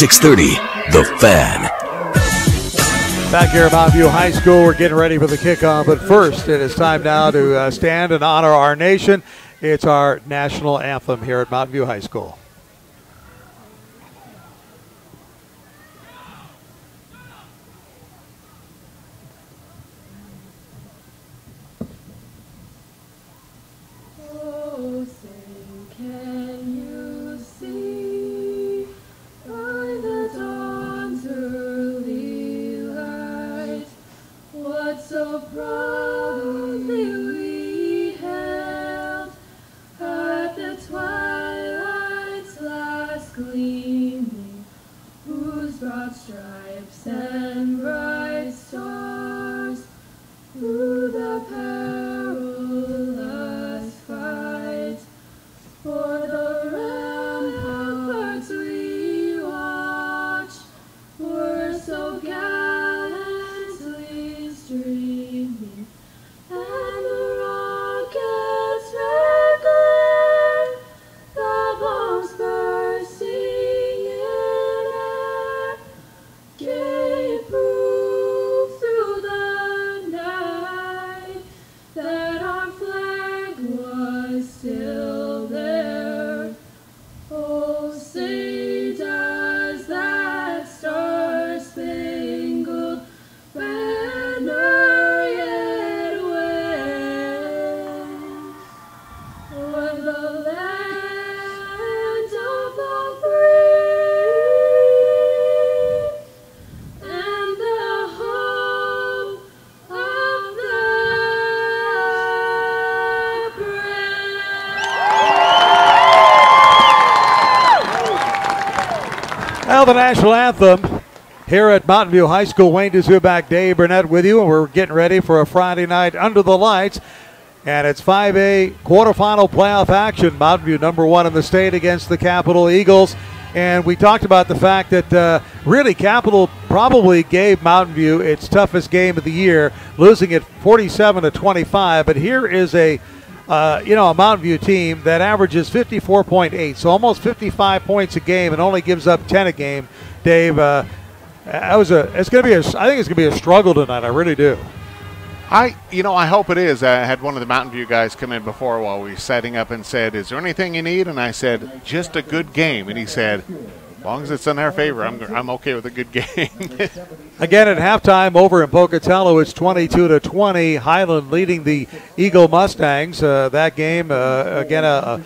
630, The Fan. Back here at Mountain View High School, we're getting ready for the kickoff. But first, it is time now to stand and honor our nation. It's our national anthem here at Mountain View High School. Stripes and bright stars through the perilous fight. For the ramparts we watched were so gallantly streaming, and the rockets red glare, the bombs bursting in air, gave proof through the night that our flag was still there. Oh, say does that star-spangled banner yet wave o'er the land of the free and the home of the brave. Now the national anthem here at Mountain View High School. Wayne Dezubak, Dave Burnett with you, and we're getting ready for a Friday night under the lights. And it's 5A quarterfinal playoff action. Mountain View #1 in the state against the Capital Eagles. And we talked about the fact that really Capital probably gave Mountain View its toughest game of the year, losing it 47-25. But here is a Mountain View team that averages 54.8, so almost 55 points a game, and only gives up 10 a game. Dave, I think it's going to be a struggle tonight. I really do. I hope it is. I had one of the Mountain View guys come in before while we were setting up and said, "Is there anything you need?" And I said, "Just a good game." And he said, "As long as it's in our favor, I'm okay with a good game." Again, at halftime over in Pocatello, it's 22-20. Highland leading the Eagle Mustangs. That game, again, a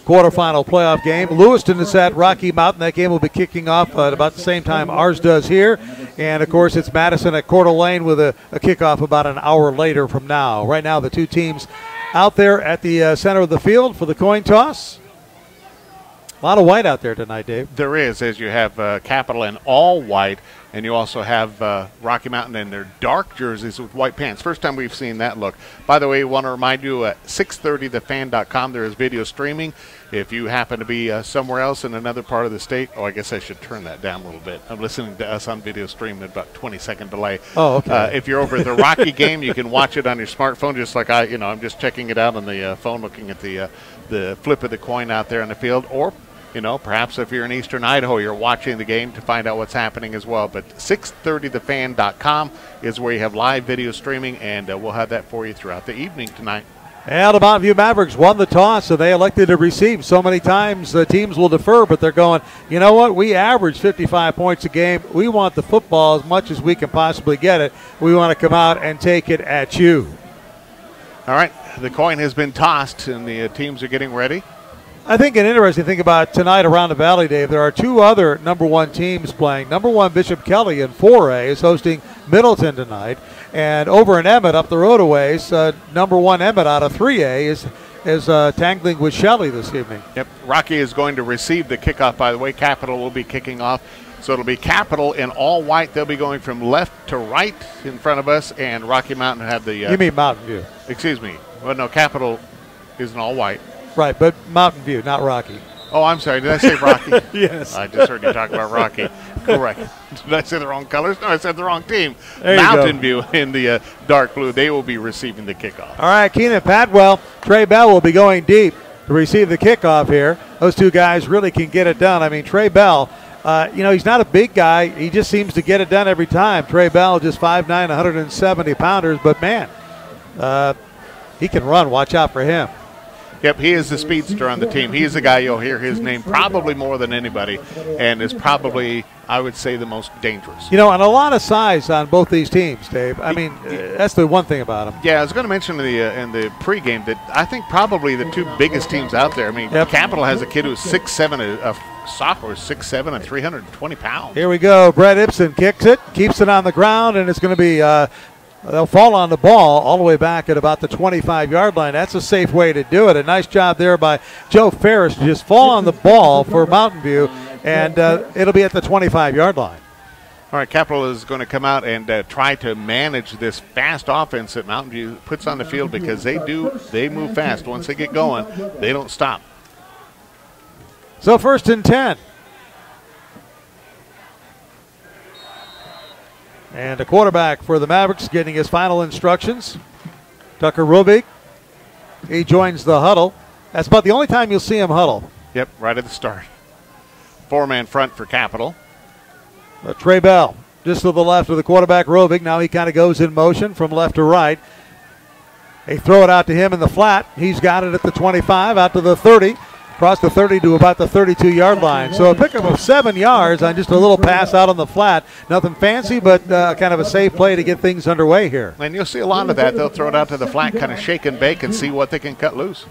quarterfinal playoff game. Lewiston is at Rocky Mountain. That game will be kicking off at about the same time ours does here. And, of course, it's Madison at Coeur d'Alene with a kickoff about an hour later from now. Right now, the two teams out there at the center of the field for the coin toss. A lot of white out there tonight, Dave. There is, as you have Capital in all white, and you also have Rocky Mountain in their dark jerseys with white pants. First time we've seen that look. By the way, I want to remind you at 630thefan.com there is video streaming. If you happen to be somewhere else in another part of the state, I guess I should turn that down a little bit. I'm listening to us on video stream at about 20-second delay. Oh, okay. If you're over at the Rocky game, you can watch it on your smartphone, just like I'm just checking it out on the phone, looking at the flip of the coin out there on the field, or perhaps if you're in eastern Idaho, you're watching the game to find out what's happening as well. But 630thefan.com is where you have live video streaming, and we'll have that for you throughout the evening tonight. And the Mountain View Mavericks won the toss, so they elected to receive. So many times teams will defer, but they're going, you know what, we average 55 points a game. We want the football as much as we can possibly get it. We want to come out and take it at you. All right, the coin has been tossed, and the teams are getting ready. I think an interesting thing about tonight around the Valley, Dave, there are two other #1 teams playing. #1 Bishop Kelly in 4A is hosting Middleton tonight. And over in Emmett, up the road a ways, #1 Emmett out of 3A is tangling with Shelley this evening. Yep, Rocky is going to receive the kickoff, by the way. Capital will be kicking off. So it'll be Capital in all white. They'll be going from left to right in front of us, and Rocky Mountain have the... you mean Mountain View. Excuse me. Well, no, Capital is in all white. Right, but Mountain View, not Rocky. Oh, I'm sorry. Did I say Rocky? Yes. I just heard you talk about Rocky. Correct. Did I say the wrong colors? No, I said the wrong team. There Mountain View in the dark blue. They will be receiving the kickoff. All right, Keenan Padwell, Trey Bell will be going deep to receive the kickoff here. Those two guys really can get it done. I mean, Trey Bell, He's not a big guy. He just seems to get it done every time. Trey Bell, just 5'9", 170 pounders, but man, he can run. Watch out for him. Yep, he is the speedster on the team. He is the guy you'll hear his name probably more than anybody, and is probably, I would say, the most dangerous. And a lot of size on both these teams, Dave. I mean, that's the one thing about them. Yeah, I was going to mention in the pregame that I think probably the two biggest teams out there. I mean, Capital has a kid who's 6'7", a sophomore, 6'7", and 320 pounds. Here we go. Brett Ibsen kicks it, keeps it on the ground, and it's going to be they'll fall on the ball all the way back at about the 25-yard line. That's a safe way to do it. A nice job there by Joe Ferris to just fall on the ball for Mountain View, and it'll be at the 25-yard line. All right, Capital is going to come out and try to manage this fast offense that Mountain View puts on the field, because they move fast. Once they get going, they don't stop. So 1st and 10. And the quarterback for the Mavericks getting his final instructions. Tucker Rubik. He joins the huddle. That's about the only time you'll see him huddle. Yep, right at the start. 4-man front for Capital. Trey Bell just to the left of the quarterback, Rubik. Now he kind of goes in motion from left to right. They throw it out to him in the flat. He's got it at the 25, out to the 30. Across the 30 to about the 32-yard line. So a pickup of 7 yards on just a little pass out on the flat. Nothing fancy, but kind of a safe play to get things underway here. And you'll see a lot of that. They'll throw it out to the flat, kind of shake and bake and see what they can cut loose.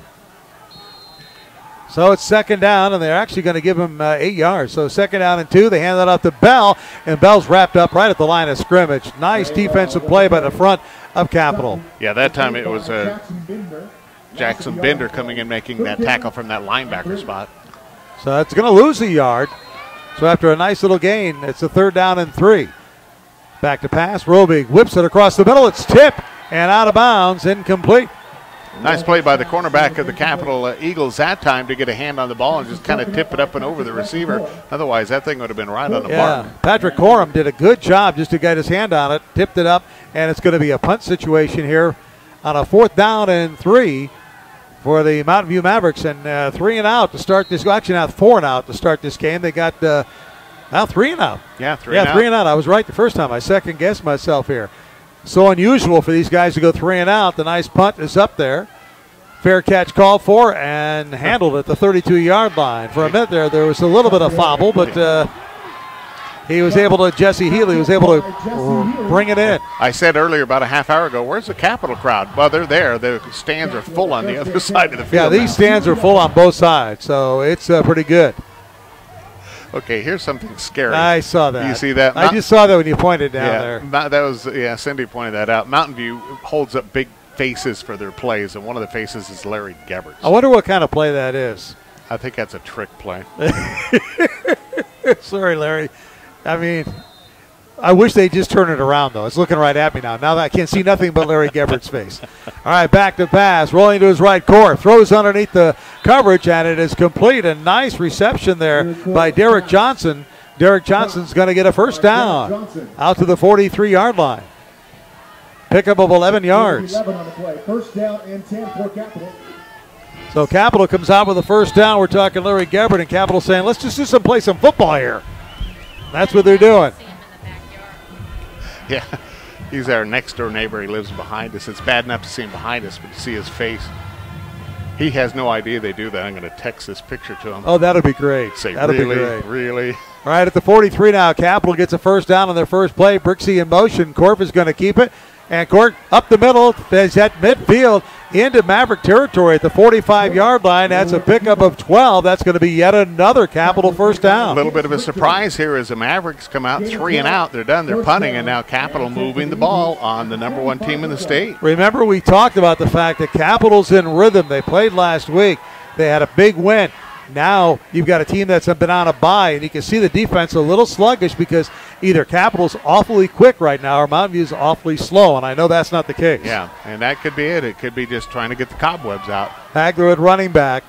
So it's 2nd down, and they're actually going to give him 8 yards. So 2nd down and 2. They hand that off to Bell, and Bell's wrapped up right at the line of scrimmage. Nice defensive play by the front of Capital. Yeah, that time it was Jackson Bender coming in, making that tackle from that linebacker spot. So it's going to lose a yard. So after a nice little gain, it's a 3rd down and 3. Back to pass. Rubik whips it across the middle. It's tipped and out of bounds, incomplete. Nice play by the cornerback of the Capital Eagles that time to get a hand on the ball and just kind of tip it up and over the receiver. Otherwise, that thing would have been right on the mark. Patrick Corum did a good job just to get his hand on it, tipped it up, and it's going to be a punt situation here on a 4th down and 3 for the Mountain View Mavericks, and 3 and out to start this. Well, actually, now 4 and out to start this game. They got now 3 and out. Yeah, 3 and out. 3 and out. I was right the first time. I second guessed myself here. So unusual for these guys to go 3 and out. The nice punt is up there. Fair catch called for and handled at the 32-yard line. For a minute there was a little bit of fobble, but he was able to, Jesse Healy was able to bring it in. I said earlier about a half hour ago, where's the Capital crowd? Well, they're there. The stands are full on the other side of the field. Yeah, these stands are full on both sides, so it's pretty good. Okay, here's something scary. I saw that. You see that? I just saw that when you pointed down there. That was, Cindy pointed that out. Mountain View holds up big faces for their plays, and one of the faces is Larry Gebberts. I wonder what kind of play that is. I think that's a trick play. Sorry, Larry. I mean, I wish they'd just turn it around, though. It's looking right at me now. Now that I can't see nothing but Larry Gebbert's face. All right, back to pass. Rolling to his right core. Throws underneath the coverage, and it is complete. A nice reception there by Derek Johnson. Derek Johnson's going to get a 1st down out to the 43-yard line. Pickup of 11 yards. 11 on the play. 1st down and 10 for Capital. So Capital comes out with a 1st down. We're talking Larry Gebbert, and Capital saying, let's just play some football here. That's what they're doing. Yeah, he's our next-door neighbor. He lives behind us. It's bad enough to see him behind us, but to see his face, he has no idea they do that. I'm going to text this picture to him. Oh, that'll be great. Say, that'll really, be great. Really? All right, at the 43 now, Capital gets a 1st down on their first play. Brixie in motion. Corp is going to keep it. And Court up the middle, is at midfield into Maverick territory at the 45-yard line. That's a pickup of 12. That's going to be yet another Capital 1st down. A little bit of a surprise here as the Mavericks come out 3 and out. They're done. They're punting, and now Capital moving the ball on the number 1 team in the state. Remember, we talked about the fact that Capital's in rhythm. They played last week. They had a big win. Now you've got a team that's been on a bye, and you can see the defense a little sluggish because either Capital's awfully quick right now or Mountain View's awfully slow, and I know that's not the case. Yeah, and that could be it. It could be just trying to get the cobwebs out. Hagler at running back.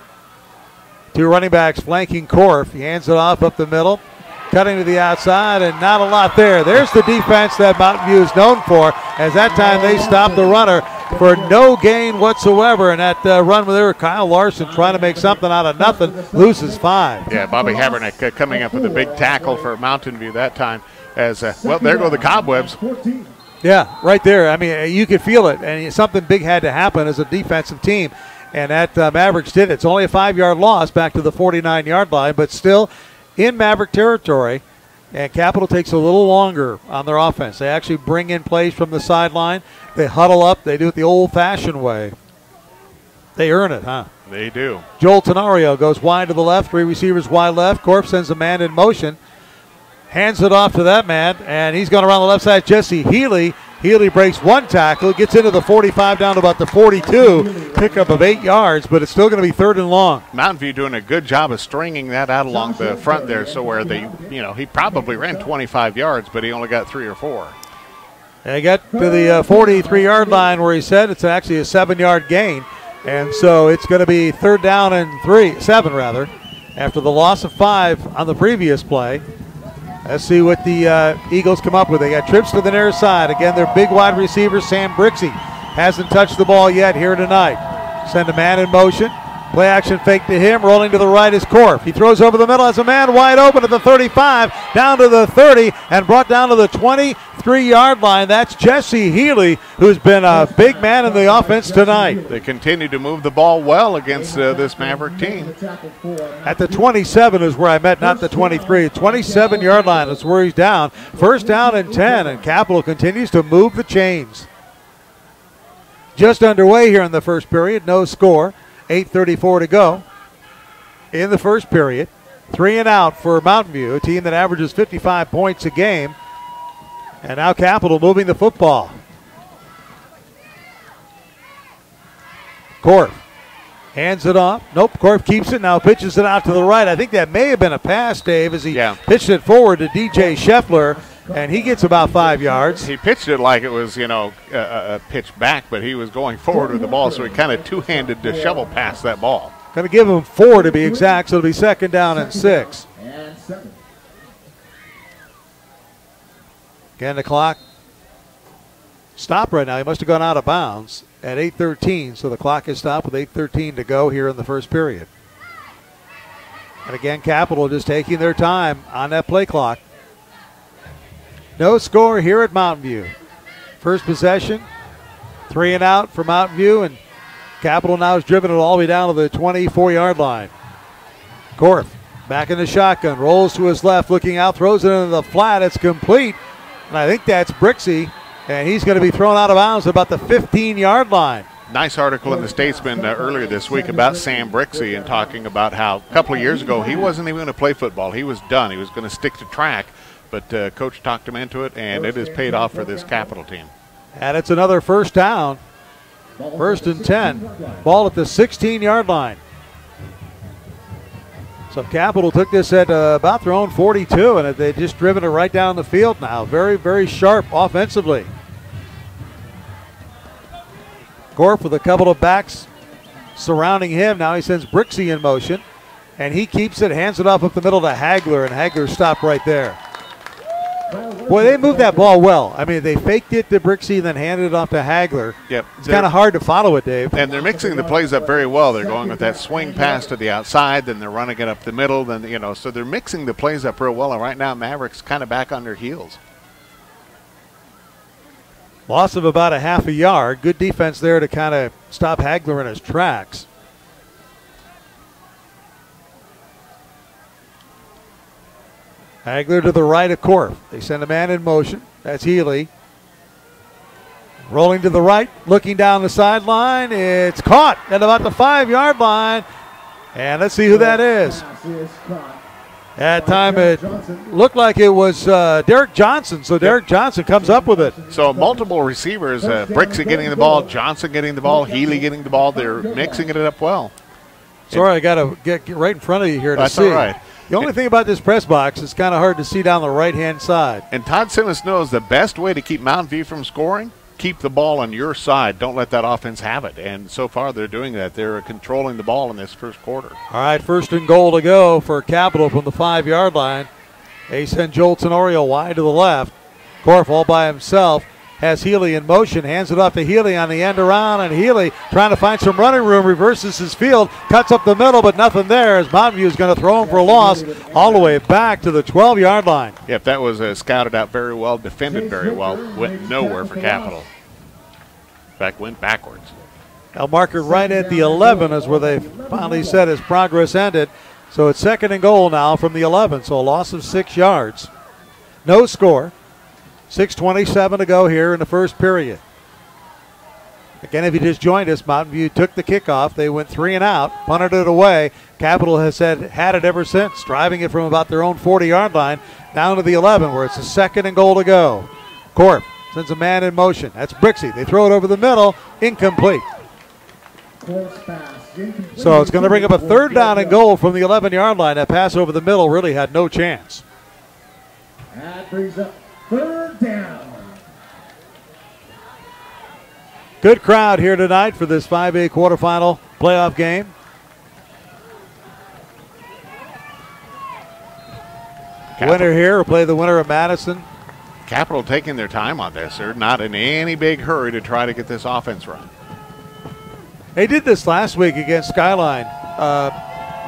2 running backs flanking Korf. He hands it off up the middle, cutting to the outside, and not a lot there. There's the defense that Mountain View is known for, as that time they stopped the runner for no gain whatsoever. And that run there, Kyle Larson trying to make something out of nothing, loses 5. Yeah, Bobby Habernick coming up with a big tackle for Mountain View that time. As well, there go the Cobwebs. Yeah, right there. I mean, you could feel it, and something big had to happen as a defensive team, and that Mavericks did it. It's only a 5-yard loss back to the 49-yard line, but still in Maverick territory, and Capital takes a little longer on their offense. They actually bring in plays from the sideline. They huddle up. They do it the old-fashioned way. They earn it, huh? They do. Joel Tenorio goes wide to the left, 3 receivers wide left. Corp sends a man in motion. Hands it off to that man, and he's going around the left side. Jesse Healy. Healy breaks 1 tackle, gets into the 45 down to about the 42. Pickup of 8 yards, but it's still going to be 3rd and long. Mountain View doing a good job of stringing that out along the front there, so where they, he probably ran 25 yards, but he only got 3 or 4. They got to the 43-yard line where he said it's actually a 7-yard gain, and so it's going to be 3rd down and 7 rather, after the loss of 5 on the previous play. Let's see what the Eagles come up with. They got trips to the near side. Again, their big wide receiver, Sam Brixey, hasn't touched the ball yet here tonight. Send a man in motion. Play action fake to him. Rolling to the right is Korf. He throws over the middle as a man wide open at the 35, down to the 30, and brought down to the 23-yard line. That's Jesse Healy, who's been a big man in the offense tonight. They continue to move the ball well against this Maverick team. At the 27 is where I met, not the 23. 27-yard line is where he's down. 1st down and 10, and Capital continues to move the chains. Just underway here in the first period. No score. 8:34 to go in the first period. 3 and out for Mountain View, a team that averages 55 points a game. And now Capital moving the football. Korf hands it off. Nope, Korf keeps it, now pitches it out to the right. I think that may have been a pass, Dave, as he pitched it forward to DJ Scheffler, and he gets about 5 yards. He pitched it like it was, a pitch back, but he was going forward with the ball, so he kind of two-handed to shovel past that ball. Going to give him 4 to be exact, so it'll be 2nd down and 6. Again, the clock stopped right now. He must have gone out of bounds at 8:13, so the clock is stopped with 8:13 to go here in the first period. And again, Capital just taking their time on that play clock. No score here at Mountain View. First possession, 3 and out for Mountain View, and Capital now has driven it all the way down to the 24-yard line. Korf back in the shotgun, rolls to his left, looking out, throws it into the flat. It's complete, and I think that's Brixey, and he's going to be thrown out of bounds at about the 15-yard line. Nice article in the Statesman earlier this week about Sam Brixey and talking about how a couple of years ago he wasn't even going to play football. He was done. He was going to stick to track. But Coach talked him into it, and it has paid off for this Capital team. And it's another 1st down. 1st and 10. Ball at the 16-yard line. So Capital took this at about their own 42, and they've just driven it right down the field now. Very, very sharp offensively. Korf with a couple of backs surrounding him. Now he sends Brixey in motion, and he keeps it, hands it off up the middle to Hagler, and Hagler stopped right there. Boy, they moved that ball well. I mean, they faked it to Brixey, then handed it off to Hagler. Yep. It's kind of hard to follow it, Dave. And they're mixing the plays up very well. They're going with that swing pass to the outside, then they're running it up the middle, then, so they're mixing the plays up real well. And right now, Mavericks kind of back on their heels. Loss of about a half a yard. Good defense there to kind of stop Hagler in his tracks. Hagler to the right of Korf. They send a man in motion. That's Healy. Rolling to the right, looking down the sideline. It's caught at about the 5-yard line. And let's see who that is. At time it looked like it was Derek Johnson. So Derek Johnson comes up with it. So multiple receivers, Brixey getting the ball, Johnson getting the ball, Healy getting the ball. They're mixing it up well. Sorry, I got to get right in front of you here to see. That's all right. The only thing about this press box is kind of hard to see down the right-hand side. And Todd Simmons knows the best way to keep Mountain View from scoring, keep the ball on your side. Don't let that offense have it. And so far they're doing that. They're controlling the ball in this first quarter. All right, 1st and goal to go for Capital from the 5-yard line. They send Joel Tenorio wide to the left. Korf all by himself. has Healy in motion, hands it off to Healy on the end around, and Healy trying to find some running room, reverses his field, cuts up the middle, but nothing there as Mountain View is going to throw him for a loss all the way back to the 12-yard line. If that was scouted out very well, defended very well, went nowhere for Capital. In fact, went backwards. Now marker right at the 11 is where they finally said his progress ended. So it's 2nd and goal now from the 11, so a loss of 6 yards. No score. 6:27 to go here in the first period. Again, if you just joined us, Mountain View took the kickoff. They went 3 and out, punted it away. Capital has had it ever since, driving it from about their own 40-yard line down to the 11, where it's a 2nd and goal to go. Corp sends a man in motion. That's Brixey. They throw it over the middle, incomplete. So it's going to bring up a 3rd down and goal from the 11-yard line. That pass over the middle really had no chance. That brings up 3rd down. Good crowd here tonight for this 5A quarterfinal playoff game. Winner here will play the winner of Madison. Capital taking their time on this. They're not in any big hurry to try to get this offense run. They did this last week against Skyline.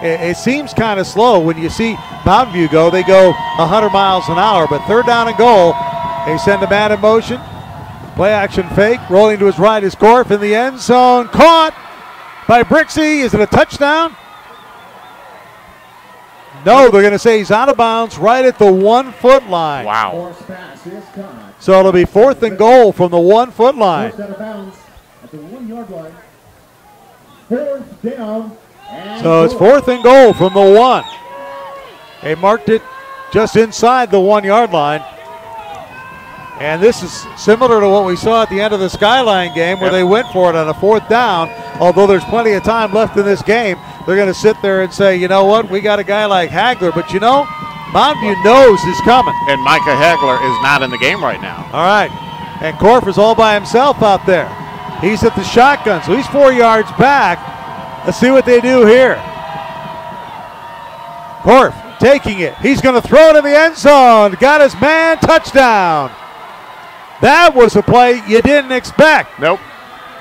It seems kind of slow when you see Mountain View go. They go 100 miles an hour, but 3rd down and goal. They send a man in motion. Play action fake. Rolling to his right is Korf in the end zone. Caught by Brixey. Is it a touchdown? No, they're going to say he's out of bounds right at the 1-foot line. Wow. So it'll be 4th and goal from the 1-foot line. Out of bounds at the 1-yard line. 4th down. So it's 4th and goal from the 1. They marked it just inside the 1-yard line. And this is similar to what we saw at the end of the Skyline game where they went for it on a 4th down. Although there's plenty of time left in this game, they're going to sit there and say, you know what, we got a guy like Hagler, but you know, Mountain View knows he's coming. And Micah Hagler is not in the game right now. All right. And Korf is all by himself out there. He's at the shotgun, so he's 4 yards back. Let's see what they do here. Korf taking it. He's going to throw it in the end zone. Got his man, touchdown. That was a play you didn't expect. Nope.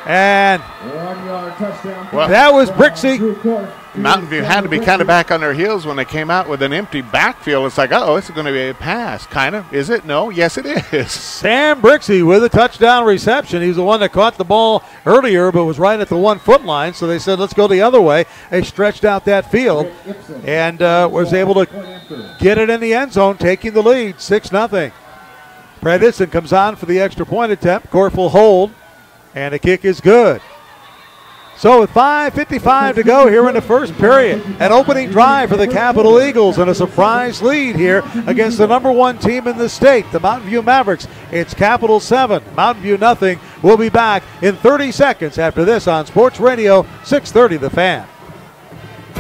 And 1-yard touchdown. well, that was Brixey. Mountain View had to be kind of back on their heels when they came out with an empty backfield. It's like, uh-oh, this is going to be a pass. Kind of. Is it? No. Yes, it is. Sam Brixey with a touchdown reception. He's the one that caught the ball earlier but was right at the 1-foot line. So they said, let's go the other way. They stretched out that field and was able to get it in the end zone, taking the lead, 6-0. Predison comes on for the extra point attempt. Korf will hold, and the kick is good. So with 5:55 to go here in the first period, an opening drive for the Capital Eagles and a surprise lead here against the #1 team in the state, the Mountain View Mavericks. It's Capital 7, Mountain View nothing. We'll be back in 30 seconds after this on Sports Radio 630 The Fan.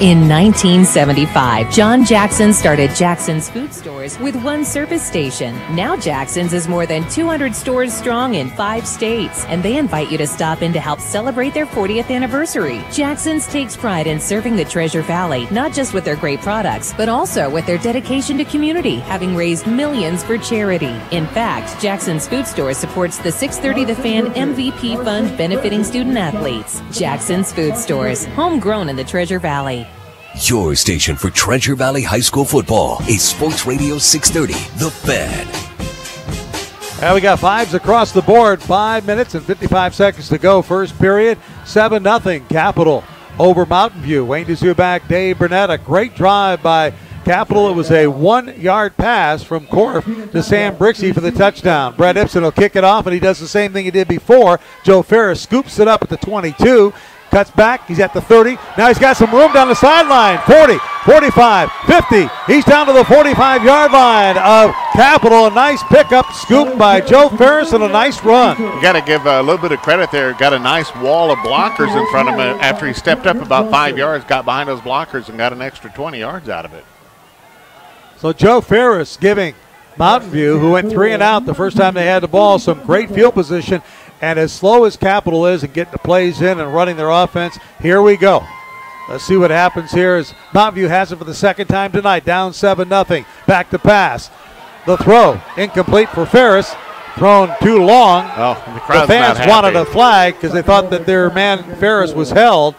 In 1975, John Jackson started Jackson's Food Stores with one service station. Now Jackson's is more than 200 stores strong in 5 states, and they invite you to stop in to help celebrate their 40th anniversary. Jackson's takes pride in serving the Treasure Valley, not just with their great products, but also with their dedication to community, having raised millions for charity. In fact, Jackson's Food Store supports the 630 The Fan MVP Fund benefiting student athletes. Jackson's Food Stores, homegrown in the Treasure Valley. Your station for Treasure Valley High School football is Sports Radio 630, The Fan. Now we got fives across the board. 5 minutes and 55 seconds to go. First period, 7-0 Capital over Mountain View. Wayne Dzuback, Dave Burnett, a great drive by Capital. It was a 1-yard pass from Korf to Sam Brixey for the touchdown. Brett Ibsen will kick it off, and he does the same thing he did before. Joe Ferris scoops it up at the 22. Cuts back, he's at the 30. Now he's got some room down the sideline. 40, 45, 50. He's down to the 45-yard line of Capital. A nice pickup, scoop by Joe Ferris, and a nice run. You got to give a little bit of credit there. Got a nice wall of blockers in front of him after he stepped up about 5 yards, got behind those blockers, and got an extra 20 yards out of it. So Joe Ferris giving Mountain View, who went 3 and out the first time they had the ball, some great field position. And as slow as Capital is in getting the plays in and running their offense, here we go. Let's see what happens here as Mountain View has it for the second time tonight, down 7-0. Back to pass. The throw, incomplete for Ferris. thrown too long. Oh, the The crowd's fans not wanted a happy. flag because they thought that their man Ferris was held.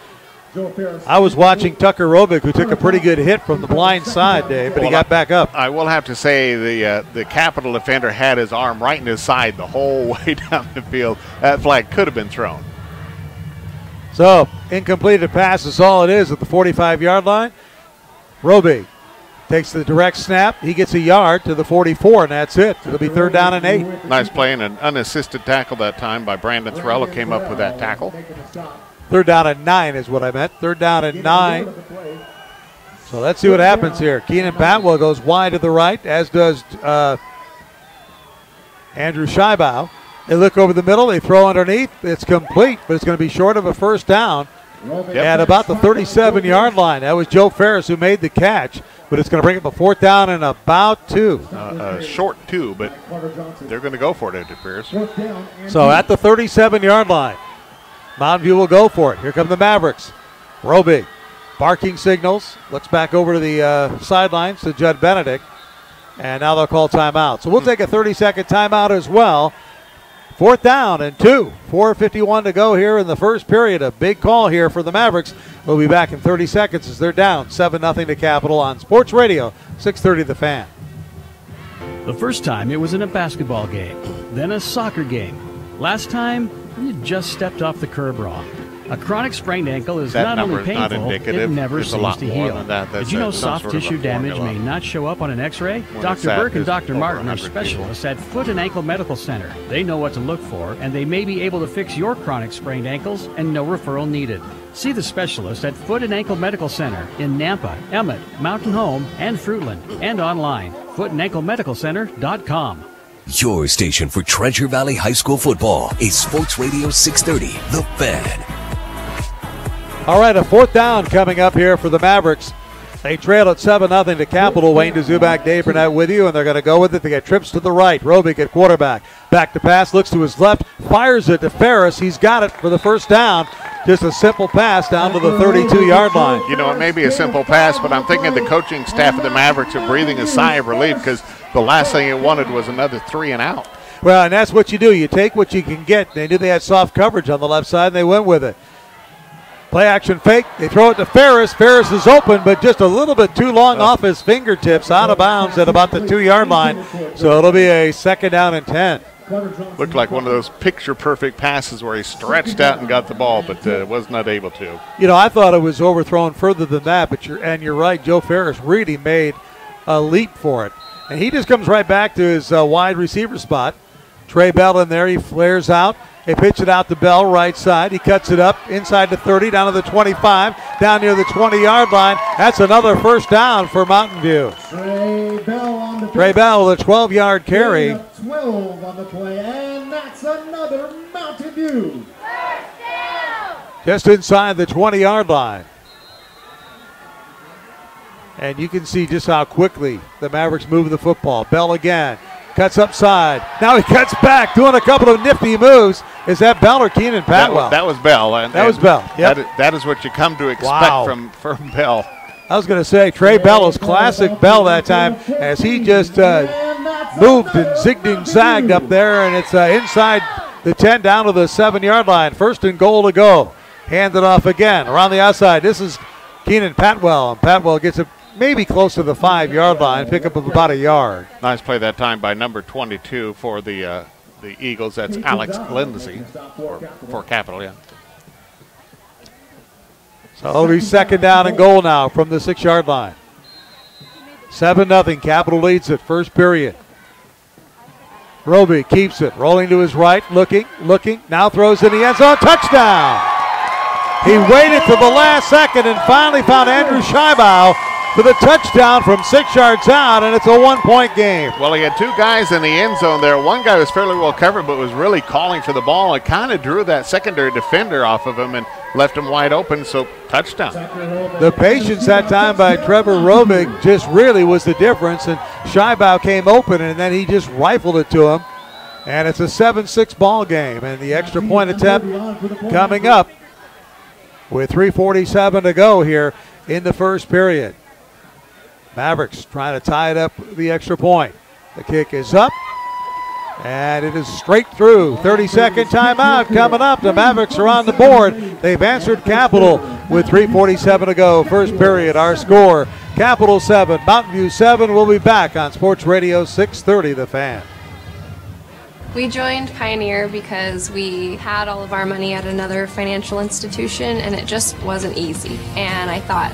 Joe Ferris. I was watching Tucker Robick, who took a pretty good hit from the blind side, Dave, but he got back up. I will have to say the Capital defender had his arm right in his side the whole way down the field. That flag could have been thrown. So, incompleted pass is all it is at the 45-yard line. Roby takes the direct snap. He gets a yard to the 44, and that's it. It'll be 3rd down and 8. Nice play and an unassisted tackle that time by Brandon Thorello came up with that tackle. 3rd down and 9 is what I meant. 3rd down and 9. So let's see what happens here. Keenan Patwell goes wide to the right, as does Andrew Scheibau. They look over the middle. They throw underneath. It's complete, but it's going to be short of a 1st down at about the 37-yard line. That was Joe Ferris who made the catch, but it's going to bring up a 4th down and about 2. Short 2, but they're going to go for it, it appears. So at the 37-yard line, Mountain View will go for it. Here come the Mavericks. Roby barking signals. Looks back over to the sidelines to Judd Benedict. And now they'll call timeout. So we'll take a 30-second timeout as well. 4th down and 2. 4:51 to go here in the first period. A big call here for the Mavericks. We'll be back in 30 seconds as they're down 7-0 to Capital on Sports Radio 630 The Fan. The first time it was in a basketball game, then a soccer game. Last time, you just stepped off the curb wrong. A chronic sprained ankle is That not only number is not painful, indicative. it never There's a seems lot to more heal. than that. That's Did you know some soft sort of a tissue damage formula. may not show up on an x-ray? When Dr. it's that, Burke and there's Dr. over Martin are 100 people. specialists at Foot and Ankle Medical Center. They know what to look for, and they may be able to fix your chronic sprained ankles and no referral needed. See the specialist at Foot and Ankle Medical Center in Nampa, Emmett, Mountain Home, and Fruitland, and online, footandanklemedicalcenter.com. Your station for Treasure Valley High School football is Sports Radio 630, The Fan. All right, a 4th down coming up here for the Mavericks. They trail at 7-0 to Capital. Wayne DeZubak, Dave Burnett with you, and they're going to go with it. They get trips to the right. Robick at quarterback. Back to pass, looks to his left, fires it to Ferris. He's got it for the 1st down. Just a simple pass down to the 32-yard line. You know, it may be a simple pass, but I'm thinking the coaching staff of the Mavericks are breathing a sigh of relief because the last thing it wanted was another 3 and out. Well, and that's what you do. You take what you can get. They knew they had soft coverage on the left side, and they went with it. Play action fake. They throw it to Ferris. Ferris is open, but just a little bit too long off his fingertips, out of bounds at about the 2-yard line. So it'll be a 2nd down and 10. Looked like one of those picture-perfect passes where he stretched out and got the ball, but was not able to. You know, I thought it was overthrown further than that, but you're right. Joe Ferris really made a leap for it. And he just comes right back to his wide receiver spot. Trey Bell in there. He flares out. They pitch it out to Bell, right side. He cuts it up inside the 30, down to the 25, down near the 20-yard line. That's another 1st down for Mountain View. Trey Bell on the Trey Bell with a 12-yard carry. 12 on the play, and that's another Mountain View. Just inside the 20-yard line. And you can see just how quickly the Mavericks move the football. Bell again. Cuts upside. Now he cuts back, doing a couple of nifty moves. Is that Bell or Keenan Patwell? That was Bell. That was Bell. Yep. That is what you come to expect Wow. from Bell. I was going to say, Trey Bell was classic Bell that time as he just moved and zigged and zagged up there, and it's inside the 10 down to the 7-yard line. 1st and goal to go. Hand it off again around the outside. This is Keenan Patwell, and Patwell gets it maybe close to the 5-yard line, pick up about a yard. Nice play that time by number 22 for the Eagles. That's Alex Lindsay for Capital, yeah. So it'll be 2nd down and goal now from the 6-yard line. 7-0. Capital leads it, first period. Roby keeps it, rolling to his right, looking, now throws in the end zone, touchdown! He waited to the last second and finally found Andrew Scheibau for the touchdown from 6 yards out, and it's a 1-point game. Well, he had 2 guys in the end zone there. One guy was fairly well covered, but was really calling for the ball. It kind of drew that secondary defender off of him and left him wide open, so touchdown. The patience that time by Trevor Robick just really was the difference, and Scheibau came open, and then he just rifled it to him. And it's a 7-6 ball game, and the extra point attempt coming up with 3:47 to go here in the first period. Mavericks trying to tie it up the extra point. The kick is up, And it is straight through. 30-second timeout coming up. The Mavericks are on the board. They've answered Capital with 3:47 to go. First period, our score, Capital 7, Mountain View 7. We'll be back on Sports Radio 630, The Fan. We joined Pioneer because we had all of our money at another financial institution and it just wasn't easy. And I thought,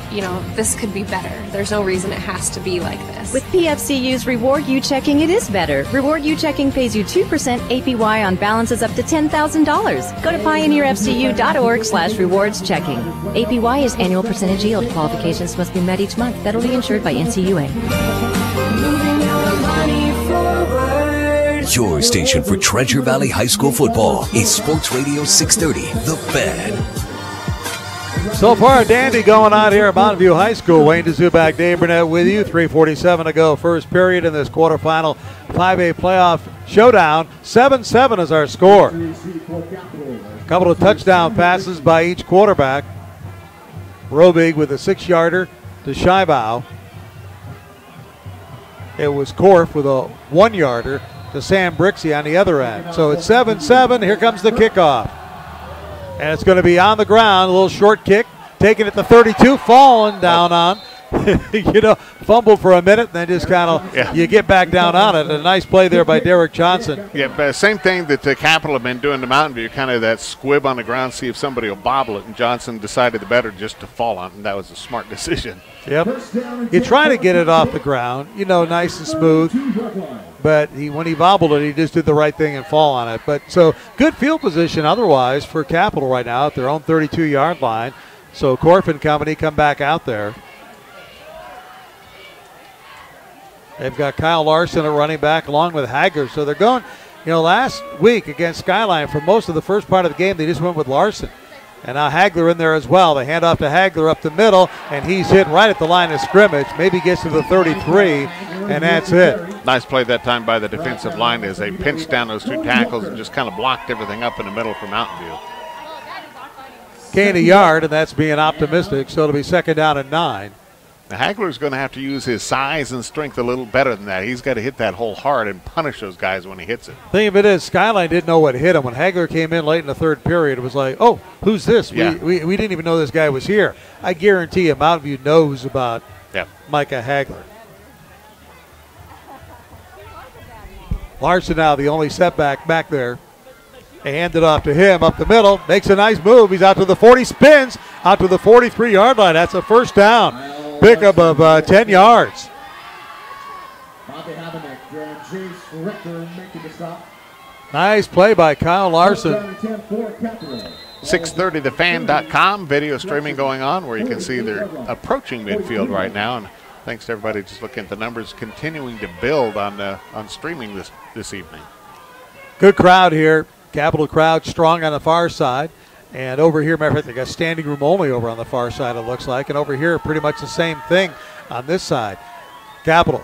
this could be better. There's no reason it has to be like this. With PFCU's Reward You Checking, it is better. Reward You Checking pays you 2% APY on balances up to $10,000. Go to pioneerfcu.org/rewards checking. APY is annual percentage yield. Qualifications must be met each month. Federally insured by NCUA. Moving our money forward. Your station for Treasure Valley High School football is Sports Radio 630, The Fan. So far, dandy going on here at Mountain View High School. Wayne DeZubak, Dave Burnett with you. 3:47 to go, first period in this quarterfinal 5A playoff showdown. 7-7 is our score. A couple of touchdown passes by each quarterback. Robig with a 6-yarder to Scheibau. It was Korf with a 1-yarder to Sam Brixey on the other end. So it's 7-7. Here comes the kickoff. And it's going to be on the ground, a little short kick, taken at the 32, falling down on. Fumbled for a minute, and then just kind of, you get back down on it. A nice play there by Derek Johnson. Yeah, but same thing that the Capital have been doing to Mountain View, kind of that squib on the ground, see if somebody will bobble it, and Johnson decided the better just to fall on it, and that was a smart decision. Yep. You try to get it off the ground, nice and smooth. But when he bobbled it, he just did the right thing and fall on it. But so good field position otherwise for Capital right now at their own 32-yard line. So Korf and company come back out there. They've got Kyle Larson at running back along with Hagler. So they're going, last week against Skyline for most of the first part of the game, they just went with Larson. And now Hagler in there as well. They hand off to Hagler up the middle, and he's hit right at the line of scrimmage. Maybe gets to the 33, and that's it. Nice play that time by the defensive line as they pinched down those two tackles and just kind of blocked everything up in the middle for Mountain View. Gain a yard, and that's being optimistic, so it'll be second down and 9. Now, Hagler's going to have to use his size and strength a little better than that. He's got to hit that hole hard and punish those guys when he hits it. Thing of it is, Skyline didn't know what hit him. When Hagler came in late in the third period, it was like, oh, who's this? Yeah. We didn't even know this guy was here. I guarantee you Mountain View knows about Micah Hagler. Larson now the only setback back there. They hand it off to him up the middle. Makes a nice move. He's out to the 40, spins out to the 43-yard line. That's a first down. Pickup of 10 yards. Nice play by Kyle Larson. 630thefan.com video streaming going on where you can see they're approaching midfield right now. And thanks to everybody just looking at the numbers continuing to build on streaming this evening. Good crowd here. Capital crowd strong on the far side. And over here, matter of fact, they got standing room only over on the far side, it looks like. And over here, pretty much the same thing on this side. Capital.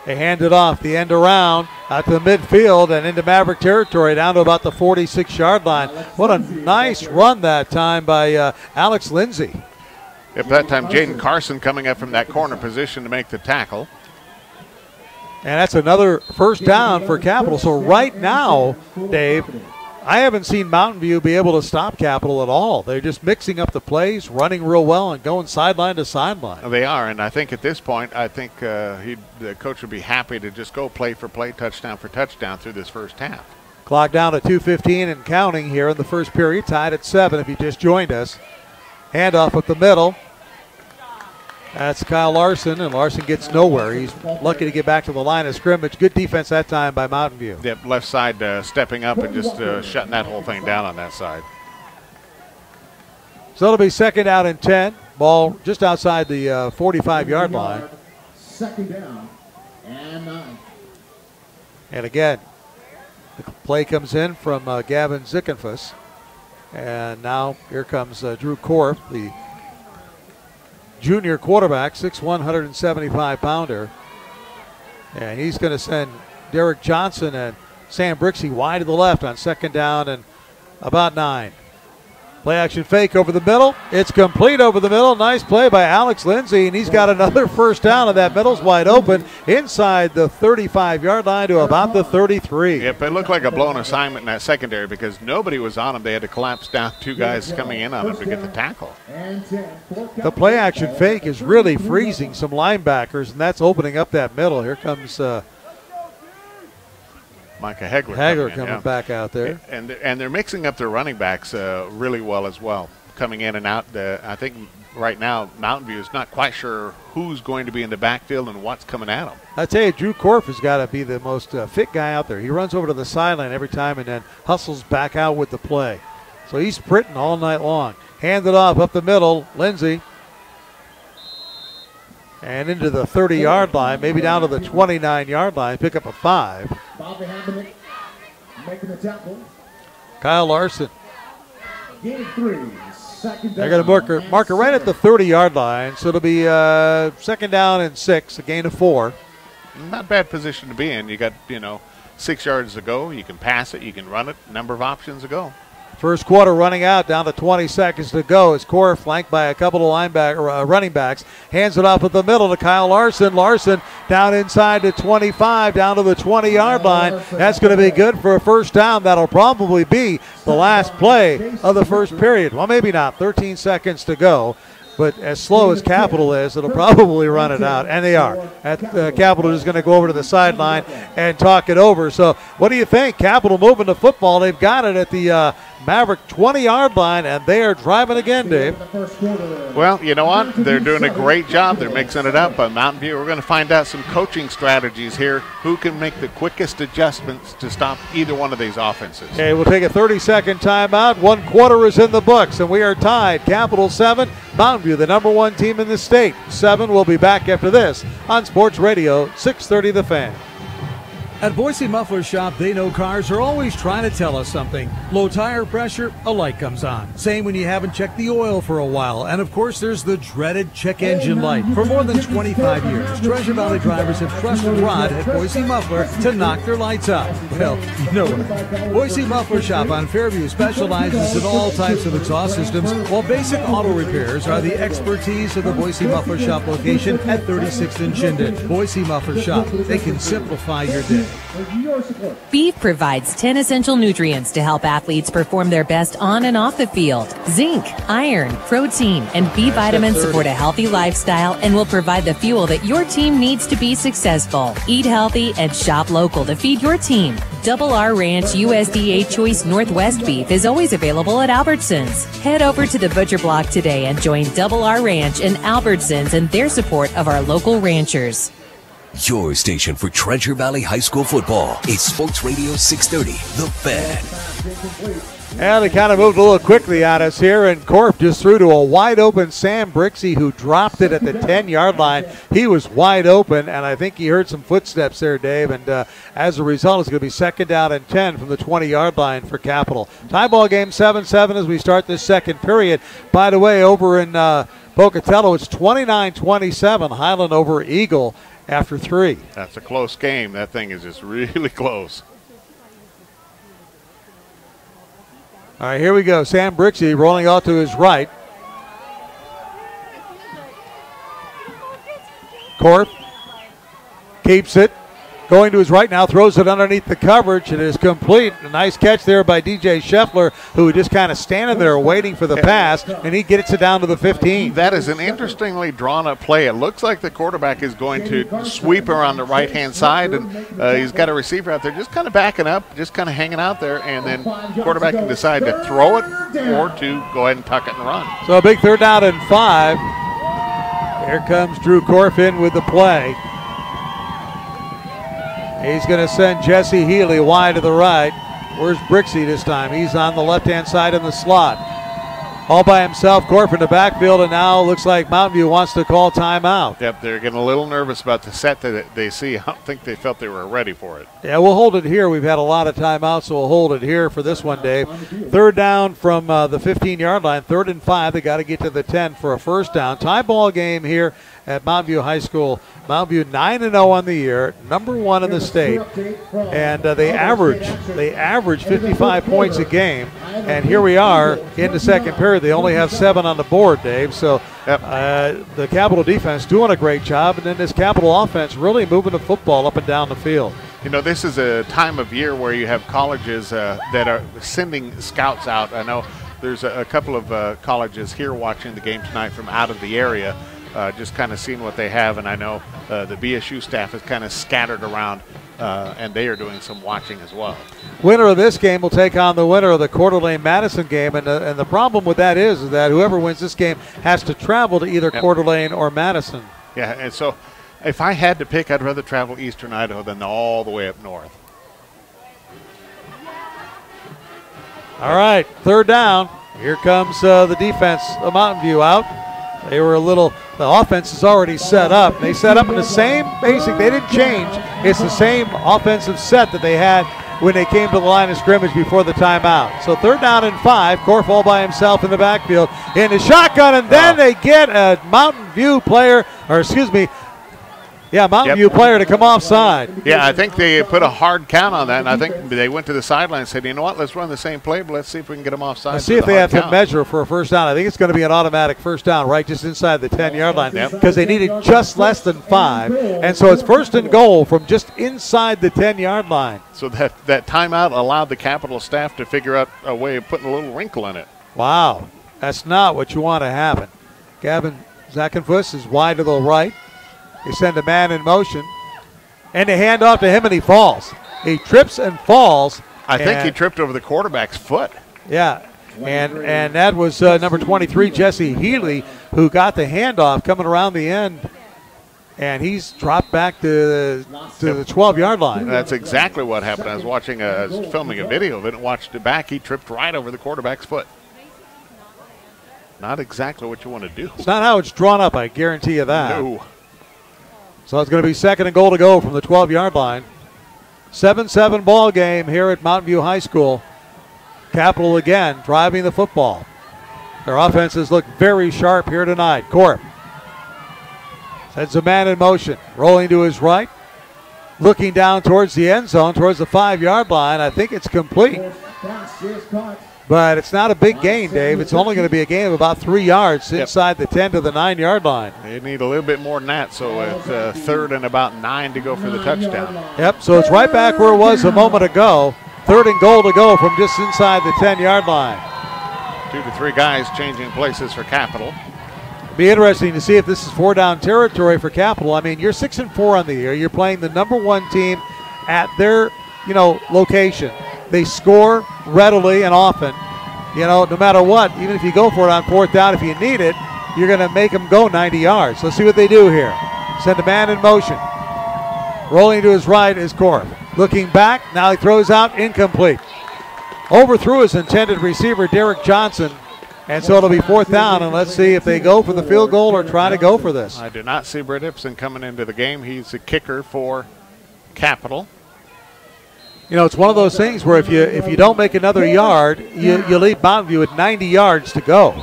They hand it off, the end around, out to the midfield and into Maverick territory, down to about the 46-yard line. What a nice run that time by Alex Lindsay. At that time, Jaden Carson coming up from that corner position to make the tackle. And that's another first down for Capital. So right now, Dave, I haven't seen Mountain View be able to stop Capital at all. They're just mixing up the plays, running real well, and going sideline to sideline. They are, and I think at this point, the coach would be happy to just go play for play, touchdown for touchdown through this first half. Clock down to 2:15 and counting here in the first period, tied at 7 if you just joined us. Handoff up the middle. That's Kyle Larson, and Larson gets nowhere. He's lucky to get back to the line of scrimmage. Good defense that time by Mountain View. Yep, left side stepping up and just shutting that whole thing down on that side. So it'll be second out and 10. Ball just outside the 45-yard line. Second down and 9. And again, the play comes in from Gavin Zickenfuss. And now here comes Drew Korf, the junior quarterback, 6'1", 175-pounder. And he's going to send Derek Johnson and Sam Brixey wide to the left on second down and about 9. Play action fake over the middle. It's complete over the middle. Nice play by Alex Lindsay, and he's got another first down, and that middle's wide open inside the 35-yard line to about the 33. Yep, it looked like a blown assignment in that secondary because nobody was on him. They had to collapse down 2 guys coming in on him to get the tackle. The play action fake is really freezing some linebackers, and that's opening up that middle. Here comes Micah Hegler coming back out there. And they're mixing up their running backs really well as well, coming in and out. I think right now Mountain View is not quite sure who's going to be in the backfield and what's coming at them. I tell you, Drew Korf has got to be the most fit guy out there. He runs over to the sideline every time and then hustles back out with the play. So he's sprinting all night long. Handed off up the middle, Lindsay. And into the 30-yard line, maybe down to the 29-yard line, pick up a 5. Bobby Hammond making the tackle. Kyle Larson. Gain 3. Second They're down. going to mark it right at the 30-yard line, so it'll be second down and 6, a gain of 4. Not bad position to be in. You got 6 yards to go. You can pass it. You can run it. Number of options to go. First quarter running out, down to 20 seconds to go. As Core flanked by a couple of running backs. Hands it off at the middle to Kyle Larson. Larson down inside to 25, down to the 20-yard line. That's going to be good for a first down. That'll probably be the last play of the first period. Well, maybe not. 13 seconds to go. But as slow as Capital is, it'll probably run it out. And they are. Capital is going to go over to the sideline and talk it over. So what do you think? Capital moving the football. They've got it at the Maverick 20-yard line, and they are driving again, Dave. Well, you know what? They're doing a great job. They're mixing it up. But Mountain View, we're going to find out some coaching strategies here. Who can make the quickest adjustments to stop either one of these offenses? Okay, we'll take a 30-second timeout. 1 quarter is in the books, and we are tied. Capital 7, Mountain View, the number 1 team in the state. 7 will be back after this on Sports Radio 630 The Fan. At Boise Muffler Shop, they know cars are always trying to tell us something. Low tire pressure, a light comes on. Same when you haven't checked the oil for a while. And of course, there's the dreaded check engine light. For more than 25 years, Treasure Valley drivers have trusted Rod at Boise Muffler to knock their lights out. Well, you know what? Boise Muffler Shop on Fairview specializes in all types of exhaust systems, while basic auto repairs are the expertise of the Boise Muffler Shop location at 36th and Chinden. Boise Muffler Shop, they can simplify your day. Beef provides 10 essential nutrients to help athletes perform their best on and off the field. Zinc, iron, protein, and B vitamins support a healthy lifestyle and will provide the fuel that your team needs to be successful. Eat healthy and shop local to feed your team. Double R Ranch USDA Choice Northwest Beef is always available at Albertsons. Head over to the Butcher Block today and join Double R Ranch and Albertsons in their support of our local ranchers. Your station for Treasure Valley High School football is Sports Radio 630, The Fan. And they kind of moved a little quickly on us here, and Corp just threw to a wide-open Sam Brixey, who dropped it at the 10-yard line. He was wide open, and I think he heard some footsteps there, Dave, and as a result, it's going to be second down and 10 from the 20-yard line for Capital. Tie ball game 7-7 as we start this second period. By the way, over in Pocatello, it's 29-27, Highland over Eagle after 3. That's a close game. That thing is just really close. All right, here we go. Sam Brixey rolling out to his right. Corp keeps it. Going to his right now, throws it underneath the coverage. It is complete. A nice catch there by DJ Scheffler, who just kind of standing there waiting for the pass, and he gets it down to the 15. That is an interestingly drawn-up play. It looks like the quarterback is going to sweep around the right-hand side, and he's got a receiver out there just kind of backing up, just kind of hanging out there, and then quarterback can decide to throw it or to go ahead and tuck it and run. So a big third down and 5. Here comes Drew Korf in with the play. He's going to send Jesse Healy wide to the right. Where's Brixey this time? He's on the left-hand side in the slot. All by himself, Corp in the backfield, and now looks like Mountain View wants to call timeout. Yep, they're getting a little nervous about the set that they see. I don't think they felt they were ready for it. Yeah, we'll hold it here. We've had a lot of timeouts, so we'll hold it here for this one, Dave. Third down from the 15-yard line, 3rd and 5. They got to get to the 10 for a first down. Tie ball game here at Mountain View High School. Mountain View 9-0 on the year, number 1 in the state, and they average 55 points a game. And here we are in the second period. They only have 7 on the board, Dave. So the Capital defense doing a great job, and then this Capital offense really moving the football up and down the field. You know, this is a time of year where you have colleges that are sending scouts out. I know there's a couple of colleges here watching the game tonight from out of the area, just kind of seeing what they have. And I know the BSU staff is kind of scattered around, and they are doing some watching as well. Winner of this game will take on the winner of the Coeur d'Alene-Madison game. And the problem with that is that whoever wins this game has to travel to either Coeur d'Alene or Madison. Yeah, and so if I had to pick, I'd rather travel eastern Idaho than all the way up north. All right, third down. Here comes the defense of Mountain View out. They were the offense is already set up. They set up in the same basic, they didn't change. It's the same offensive set that they had when they came to the line of scrimmage before the timeout. So third down and 5, Corf all by himself in the backfield in the shotgun, and then they get a Mountain View player, Mountain View player to come offside. Yeah, I think they put a hard count on that, and I think they went to the sideline and said, you know what, let's run the same play, but let's see if we can get them offside. Let's see if they have to measure for a first down. I think it's going to be an automatic first down, right, just inside the 10-yard line, because they needed just less than 5. And so it's first and goal from just inside the 10-yard line. So that timeout allowed the Capital staff to figure out a way of putting a little wrinkle in it. Wow, that's not what you want to happen. Gavin Zackenfuss is wide to the right. They send a man in motion, and they hand off to him, and he falls. He trips and falls. I think he tripped over the quarterback's foot. Yeah, and that was number 23, Jesse Healy, who got the handoff coming around the end, and he's dropped back to the 12-yard line. That's exactly what happened. I was filming a video of it and watched it back. He tripped right over the quarterback's foot. Not exactly what you want to do. It's not how it's drawn up, I guarantee you that. No. So it's going to be second and goal to go from the 12-yard line. 7-7 ball game here at Mountain View High School. Capital again driving the football. Their offenses look very sharp here tonight. Corp sends a man in motion, rolling to his right, looking down towards the end zone, towards the 5-yard line. I think it's complete. But it's not a big gain, Dave. It's only going to be a gain of about 3 yards inside the 10 to the 9-yard line. They need a little bit more than that, so it's third and about 9 to go for the touchdown. Yep, so it's right back where it was a moment ago. Third and goal to go from just inside the 10-yard line. 2 to 3 guys changing places for Capital. Be interesting to see if this is 4-down territory for Capital. I mean, you're 6-4 on the year. You're playing the number 1 team at their, location. They score readily and often. No matter what, even if you go for it on 4th down, if you need it, you're going to make them go 90 yards. Let's see what they do here. Send a man in motion. Rolling to his right is Corp. Looking back, now he throws out, incomplete. Overthrew his intended receiver, Derek Johnson, and so it'll be 4th down, and let's see if they go for the field goal or try to go for this. I do not see Brett Ibsen coming into the game. He's a kicker for Capital. It's one of those things where if you don't make another yard, you leave Mountain View at 90 yards to go.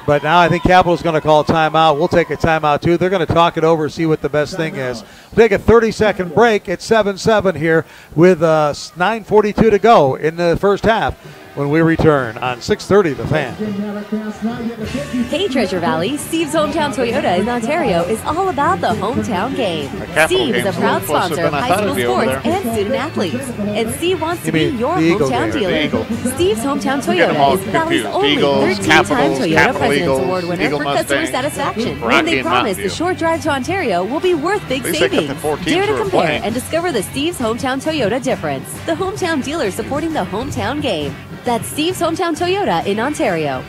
But now I think Capital's going to call a timeout. We'll take a timeout too. They're going to talk it over, see what the best thing is. We'll take a 30-second break at 7-7 here with 9:42 to go in the first half when we return on 630 The Fan. Hey Treasure Valley, Steve's Hometown Toyota in Ontario is all about the hometown game. Steve is a proud sponsor of high school sports and student athletes. And Steve wants to be your hometown dealer. Steve's Hometown Toyota is the Valley's only 13-time Toyota President's Award winner for customer satisfaction. And they promise the short drive to Ontario will be worth big savings. Dare to compare and discover the Steve's Hometown Toyota difference. The hometown dealer supporting the hometown game. That's Steve's Hometown Toyota in Ontario.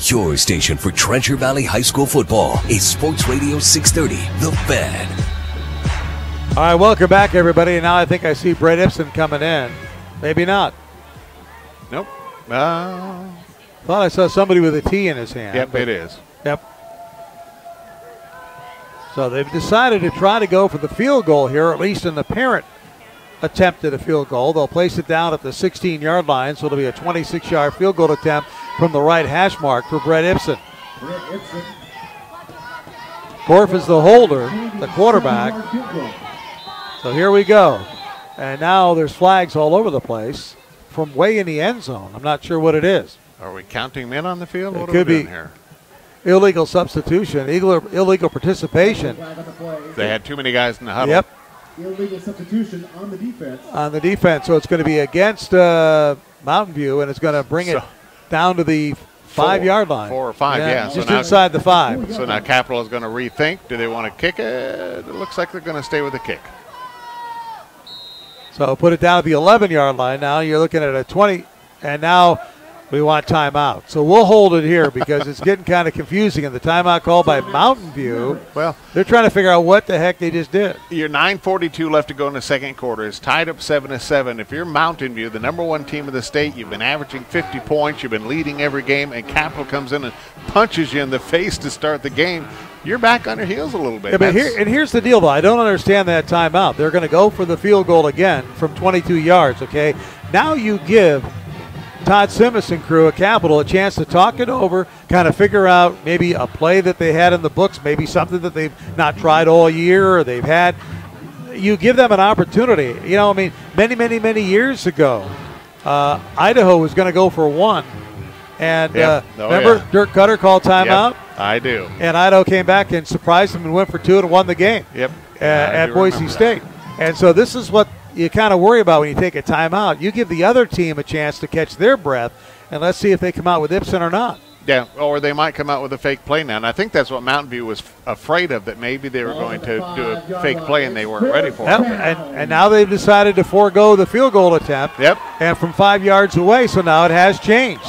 Your station for Treasure Valley High School football is Sports Radio 630, The Fan. All right, welcome back, everybody. And now I think I see Brett Ibsen coming in. Maybe not. Nope. Thought I saw somebody with a T in his hand. Yep, it is. Yep. So they've decided to try to go for the field goal here, at least an apparent attempt at a field goal. They'll place it down at the 16-yard line, so it'll be a 26-yard field goal attempt from the right hash mark for Brett Ibsen. Korf is the holder, the quarterback. So here we go. And now there's flags all over the place from way in the end zone. I'm not sure what it is. Are we counting men on the field? It what could are we doing be here? Illegal substitution, illegal participation. They had too many guys in the huddle. Yep. Illegal substitution on the defense. On the defense. So it's going to be against Mountain View, and it's going to bring it down to the 5-yard line. 4 or 5, yeah. Just so now, inside the 5. So now Capital is going to rethink. Do they want to kick it? It looks like they're going to stay with the kick. So put it down at the 11-yard line. Now you're looking at a 20, and now we want timeout. So we'll hold it here because it's getting kind of confusing. And the timeout call by Mountain View, well, they're trying to figure out what the heck they just did. You're 9:42 left to go in the second quarter. It's tied up 7-7. If you're Mountain View, the number 1 team of the state, you've been averaging 50 points, you've been leading every game, and Capital comes in and punches you in the face to start the game, you're back on your heels a little bit. Yeah, but here's the deal, though. I don't understand that timeout. They're going to go for the field goal again from 22 yards, okay? Now you give Todd Simmons and crew at Capital a chance to talk it over, kind of figure out maybe a play that they had in the books, maybe something that they've not tried all year or they've had. You give them an opportunity. You know, I mean, many years ago, Idaho was going to go for 1. And remember Dirk Cutter called timeout? Yep, I do. And Idaho came back and surprised them and went for 2 and won the game. Yep. At Boise State. And so this is what you kind of worry about when you take a timeout. You give the other team a chance to catch their breath, and let's see if they come out with Ibsen or not. Yeah, or they might come out with a fake play now. And I think that's what Mountain View was afraid of, that maybe they were going to do a fake play and they weren't ready for it. And now they've decided to forego the field goal attempt. Yep. And from 5 yards away, so now it has changed.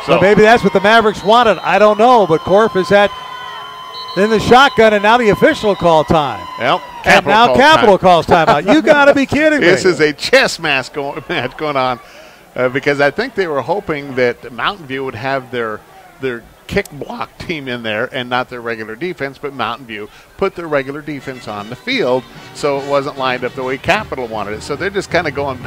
So maybe that's what the Mavericks wanted. I don't know, but Korf is in the shotgun, and now the official call time. Well, Capital calls timeout. You got to be kidding me. This is a chess match going on because I think they were hoping that Mountain View would have their kick block team in there and not their regular defense, but Mountain View put their regular defense on the field so it wasn't lined up the way Capital wanted it. So they're just kind of going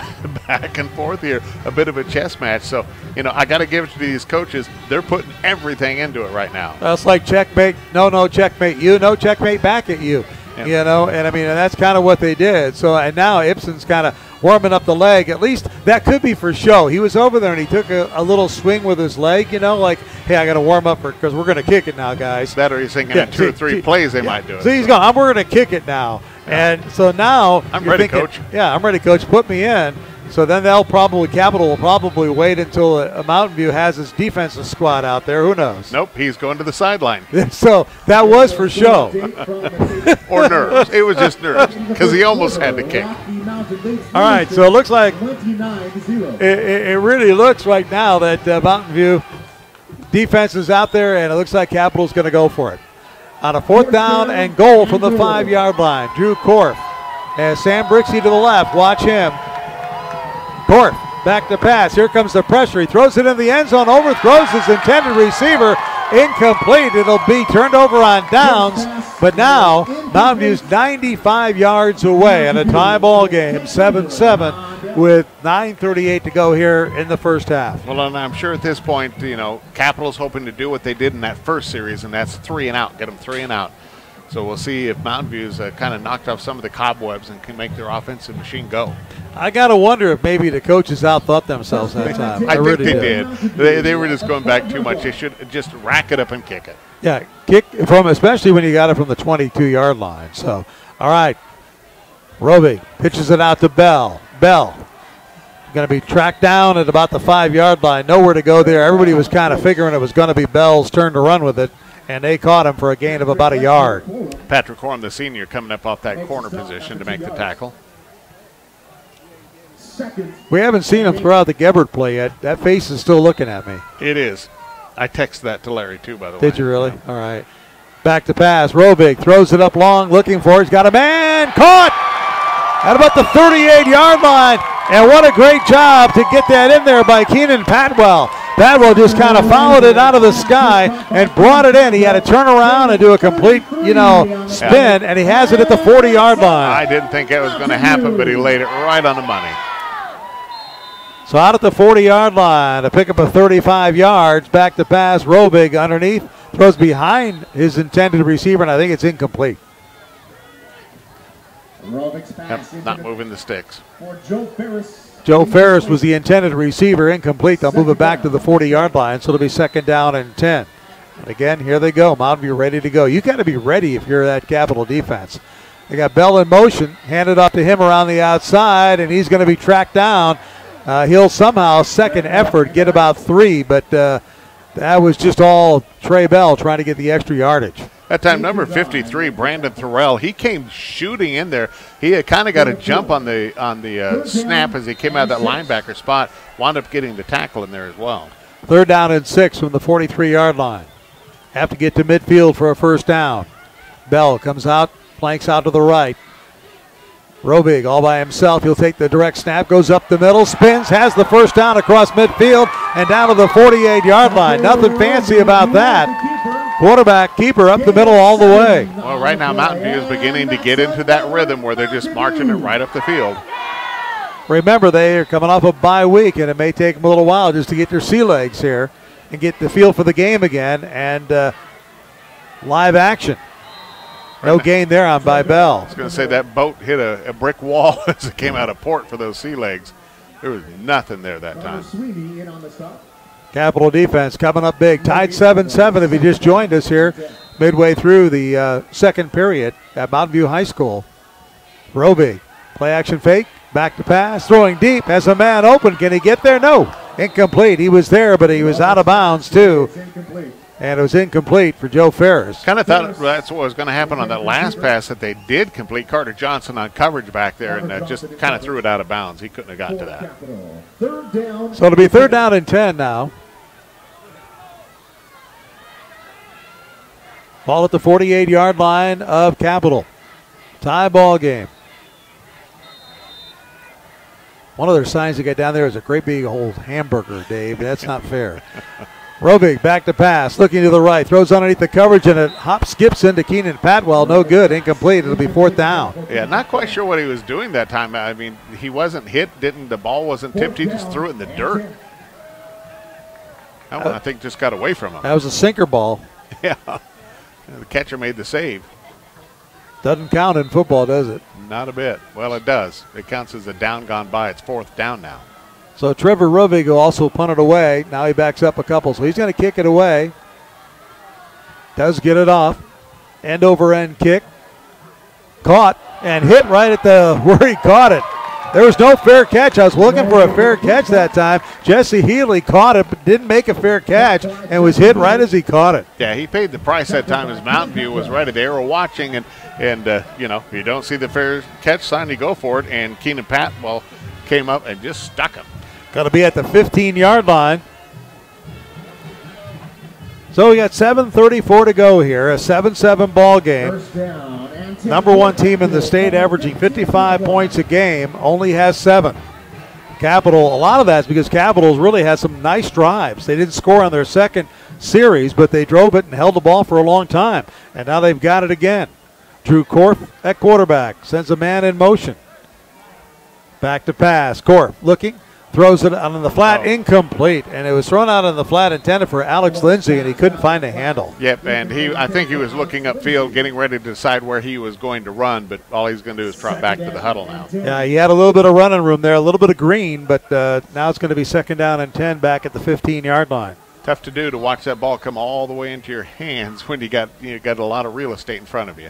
back and forth here, a bit of a chess match. So, you know, I got to give it to these coaches. They're putting everything into it right now. That's like checkmate, no, checkmate you, no, checkmate back at you. Yeah. You know, and I mean, and that's kind of what they did. So, and now Ibsen's kind of warming up the leg. At least that could be for show. He was over there and he took a little swing with his leg, you know, like, hey, I got to warm up because we're going to kick it now, guys. That or he's thinking in 2 or 3 plays they might do it. So he's going, we're going to kick it now. Yeah. And so now I'm ready, Coach. Yeah, I'm ready, Coach. Put me in. So then Capital will probably wait until a Mountain View has his defensive squad out there. Who knows? Nope, he's going to the sideline. So that was for show. Or nerves. It was just nerves because he almost had to kick. All right, so it looks like it really looks right now that Mountain View defense is out there, and it looks like Capital's going to go for it. On a 4th down and goal from the 5-yard line, Drew Korf. And Sam Brixey to the left. Watch him. Korf back to pass. Here comes the pressure. He throws it in the end zone, overthrows his intended receiver. Incomplete. It'll be turned over on downs. But now Mountain View's 95 yards away in a tie ball game, 7-7, with 9:38 to go here in the first half. Well, and I'm sure at this point, you know, Capital's hoping to do what they did in that first series, and that's 3 and out, get them 3 and out. So we'll see if Mountain View's kind of knocked off some of the cobwebs and can make their offensive machine go. I got to wonder if maybe the coaches outthought themselves that time. I think they did. They were just going back too much. They should just rack it up and kick it. Yeah, kick from, especially when you got it from the 22-yard line. So, all right. Roby pitches it out to Bell. Bell going to be tracked down at about the 5-yard line. Nowhere to go there. Everybody was kind of figuring it was going to be Bell's turn to run with it, and they caught him for a gain of about a yard. Patrick Horn, the senior, coming up off that corner position to make the tackle. We haven't seen him throughout the Gebert play yet. That face is still looking at me. It is. I texted that to Larry, too, by the way. Did you really? All right. Back to pass. Robig throws it up long, looking for it. He's got a man. Caught at about the 38-yard line. And what a great job to get that in there by Keenan Padwell. Padwell just kind of followed it out of the sky and brought it in. He had to turn around and do a complete, spin, and he has it at the 40-yard line. I didn't think that was going to happen, but he laid it right on the money. So out at the 40-yard line to pick up a 35 yards. Back to pass. Robig underneath. Throws behind his intended receiver, and I think it's incomplete. Not moving the sticks. For Joe Ferris. Joe Ferris was the intended receiver, incomplete. They'll move it back to the 40-yard line, so it'll be 2nd down and 10. And again, here they go. Mountain View ready to go. You got to be ready if you're that Capital defense. They got Bell in motion, handed off to him around the outside, and he's going to be tracked down. He'll somehow, second effort, get about 3, but that was just all Trey Bell trying to get the extra yardage. That time, number 53, Brandon Thorell, he came shooting in there. He had kind of got a jump on the snap as he came out of that linebacker spot. Wound up getting the tackle in there as well. 3rd down and 6 from the 43-yard line. Have to get to midfield for a 1st down. Bell comes out, flanks out to the right. Robig all by himself. He'll take the direct snap, goes up the middle, spins, has the 1st down across midfield and down to the 48-yard line. Nothing fancy about that. Quarterback keeper up the middle all the way. Well, right now Mountain View is beginning to get into that rhythm where they're just marching it right up the field. Remember, they are coming off a bye week, and it may take them a little while just to get their sea legs here and get the feel for the game again and live action. No gain there on by Bell. I was going to say that boat hit a brick wall as it came out of port for those sea legs. There was nothing there that time. Capital defense coming up big. Tied 7-7 if you just joined us here midway through the second period at Mountain View High School. Roby, play action fake, back to pass, throwing deep, has a man open. Can he get there? No. Incomplete. He was there, but he was out of bounds too. And it was incomplete for Joe Ferris. Kind of thought that's what was going to happen on that last pass that they did complete. Carter Johnson on coverage back there and just kind of threw it out of bounds. He couldn't have gotten to that. So it'll be 3rd down and 10 now. Ball at the 48-yard line of Capital. Tie ball game. One of their signs they got down there is a great big old hamburger, Dave. That's not fair. Rovig back to pass, looking to the right, throws underneath the coverage, and it skips into Keenan Patwell. No good, incomplete. It'll be 4th down. Yeah, not quite sure what he was doing that time. I mean, he wasn't hit, the ball wasn't tipped. He just threw it in the dirt. That one, I think, just got away from him. That was a sinker ball. Yeah, the catcher made the save. Doesn't count in football, does it? Not a bit. Well, it does. It counts as a down gone by. It's 4th down now. So Trevor Rovig will also punt it away. Now he backs up a couple, so he's going to kick it away. Does get it off. End over end kick. Caught and hit right at the where he caught it. There was no fair catch. I was looking for a fair catch that time. Jesse Healy caught it but didn't make a fair catch and was hit right as he caught it. Yeah, he paid the price that time as Mountain View was ready. They were watching, and you know, you don't see the fair catch sign, you go for it, and Keenan Patwell came up and just stuck him. Got to be at the 15-yard line. So we got 7:34 to go here, a 7-7 ball game. Number 1 team in the state, averaging 55 points a game, only has 7. Capital, a lot of that's because Capitals really had some nice drives. They didn't score on their second series, but they drove it and held the ball for a long time. And now they've got it again. Drew Korf at quarterback, sends a man in motion. Back to pass, Korf looking. Throws it on the flat, incomplete, and it was thrown out on the flat intended for Alex Lindsay, and he couldn't find a handle. Yep, and I think he was looking upfield, getting ready to decide where he was going to run, but all he's going to do is trot back to the huddle now. Yeah, he had a little bit of running room there, a little bit of green, but now it's going to be 2nd down and 10 back at the 15-yard line. Tough to do to watch that ball come all the way into your hands when you got a lot of real estate in front of you.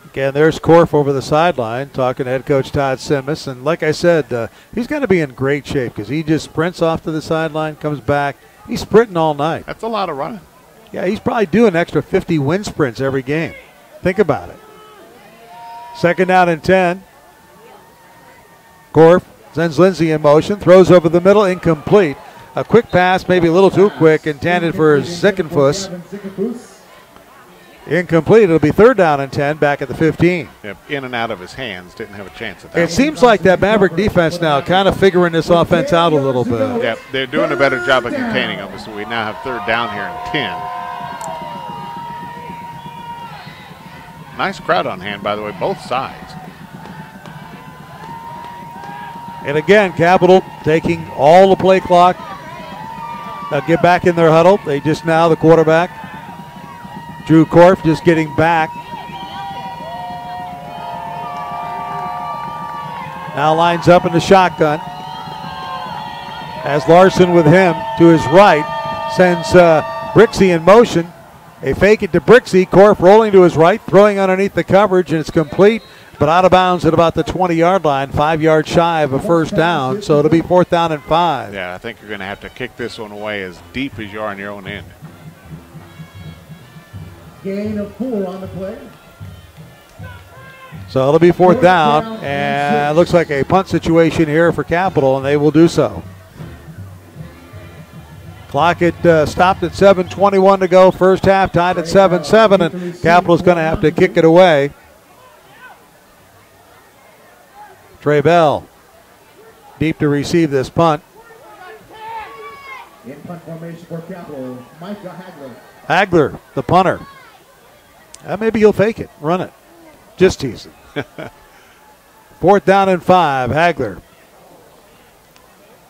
Again, there's Korf over the sideline talking to head coach Todd Simas. And like I said, he's got to be in great shape because he just sprints off to the sideline, comes back. He's sprinting all night. That's a lot of running. Yeah, he's probably doing extra 50 wind sprints every game. Think about it. 2nd down and 10. Korf sends Lindsay in motion, throws over the middle, incomplete. A quick pass, maybe a little too quick, intended for Zickenfuss. Incomplete. It'll be 3rd down and 10 back at the 15. Yep, in and out of his hands. Didn't have a chance at that. It seems like that Maverick defense now kind of figuring this offense out a little bit. Yep, they're doing a better job of containing them. So we now have 3rd down here and 10. Nice crowd on hand, by the way, both sides. And again, Capital taking all the play clock. They'll get back in their huddle. They just now, the quarterback, Drew Korf, just getting back. Now lines up in the shotgun. As Larson with him to his right, sends Brixey in motion. They fake it to Brixey. Korf rolling to his right, throwing underneath the coverage, and it's complete, but out of bounds at about the 20-yard line, 5 yards shy of a first down. So it'll be 4th down and 5. Yeah, I think you're going to have to kick this one away as deep as you are on your own end. Gain of 4 on the play. So it'll be 4th down, and it looks like a punt situation here for Capital, and they will do so. Clock stopped at 7:21 to go. First half tied at 7-7, and Capital's going to have to kick it away. Trey Bell deep to receive this punt. In punt formation for Capital, Micah Hagler. Hagler, the punter. Maybe he'll fake it, run it. Just teasing. 4th down and 5, Hagler.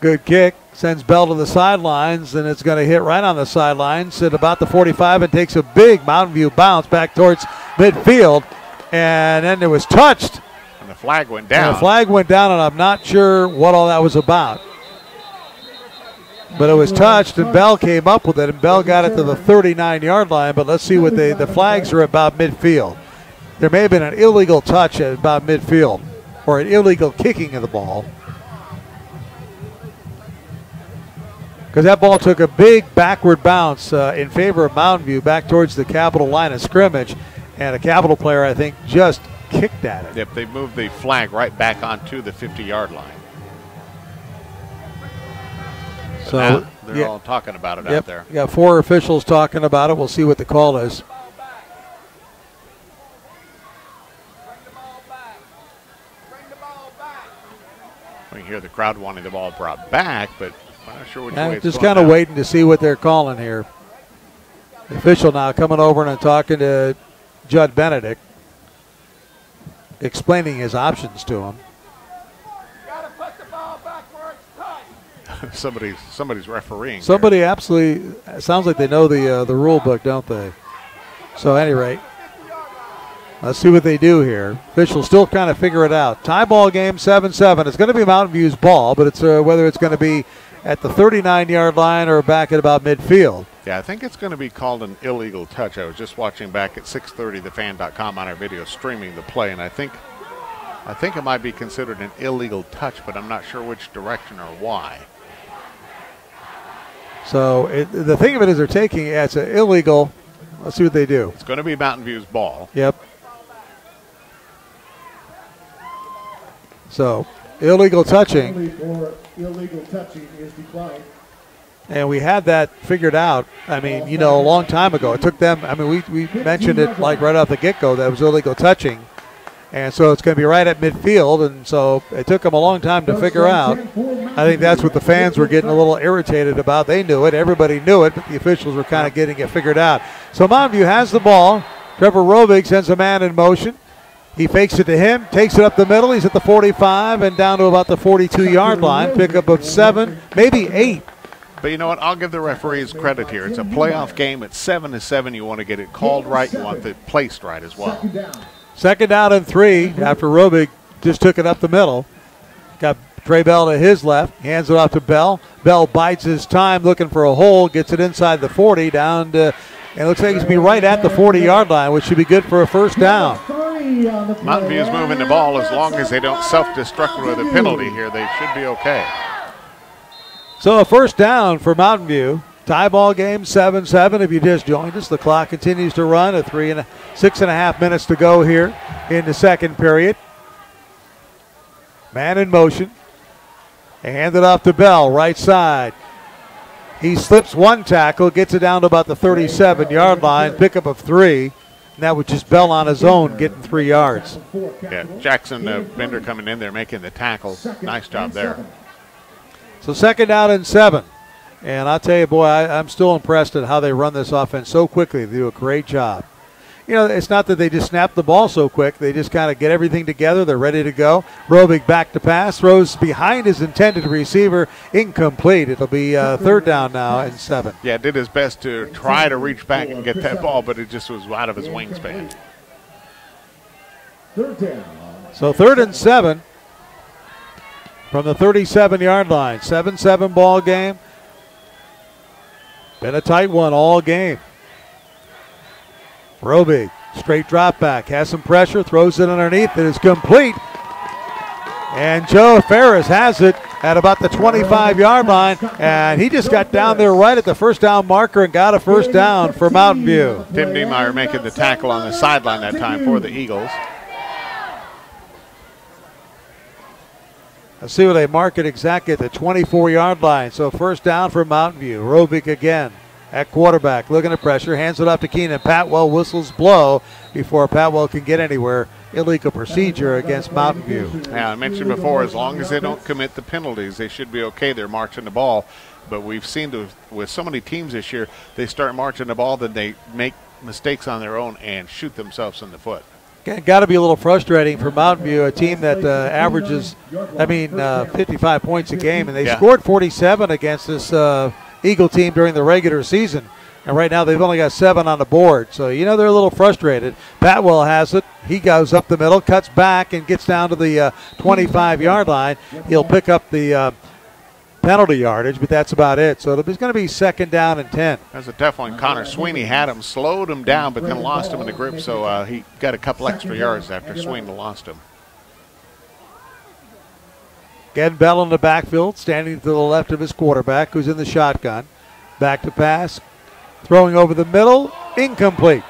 Good kick, sends Bell to the sidelines, and it's going to hit right on the sidelines at about the 45. It takes a big Mountain View bounce back towards midfield, and then it was touched. And the flag went down. And the flag went down, and I'm not sure what all that was about. But it was touched, and Bell came up with it, and Bell got it to the 39-yard line, but let's see what the flags are about midfield. There may have been an illegal touch at about midfield, or an illegal kicking of the ball. Because that ball took a big backward bounce in favor of Mountain View back towards the Capital line of scrimmage, and a Capital player, I think, just kicked at it. Yep, they moved the flag right back onto the 50-yard line. So now they're all talking about it out there. You got 4 officials talking about it. We'll see what the call is. We can hear the crowd wanting the ball brought back, but I'm not sure which way it's just going kind of now. waiting to see what they're calling here. The official now coming over and talking to Judd Benedict, explaining his options to him. Somebody's refereeing. Somebody here. Absolutely, sounds like they know the rule book, don't they? So at any rate, let's see what they do here. Officials still kind of figure it out. Tie ball game, 7-7. It's going to be Mountain View's ball, but it's whether it's going to be at the 39-yard line or back at about midfield. Yeah, I think it's going to be called an illegal touch. I was just watching back at 630thefan.com on our video streaming the play, and I think it might be considered an illegal touch, but I'm not sure which direction or why. So the thing of it is they're taking it's an illegal. Let's see what they do. It's going to be Mountain View's ball. Yep. So illegal touching. Illegal touching is declined. And we had that figured out. I mean, a long time ago. It took them. I mean, we mentioned it like right off the get-go that it was illegal touching. And so it's going to be right at midfield, and so it took them a long time to figure out. I think that's what the fans were getting a little irritated about. They knew it. Everybody knew it, but the officials were kind of getting it figured out. So Mountain View has the ball. Trevor Rovig sends a man in motion. He fakes it to him, takes it up the middle. He's at the 45 and down to about the 42-yard line. Pickup of 7, maybe 8. But you know what? I'll give the referees credit here. It's a playoff game. It's 7-7. You want to get it called right. You want it placed right as well. 2nd down and 3 after Rovig just took it up the middle. Got Trey Bell to his left, hands it off to Bell. Bell bides his time looking for a hole, gets it inside the 40 down to, and it looks like he's going to be right at the 40-yard line, which should be good for a first down. Mountain View is moving the ball. As long as they don't self-destruct with a penalty here, they should be okay. So a first down for Mountain View. Tie ball game, 7-7. If you just joined us, the clock continues to run at 6.5 minutes to go here in the second period. Man in motion. Hand it off to Bell, right side. He slips one tackle, gets it down to about the 37-yard line, pickup of 3. And that was just Bell on his own getting 3 yards. Yeah, Jackson Bender coming in there making the tackle. Nice job there. So 2nd down and 7. And I'll tell you, boy, I'm still impressed at how they run this offense so quickly. They do a great job. it's not that they just snap the ball so quick. They just kind of get everything together. They're ready to go. Robig back to pass, throws behind his intended receiver, incomplete. It'll be third down now and 7. Yeah, did his best to try to reach back and get that ball, but it just was out of his wingspan. Third down. So 3rd and 7 from the 37-yard line. 7-7 ball game. Been a tight one all game. Robig, straight drop back, has some pressure, throws it underneath. It is complete. And Joe Ferris has it at about the 25-yard line, and he just got down there right at the first down marker and got a first down for Mountain View. Tim Niemeyer making the tackle on the sideline that time for the Eagles. Let's see where they mark it exactly at the 24-yard line. So first down for Mountain View. Robig again at quarterback, looking at pressure, hands it off to Keenan. Patwell whistles blow before Patwell can get anywhere. Illegal procedure against Mountain View. Yeah, I mentioned before, as long as they don't commit the penalties, they should be okay. They're marching the ball. But we've seen with so many teams this year, they start marching the ball, then they make mistakes on their own and shoot themselves in the foot. Got to be a little frustrating for Mountain View, a team that averages, 55 points a game, and they scored 47 against this Eagle team during the regular season. And right now they've only got 7 on the board. So, they're a little frustrated. Patwell has it. He goes up the middle, cuts back, and gets down to the 25-yard line. He'll pick up the penalty yardage, but that's about it. So it's going to be second down and 10. That's a tough one. Connor Sweeney had him, slowed him down, but then lost him in the grip, so he got a couple extra yards after Sweeney lost him. Again, Bell in the backfield, standing to the left of his quarterback, who's in the shotgun. Back to pass, throwing over the middle, incomplete.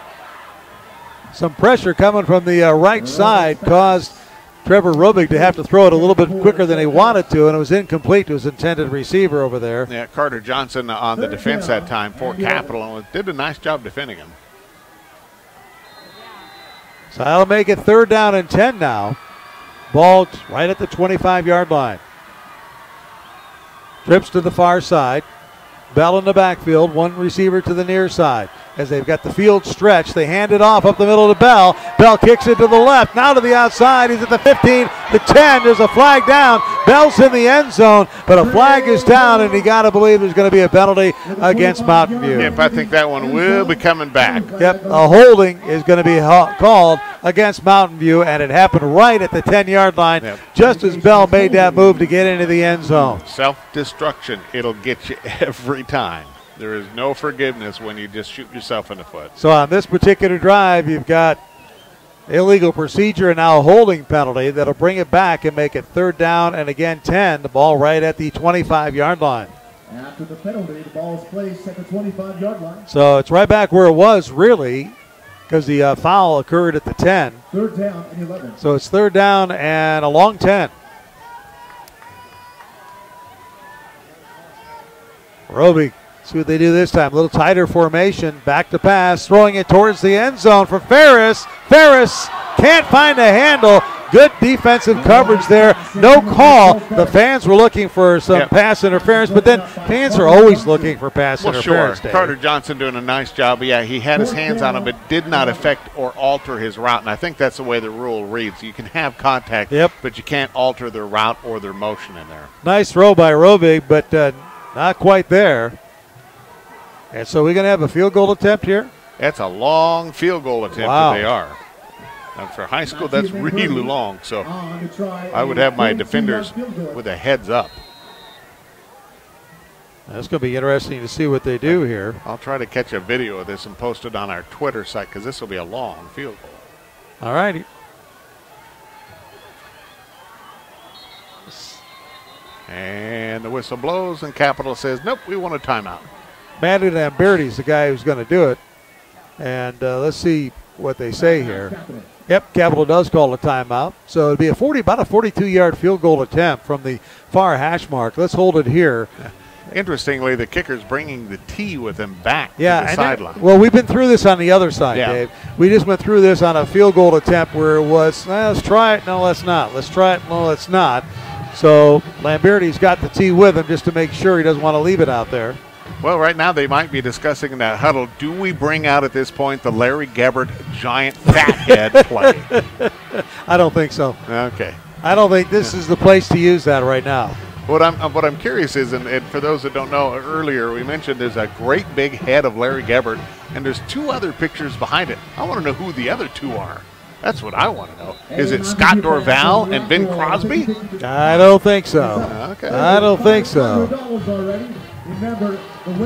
Some pressure coming from the right side caused Trevor Robig to have to throw it a little bit quicker than he wanted to, and it was incomplete to his intended receiver over there. Yeah, Carter Johnson on the defense that time for Capital, and did a nice job defending him. So that'll make it third down and 10 now. Ball right at the 25-yard line. Trips to the far side. Bell in the backfield, one receiver to the near side. As they've got the field stretched, they hand it off up the middle to Bell. Bell kicks it to the left, now to the outside. He's at the 15, the 10. There's a flag down. Bell's in the end zone, but a flag is down, and you got to believe there's going to be a penalty against Mountain View. Yep, I think that one will be coming back. Yep, a holding is going to be called against Mountain View, and it happened right at the 10-yard line, just as Bell made that move to get into the end zone. Self-destruction, it'll get you every time. There is no forgiveness when you just shoot yourself in the foot. So on this particular drive, you've got illegal procedure and now a holding penalty that'll bring it back and make it third down and again 10. The ball right at the 25-yard line. After the penalty, the ball is placed at the 25-yard line. So it's right back where it was, really, because the foul occurred at the 10. Third down and 11. So it's third down and a long 10. Robig. See what they do this time. A little tighter formation. Back to pass. Throwing it towards the end zone for Ferris. Ferris can't find a handle. Good defensive coverage there. No call. The fans were looking for some pass interference, but then fans are always looking for pass interference. Sure. Carter Johnson doing a nice job. Yeah, he had his hands on him, but did not affect or alter his route. And I think that's the way the rule reads. You can have contact, but you can't alter their route or their motion in there. Nice throw by Robig, but not quite there. And so we're going to have a field goal attempt here? That's a long field goal attempt that they are. And for high school, that's really long. So I would have my defenders with a heads up. That's going to be interesting to see what they do here. I'll try to catch a video of this and post it on our Twitter site because this will be a long field goal. All righty. And the whistle blows, and Capital says, nope, we want a timeout. Manny Lamberti's the guy who's going to do it. And let's see what they say here. Yep, Capital does call a timeout. So it'll be about a 42-yard field goal attempt from the far hash mark. Let's hold it here. Interestingly, the kicker's bringing the tee with him back to the sideline. Well, we've been through this on the other side, Dave. We just went through this on a field goal attempt where it was, let's try it, no, let's not. Let's try it, no, let's not. So Lamberti's got the tee with him just to make sure he doesn't want to leave it out there. Well, right now they might be discussing in that huddle, do we bring out at this point the Larry Gebbert giant fathead play? I don't think so. Okay. I don't think this is the place to use that right now. What I'm curious is, and for those that don't know, earlier we mentioned there's a great big head of Larry Gebbert, and there's 2 other pictures behind it. I want to know who the other 2 are. That's what I want to know. Is it Scott Dorval and Bing Crosby? I don't think so. Okay. I don't think so. All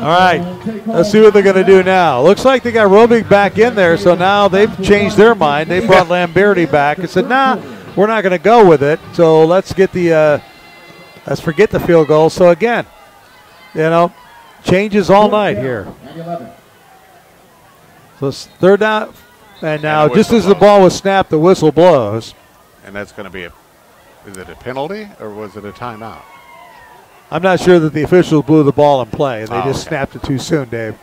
right, let's see what they're going to do now. Looks like they got Robic back in there, so now they've changed their mind. They brought Lamberti back and said, nah, we're not going to go with it. So let's forget the field goal. So again, changes all night here. So it's 3rd down, and now just as the ball was snapped, the whistle blows. And that's going to be is it a penalty or was it a timeout? I'm not sure that the officials blew the ball in play. They just snapped it too soon, Dave.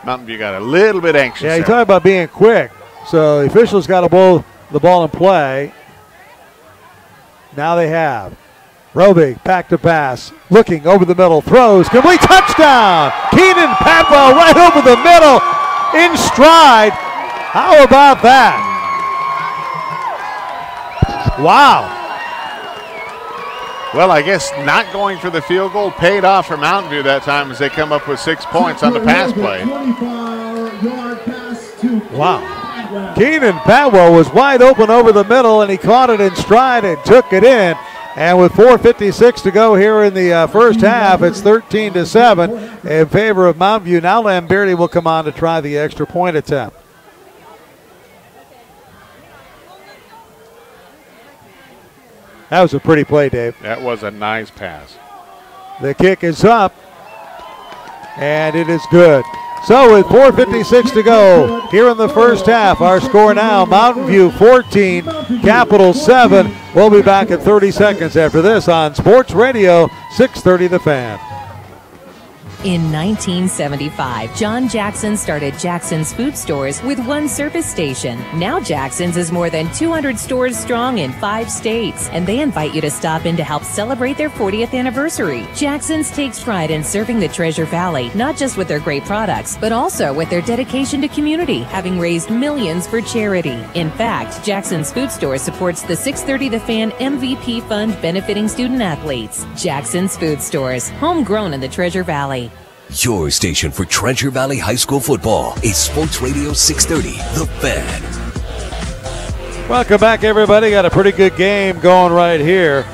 Mountain View got a little bit anxious. Yeah, you talk about being quick. So the officials got to blow the ball in play. Now they have. Robic back to pass. Looking over the middle. Throws. Complete touchdown. Keenan Padwell right over the middle. In stride. How about that? Wow. Well, I guess not going for the field goal paid off for Mountain View that time as they come up with 6 points on the pass play. Wow. Keenan Padwell was wide open over the middle, and he caught it in stride and took it in. And with 4:56 to go here in the first half, it's 13-7 in favor of Mountain View. Now Lamberti will come on to try the extra point attempt. That was a pretty play, Dave. That was a nice pass. The kick is up, and it is good. So with 4:56 to go here in the first half, our score now, Mountain View 14, Capital 7. We'll be back in 30 seconds after this on Sports Radio 630 The Fan. In 1975, John Jackson started Jackson's Food Stores with one service station. Now Jackson's is more than 200 stores strong in 5 states, and they invite you to stop in to help celebrate their 40th anniversary. Jackson's takes pride in serving the Treasure Valley, not just with their great products, but also with their dedication to community, having raised millions for charity. In fact, Jackson's Food Stores supports the 630 The Fan MVP Fund benefiting student athletes. Jackson's Food Stores, homegrown in the Treasure Valley. Your station for Treasure Valley High School football is Sports Radio 630, The Fan. Welcome back, everybody. Got a pretty good game going right here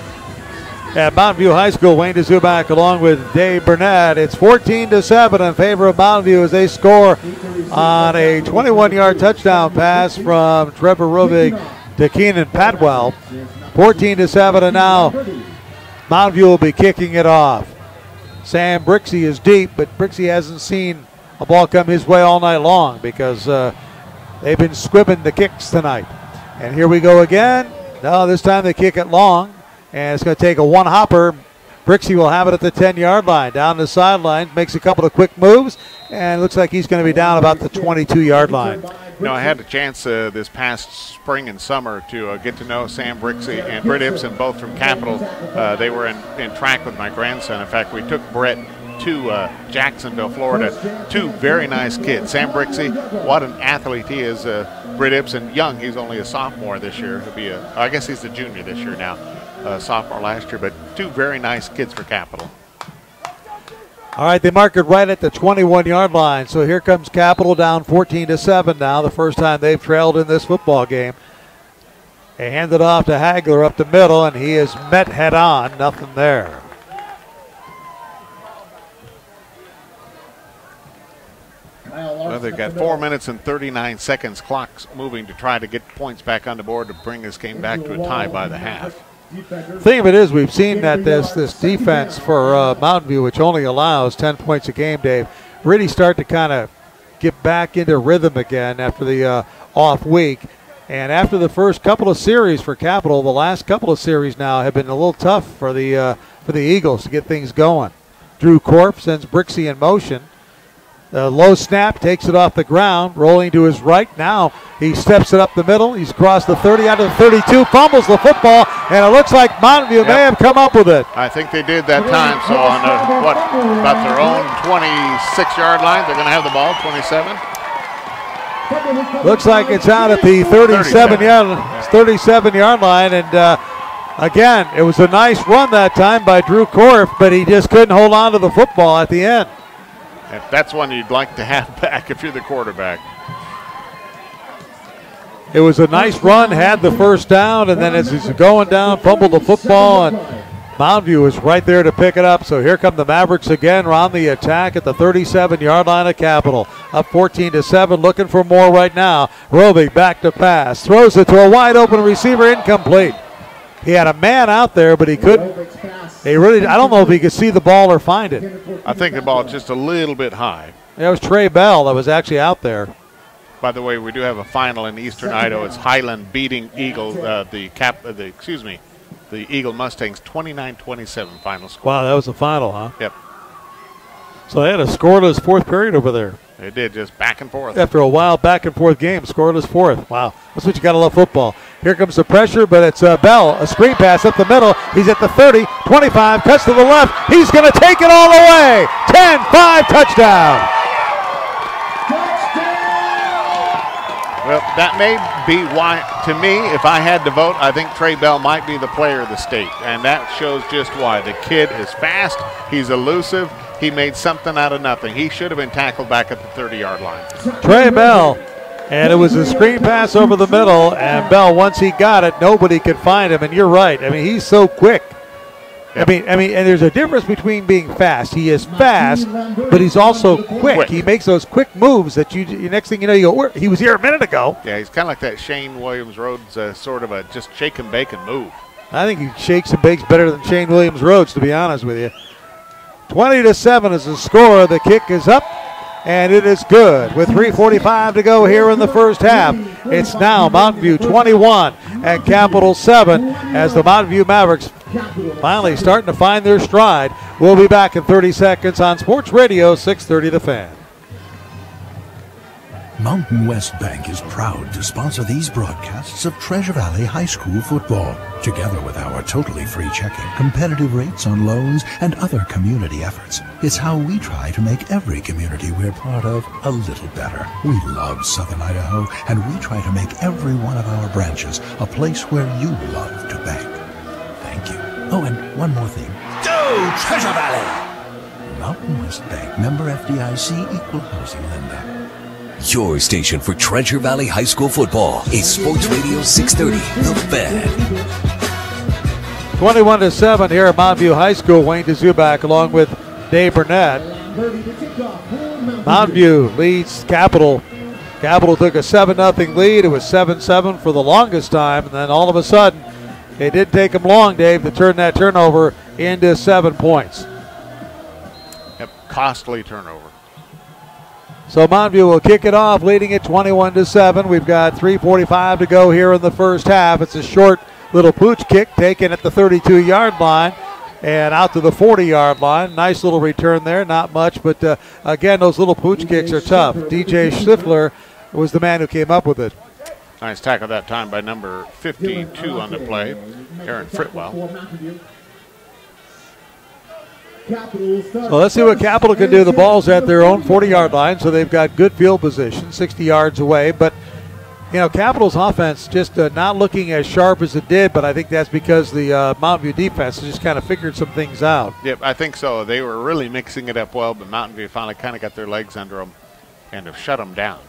at Mountain View High School. Wayne DeZubak along with Dave Burnett. It's 14-7 in favor of Mountain View as they score on a 21-yard touchdown pass from Trevor Rubig to Keenan Padwell. 14-7, and now Mountain View will be kicking it off. Sam Brixey is deep, but Brixey hasn't seen a ball come his way all night long because they've been squibbing the kicks tonight. And here we go again. No, this time they kick it long, and it's going to take a one-hopper. Brixey will have it at the 10-yard line. Down the sideline, makes a couple of quick moves, and looks like he's going to be down about the 22-yard line. You know, I had a chance this past spring and summer to get to know Sam Brixey and Britt Ibsen, both from Capital. They were in track with my grandson. In fact, we took Brett to Jacksonville, Florida. 2 very nice kids. Sam Brixey, what an athlete he is. Britt Ibsen, young. He's only a sophomore this year. He'll be I guess he's a junior this year now. Sophomore last year, but 2 very nice kids for Capital. All right, they mark it right at the 21-yard line. So here comes Capital down 14-7 now, the first time they've trailed in this football game. They hand it off to Hagler up the middle, and he is met head on. Nothing there. Well, they've got 4 minutes and 39 seconds. Clock's moving to try to get points back on the board to bring this game back to a tie by the half. The thing of it is, we've seen that this defense for Mountain View, which only allows 10 points a game, Dave, really start to kind of get back into rhythm again after the off week. And after the first couple of series for Capital, the last couple of series now have been a little tough for the Eagles to get things going. Drew Korf sends Brixey in motion. Low snap, takes it off the ground, rolling to his right. Now he steps it up the middle. He's crossed the 30 out to the 32, fumbles the football, and it looks like Mountain View may have come up with it. I think they did that time. So on about their own 26-yard line, they're going to have the ball, 27. Looks like it's out at the 37-yard line, and again, it was a nice run that time by Drew Korf, but he just couldn't hold on to the football at the end. That's one you'd like to have back if you're the quarterback. It was a nice run, had the first down, and then as he's going down, fumbled the football, and Mountain View was right there to pick it up. So here come the Mavericks again on the attack at the 37-yard line of Capital. Up 14-7, looking for more right now. Roby back to pass, throws it to a wide open receiver, incomplete. He had a man out there, but he couldn't. I don't know if he could see the ball or find it. I think the ball is just a little bit high. That was Trey Bell that was actually out there. By the way, we do have a final in Eastern Idaho. It's Highland beating Eagle, the Eagle Mustangs 29-27 final score. Wow, that was the final, huh? Yep. So they had a scoreless fourth period over there. They did, just back and forth. After a wild back and forth game, scoreless fourth. Wow, that's what you got to love football. Here comes the pressure, but it's Bell. A screen pass up the middle. He's at the 30, 25, cuts to the left. He's going to take it all the way. 10-5 touchdown. Well, that may be why, to me, if I had to vote, I think Trey Bell might be the player of the state. And that shows just why. The kid is fast. He's elusive. He made something out of nothing. He should have been tackled back at the 30-yard line. Trey Bell, and it was a screen pass over the middle, and Bell, once he got it, nobody could find him, and you're right. I mean, he's so quick. Yep. I mean, and there's a difference between being fast. He is fast, but he's also quick. He makes those quick moves that you next thing you know, you go, he was here a minute ago. Yeah, he's kind of like that Shane Williams-Rhodes sort of a just shake and bake and move. I think he shakes and bakes better than Shane Williams-Rhodes, to be honest with you. 20-7 is the score. The kick is up, and it is good. With 3:45 to go here in the first half, it's now Mountain View 21 and Capital 7 as the Mountain View Mavericks finally starting to find their stride. We'll be back in 30 seconds on Sports Radio 630 The Fan. Mountain West Bank is proud to sponsor these broadcasts of Treasure Valley High School football, together with our totally free checking, competitive rates on loans, and other community efforts. It's how we try to make every community we're part of a little better. We love Southern Idaho, and we try to make every one of our branches a place where you love to bank. Thank you. Oh, and one more thing. Go Treasure Valley! Mountain West Bank, member FDIC, equal housing lender. Your station for Treasure Valley High School football is Sports Radio 630, The Fan. 21-7 here at Mountain View High School. Wayne DeZubak along with Dave Burnett. Mountain View leads Capital. Capital took a 7-0 lead. It was 7-7 for the longest time, and then all of a sudden, it didn't take them long, Dave, to turn that turnover into 7 points. Yep, costly turnover. So Mountain View will kick it off, leading it 21-7. We've got 3:45 to go here in the first half. It's a short little pooch kick taken at the 32-yard line and out to the 40-yard line. Nice little return there, not much, but again, those little pooch kicks are tough. DJ Schiffler was the man who came up with it. Nice tackle that time by number 52 on the play, Aaron Fritwell. So let's see what Capital can do. The ball's at their own 40-yard line, so they've got good field position, 60 yards away. But, you know, Capital's offense just not looking as sharp as it did, but I think that's because the Mountain View defense has just kind of figured some things out. Yep, I think so. They were really mixing it up well, but Mountain View finally kind of got their legs under them and have shut them down.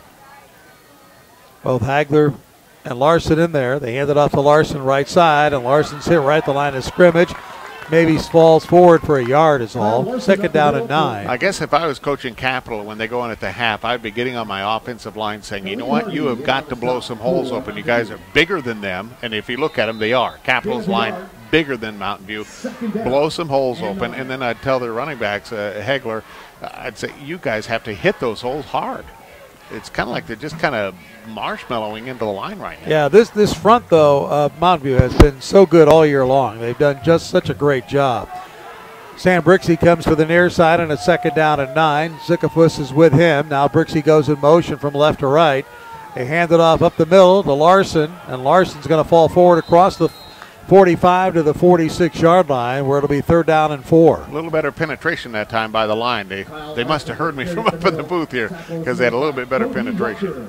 Both Hagler and Larson in there. They hand it off to Larson right side, and Larson's hit right at the line of scrimmage. Maybe falls forward for a yard is all. Second down and 9. I guess if I was coaching Capital when they go in at the half, I'd be getting on my offensive line saying, you know what, you have got to blow some holes open. You guys are bigger than them, and if you look at them, they are. Capital's line bigger than Mountain View. Blow some holes open, and then I'd tell their running backs, Hegler, I'd say, you guys have to hit those holes hard. It's kind of like they're just kind of marshmallowing into the line right now. Yeah, this front, though, Mountain View has been so good all year long. They've done just such a great job. Sam Brixey comes to the near side on a 2nd down and 9. Zickafuss is with him. Now Brixey goes in motion from left to right. They hand it off up the middle to Larson, and Larson's going to fall forward across the 45 to the 46-yard line, where it'll be 3rd down and 4. A little better penetration that time by the line. They must have heard me from up in the booth here because they had a little bit better penetration.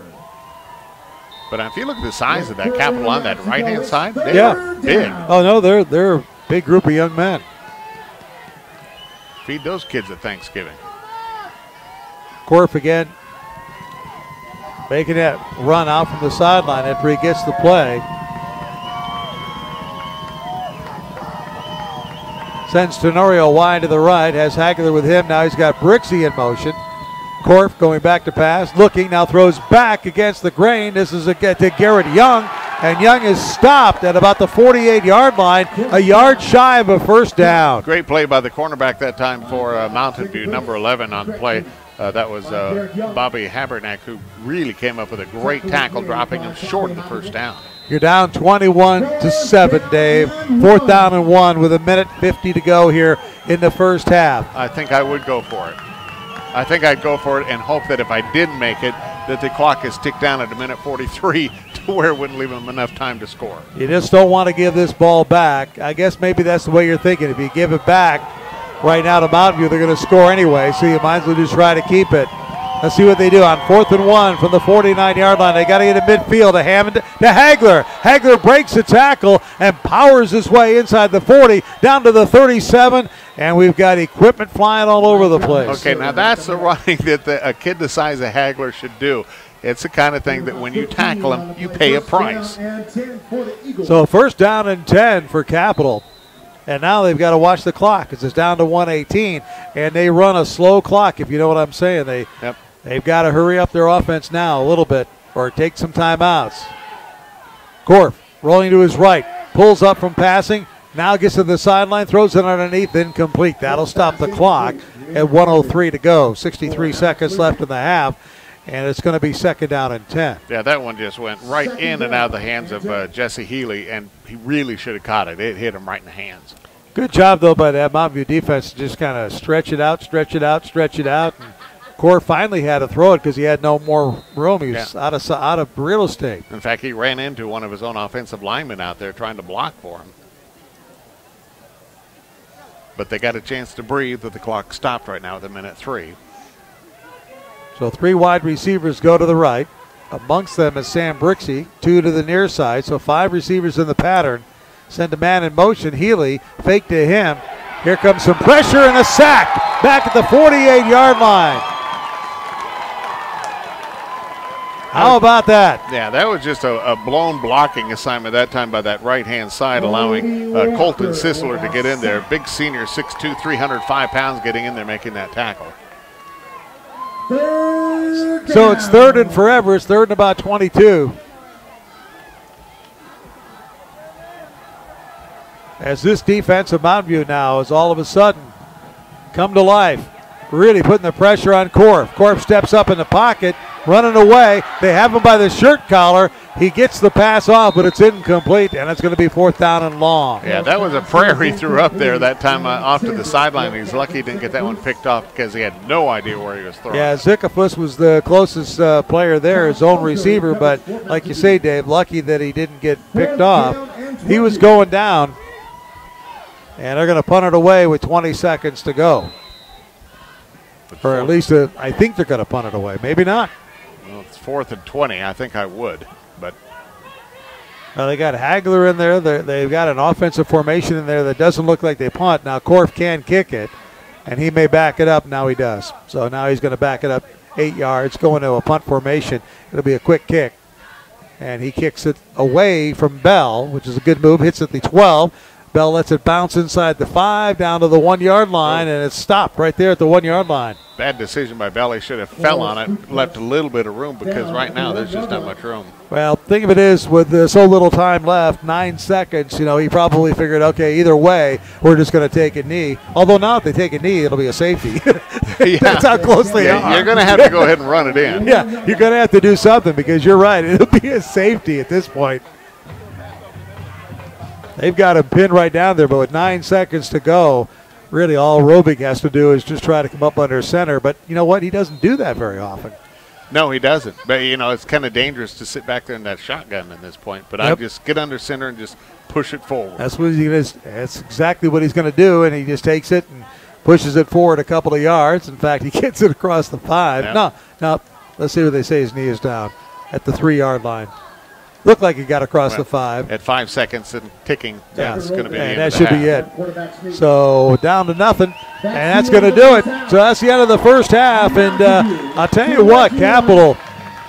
But if you look at the size of that Capital on that right-hand side, they are big. Oh, no, they're a big group of young men. Feed those kids at Thanksgiving. Korf again making that run out from the sideline after he gets the play. Sends Tenorio wide to the right, has Hagler with him. Now he's got Brixey in motion. Korf going back to pass, looking, now throws back against the grain. This is to Garrett Young, and Young is stopped at about the 48-yard line, a yard shy of a 1st down. Great play by the cornerback that time for Mountain View, number 11 on the play. That was Bobby Habernack, who really came up with a great tackle, dropping him short of the 1st down. You're down 21-7, Dave. 4th down and 1 with 1:50 to go here in the 1st half. I think I would go for it. I think I'd go for it and hope that if I didn't make it, that the clock is ticked down at 1:43 to where it wouldn't leave them enough time to score. You just don't want to give this ball back. I guess maybe that's the way you're thinking. If you give it back right now to Mountain View, they're going to score anyway, so you might as well just try to keep it. Let's see what they do on 4th and 1 from the 49-yard line. They got to get in midfield to Hammond to Hagler. Hagler breaks the tackle and powers his way inside the 40 down to the 37, and we've got equipment flying all over the place. Okay, now that's the running that a kid the size of Hagler should do. It's the kind of thing that when you tackle him, you pay a price. So 1st down and 10 for Capital. And now they've got to watch the clock because it's down to 1:18, and they run a slow clock, if you know what I'm saying. They've got to hurry up their offense now a little bit or take some timeouts. Korf rolling to his right, pulls up from passing, now gets to the sideline, throws it underneath, incomplete. That'll stop the clock at 1:03 to go. 63 seconds left in the half, and it's going to be 2nd down and 10. Yeah, that one just went right in and out of the hands of Jesse Healy, and he really should have caught it. It hit him right in the hands. Good job, though, by that Mountain View defense to just kind of stretch it out. And Korf finally had to throw it because he had no more room. He was out of real estate. In fact, he ran into one of his own offensive linemen out there trying to block for him. But they got a chance to breathe, but the clock stopped right now at 1:03. So 3 wide receivers go to the right. Amongst them is Sam Brixey, 2 to the near side. So 5 receivers in the pattern. Send a man in motion. Healy, fake to him. Here comes some pressure and a sack back at the 48-yard line. How about that? Yeah, that was just a blown blocking assignment that time by that right-hand side, allowing Colton Sisler to get in there. Big senior, 6'2", 305 pounds, getting in there, making that tackle. So it's 3rd and forever. It's 3rd and about 22. As this defense of Mountain View now is all of a sudden come to life. Really putting the pressure on Korf. Korf steps up in the pocket, running away. They have him by the shirt collar. He gets the pass off, but it's incomplete, and it's going to be 4th down and long. Yeah, that was a prayer he threw up there that time off to the sideline. He's lucky he didn't get that one picked off because he had no idea where he was throwing. Yeah, Zickafuss was the closest player there, his own receiver, but like you say, Dave, lucky that he didn't get picked off. He was going down, and they're going to punt it away with 20 seconds to go. Or at least I think they're going to punt it away. Maybe not. Well, it's 4th and 20. I think I would, but they got Hagler in there. They've got an offensive formation in there that doesn't look like they punt. Now Korf can kick it, and he may back it up. Now he does. So now he's going to back it up 8 yards, going to a punt formation. It'll be a quick kick, and he kicks it away from Bell, which is a good move. Hits at the 12. Bell lets it bounce inside the 5 down to the 1-yard line, and it's stopped right there at the 1-yard line. Bad decision by Bell. He should have fell on it, left a little bit of room because right now there's just not much room. Well, think of it is with so little time left, 9 seconds, he probably figured, okay, either way, we're just going to take a knee. Although now if they take a knee, it'll be a safety. That's how close they are. You're going to have to go ahead and run it in. Yeah, you're going to have to do something because you're right. It'll be a safety at this point. They've got him pinned right down there, but with 9 seconds to go, really all Robic has to do is just try to come up under center. But you know what? He doesn't do that very often. No, he doesn't. But, it's kind of dangerous to sit back there in that shotgun at this point. But I just get under center and just push it forward. That's exactly what he's going to do, and he just takes it and pushes it forward a couple of yards. In fact, he gets it across the 5. Yep. No. Let's see what they say. His knee is down at the 3-yard line. Looked like he got across the 5. At 5 seconds and ticking, that's going to be the end that of the should half. be it. So down to nothing, and that's going to do it. So that's the end of the first half, and I'll tell you what, Capital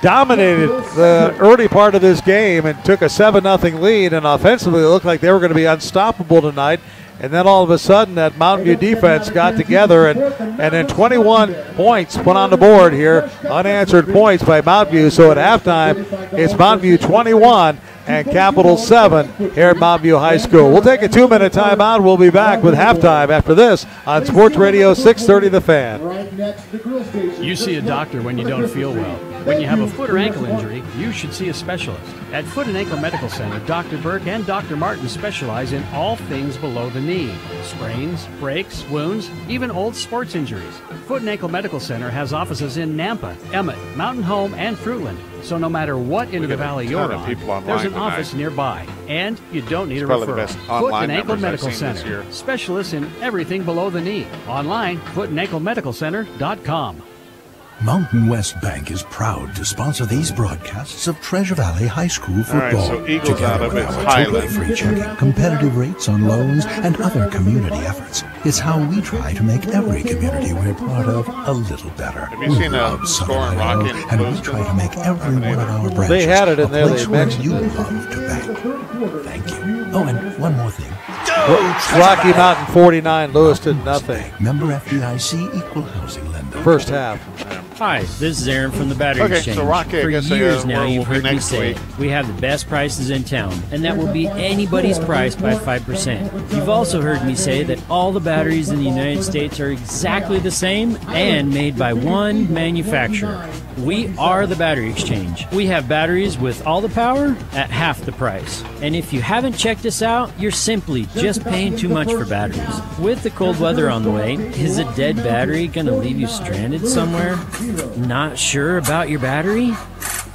dominated the early part of this game and took a 7-0 lead, and offensively it looked like they were going to be unstoppable tonight. And then all of a sudden that Mountain View defense got together and then 21 points put on the board here, unanswered points by Mountain View. So at halftime, it's Mountain View 21 and Capital 7 here at Mountain View High School. We'll take a 2-minute timeout. We'll be back with halftime after this on Sports Radio 630 The Fan. You see a doctor when you don't feel well. When you have a foot or ankle injury, you should see a specialist. At Foot and Ankle Medical Center, Dr. Burke and Dr. Martin specialize in all things below the knee. Sprains, breaks, wounds, even old sports injuries. Foot and Ankle Medical Center has offices in Nampa, Emmett, Mountain Home, and Fruitland. So no matter what end of the valley you're on, there's an office nearby. And you don't need a referral. Foot and Ankle Medical Center. Specialists in everything below the knee. Online, footandanklemedicalcenter.com. Mountain West Bank is proud to sponsor these broadcasts of Treasure Valley High School football. All right, so Eagles out of it's Highland. Free checking, competitive rates on loans, and other community efforts. It's how we try to make every community we're part of a little better. Have you seen a score in Rocky and we try to make every one of our branches they had it in there, place they where mentioned you it. love to bank. Thank you. Oh, and one more thing. Rocky Mountain 49, Lewiston nothing. Member FDIC equal housing lender. First half. Hi, this is Aaron from the Battery Exchange. So Rocky, For years now, you've heard me next say we have the best prices in town, and that will beat anybody's price by 5%. You've also heard me say that all the batteries in the United States are exactly the same and made by one manufacturer. We are the Battery Exchange. We have batteries with all the power at half the price. And if you haven't checked us out, you're simply just paying too much for batteries. With the cold weather on the way, is a dead battery going to leave you stranded somewhere? Not sure about your battery?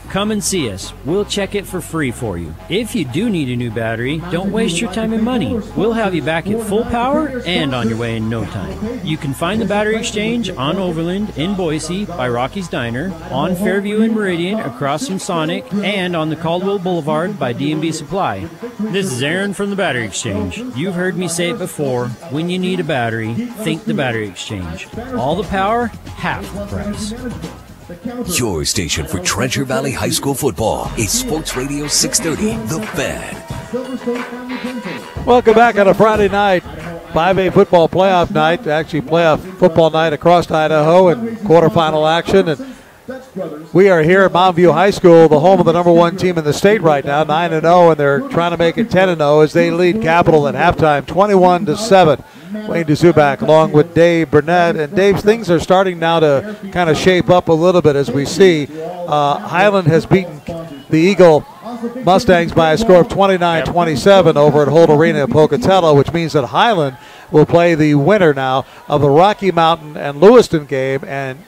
Come and see us. We'll check it for free for you. If you do need a new battery, don't waste your time and money. We'll have you back at full power and on your way in no time. You can find the Battery Exchange on Overland in Boise by Rocky's Diner, on Fairview and Meridian across from Sonic, and on the Caldwell Boulevard by D&B Supply. This is Aaron from the Battery Exchange. You've heard me say it before. When you need a battery, think the Battery Exchange. All the power, half the price. Your station for Treasure Valley High School football is Sports Radio 630, The Fan. Welcome back on a Friday night, 5A football playoff night, actually playoff football night across Idaho and quarterfinal action. And we are here at Mountain View High School, the home of the #1 team in the state right now, 9-0, and they're trying to make it 10-0 as they lead Capital at halftime, 21-7. Wayne DeZubak along with Dave Burnett. And Dave, things are starting now to kind of shape up a little bit as we see. Highland has beaten the Eagle Mustangs by a score of 29-27 over at Holt Arena in Pocatello, which means that Highland will play the winner now of the Rocky Mountain and Lewiston game. And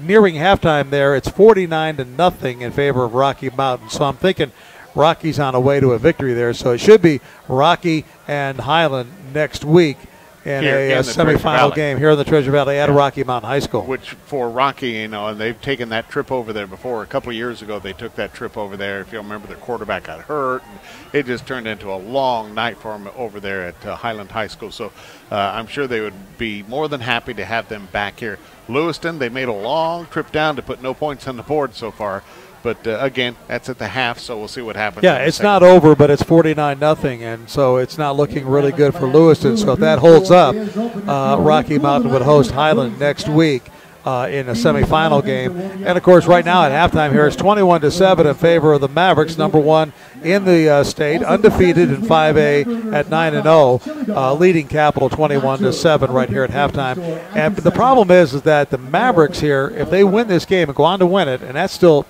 nearing halftime there, it's 49-0 in favor of Rocky Mountain. So I'm thinking Rocky's on a way to a victory there. So it should be Rocky and Highland next week in a semifinal game here in the Treasure Valley at Rocky Mountain High School. Which for Rocky, and they've taken that trip over there before. A couple of years ago, they took that trip over there. If you remember, their quarterback got hurt, and it just turned into a long night for them over there at Highland High School. So I'm sure they would be more than happy to have them back here. Lewiston, they made a long trip down to put no points on the board so far. But, again, that's at the half, so we'll see what happens. Yeah, it's not over, but it's 49-0, and so it's not looking really good for Lewiston. So if that holds up, Rocky Mountain would host Highland next week in a semifinal game. And, of course, right now at halftime here, it's 21-7 in favor of the Mavericks, #1 in the state, undefeated in 5A at 9-0, leading Capital 21-7 right here at halftime. And the problem is that the Mavericks here, if they win this game and go on to win it, and that's still,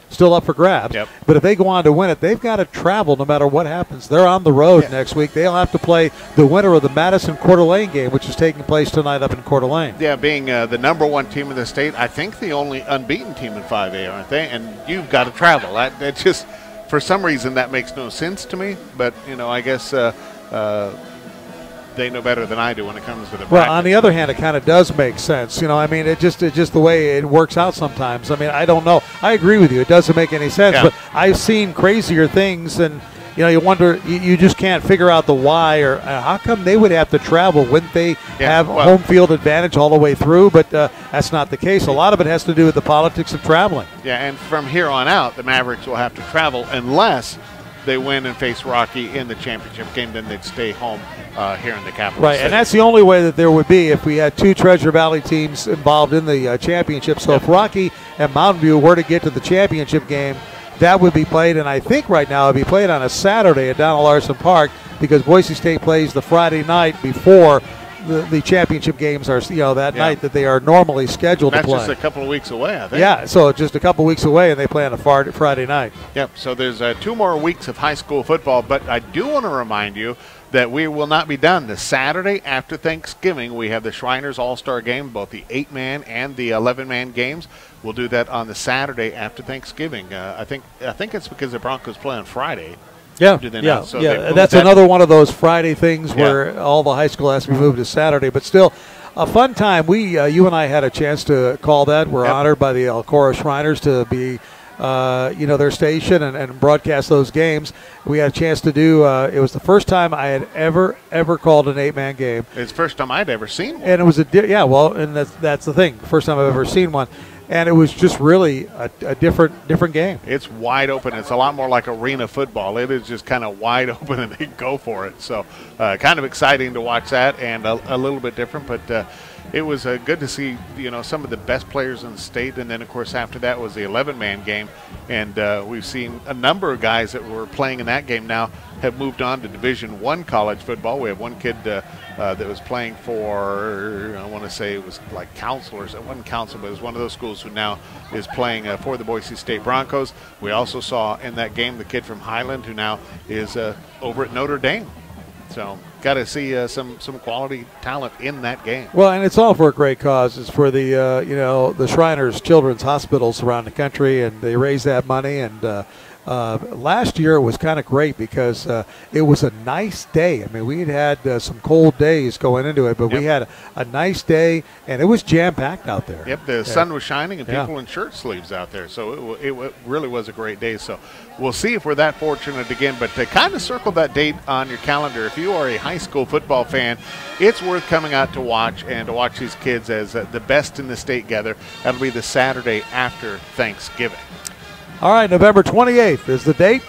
still up for grabs. Yep. But if they go on to win it, they've got to travel no matter what happens. They're on the road next week. They'll have to play the winner of the Madison Coeur d'Alene game, which is taking place tonight up in Coeur d'Alene. Yeah, being the number one team in the state, I think the only unbeaten team in 5A, aren't they? And you've got to travel. That just, for some reason, that makes no sense to me. But, I guess they know better than I do when it comes to the Well, on the other hand, it kind of does make sense. It's just the way it works out sometimes. I don't know. I agree with you. It doesn't make any sense. Yeah. But I've seen crazier things, and you wonder. You just can't figure out the why or how come they would have to travel. Wouldn't they have home field advantage all the way through? But that's not the case. A lot of it has to do with the politics of traveling. Yeah, and from here on out, the Mavericks will have to travel unless they win and face Rocky in the championship game. Then they'd stay home here in the capital Right, city. and that's the only way that there would be if we had two Treasure Valley teams involved in the championship. So if Rocky and Mountain View were to get to the championship game, that would be played, and I think right now it would be played on a Saturday at Donald Larson Park because Boise State plays the Friday night before the championship games are, that night that they are normally scheduled to play. That's just a couple of weeks away, I think. Yeah, so just a couple weeks away, and they play on a Friday night. Yep, so there's 2 more weeks of high school football, but I do want to remind you that we will not be done. The Saturday after Thanksgiving, we have the Shriners All-Star Game, both the 8-man and the 11-man games. We'll do that on the Saturday after Thanksgiving. I think it's because the Broncos play on Friday. Yeah, So that's another one of those Friday things where all the high school has to be moved to Saturday. But still, a fun time. You and I had a chance to call that. We're honored by the Alcora Shriners to be their station and broadcast those games. We had a chance to do. It was the first time I had ever called an 8-man game. It's the first time I'd ever seen one. And it was and that's the thing. First time I've ever seen one. And it was just really a different game. It's wide open. It's a lot more like arena football. It is just kind of wide open, and they go for it. So kind of exciting to watch that, and a little bit different. But it was good to see some of the best players in the state. And then, of course, after that was the 11-man game. And we've seen a number of guys that were playing in that game now have moved on to Division I college football. We have one kid that was playing for, I want to say it was like Counselors. It wasn't Counsel, but it was one of those schools who now is playing for the Boise State Broncos. We also saw in that game the kid from Highland who now is over at Notre Dame. So got to see some quality talent in that game. Well, and it's all for a great cause. It's for the the Shriners Children's Hospitals around the country, and they raise that money. And last year it was kind of great because it was a nice day. I mean, we had some cold days going into it, but we had a nice day, and it was jam-packed out there. Yep, the sun was shining and people in shirt sleeves out there. So it really was a great day. So we'll see if we're that fortunate again. But to kind of circle that date on your calendar, if you are a high school football fan, it's worth coming out to watch and to watch these kids as the best in the state gather. That'll be the Saturday after Thanksgiving. All right, November 28th is the date.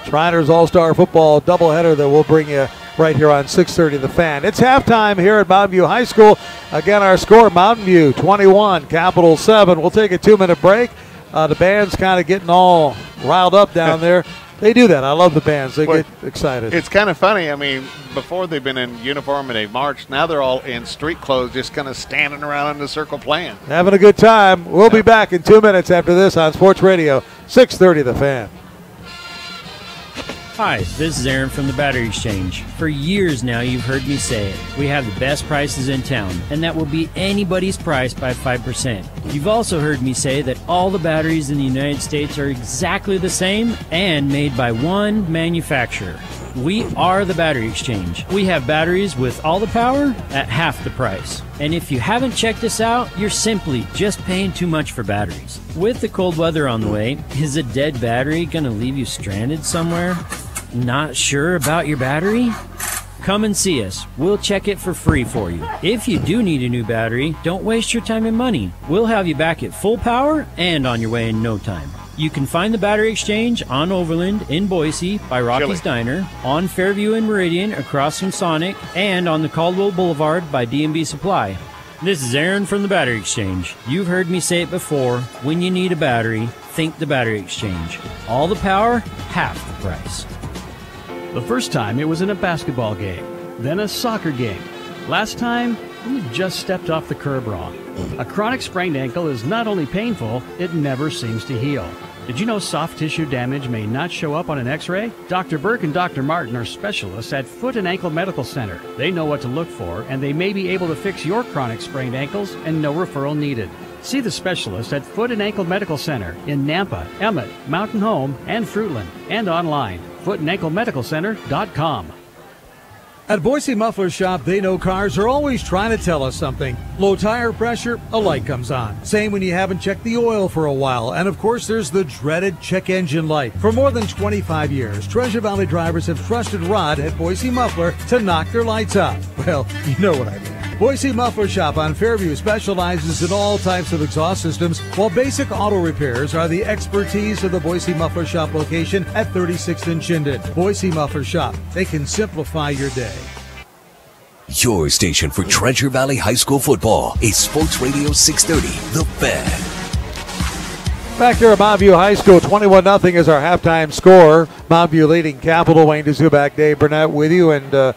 Shriners All-Star Football doubleheader that we'll bring you right here on 630 The Fan. It's halftime here at Mountain View High School. Again, our score, Mountain View 21, Capital 7. We'll take a 2-minute break. The band's kind of getting all riled up down there. They do that. I love the bands. They get excited. It's kind of funny. I mean, before they've been in uniform and they've marched. Now they're all in street clothes, just kind of standing around in the circle playing. Having a good time. We'll be back in 2 minutes after this on Sports Radio 630 The Fan. Hi, this is Aaron from the Battery Exchange. For years now, you've heard me say it. We have the best prices in town, and that will beat anybody's price by 5%. You've also heard me say that all the batteries in the United States are exactly the same and made by one manufacturer. We are the Battery Exchange. We have batteries with all the power at half the price. And if you haven't checked us out, you're simply just paying too much for batteries. With the cold weather on the way, is a dead battery going to leave you stranded somewhere? Not sure about your battery? Come and see us. We'll check it for free for you. If you do need a new battery, don't waste your time and money. We'll have you back at full power and on your way in no time. You can find the Battery Exchange on Overland in Boise by Rocky's Diner, on Fairview and Meridian across from Sonic, and on the Caldwell Boulevard by D&B Supply. This is Aaron from the Battery Exchange. You've heard me say it before. When you need a battery, think the Battery Exchange. All the power, half the price. The first time it was in a basketball game, then a soccer game. Last time, you just stepped off the curb wrong. A chronic sprained ankle is not only painful, it never seems to heal. Did you know soft tissue damage may not show up on an x-ray? Dr. Burke and Dr. Martin are specialists at Foot and Ankle Medical Center. They know what to look for, and they may be able to fix your chronic sprained ankles and no referral needed. See the specialist at Foot and Ankle Medical Center in Nampa, Emmett, Mountain Home, and Fruitland, and online, footandanklemedicalcenter.com. At Boise Muffler Shop, they know cars are always trying to tell us something. Low tire pressure, a light comes on. Same when you haven't checked the oil for a while. And of course, there's the dreaded check engine light. For more than 25 years, Treasure Valley drivers have trusted Rod at Boise Muffler to knock their lights out. Well, you know what I mean. Boise Muffler Shop on Fairview specializes in all types of exhaust systems, while basic auto repairs are the expertise of the Boise Muffler Shop location at 36th and Chinden. Boise Muffler Shop, they can simplify your day. Your station for Treasure Valley High School football is Sports Radio 630, The Fan. Back here at Mountain View High School, 21-0 is our halftime score. Mountain View leading Capital. Wayne DeZubak, Dave Burnett with you. And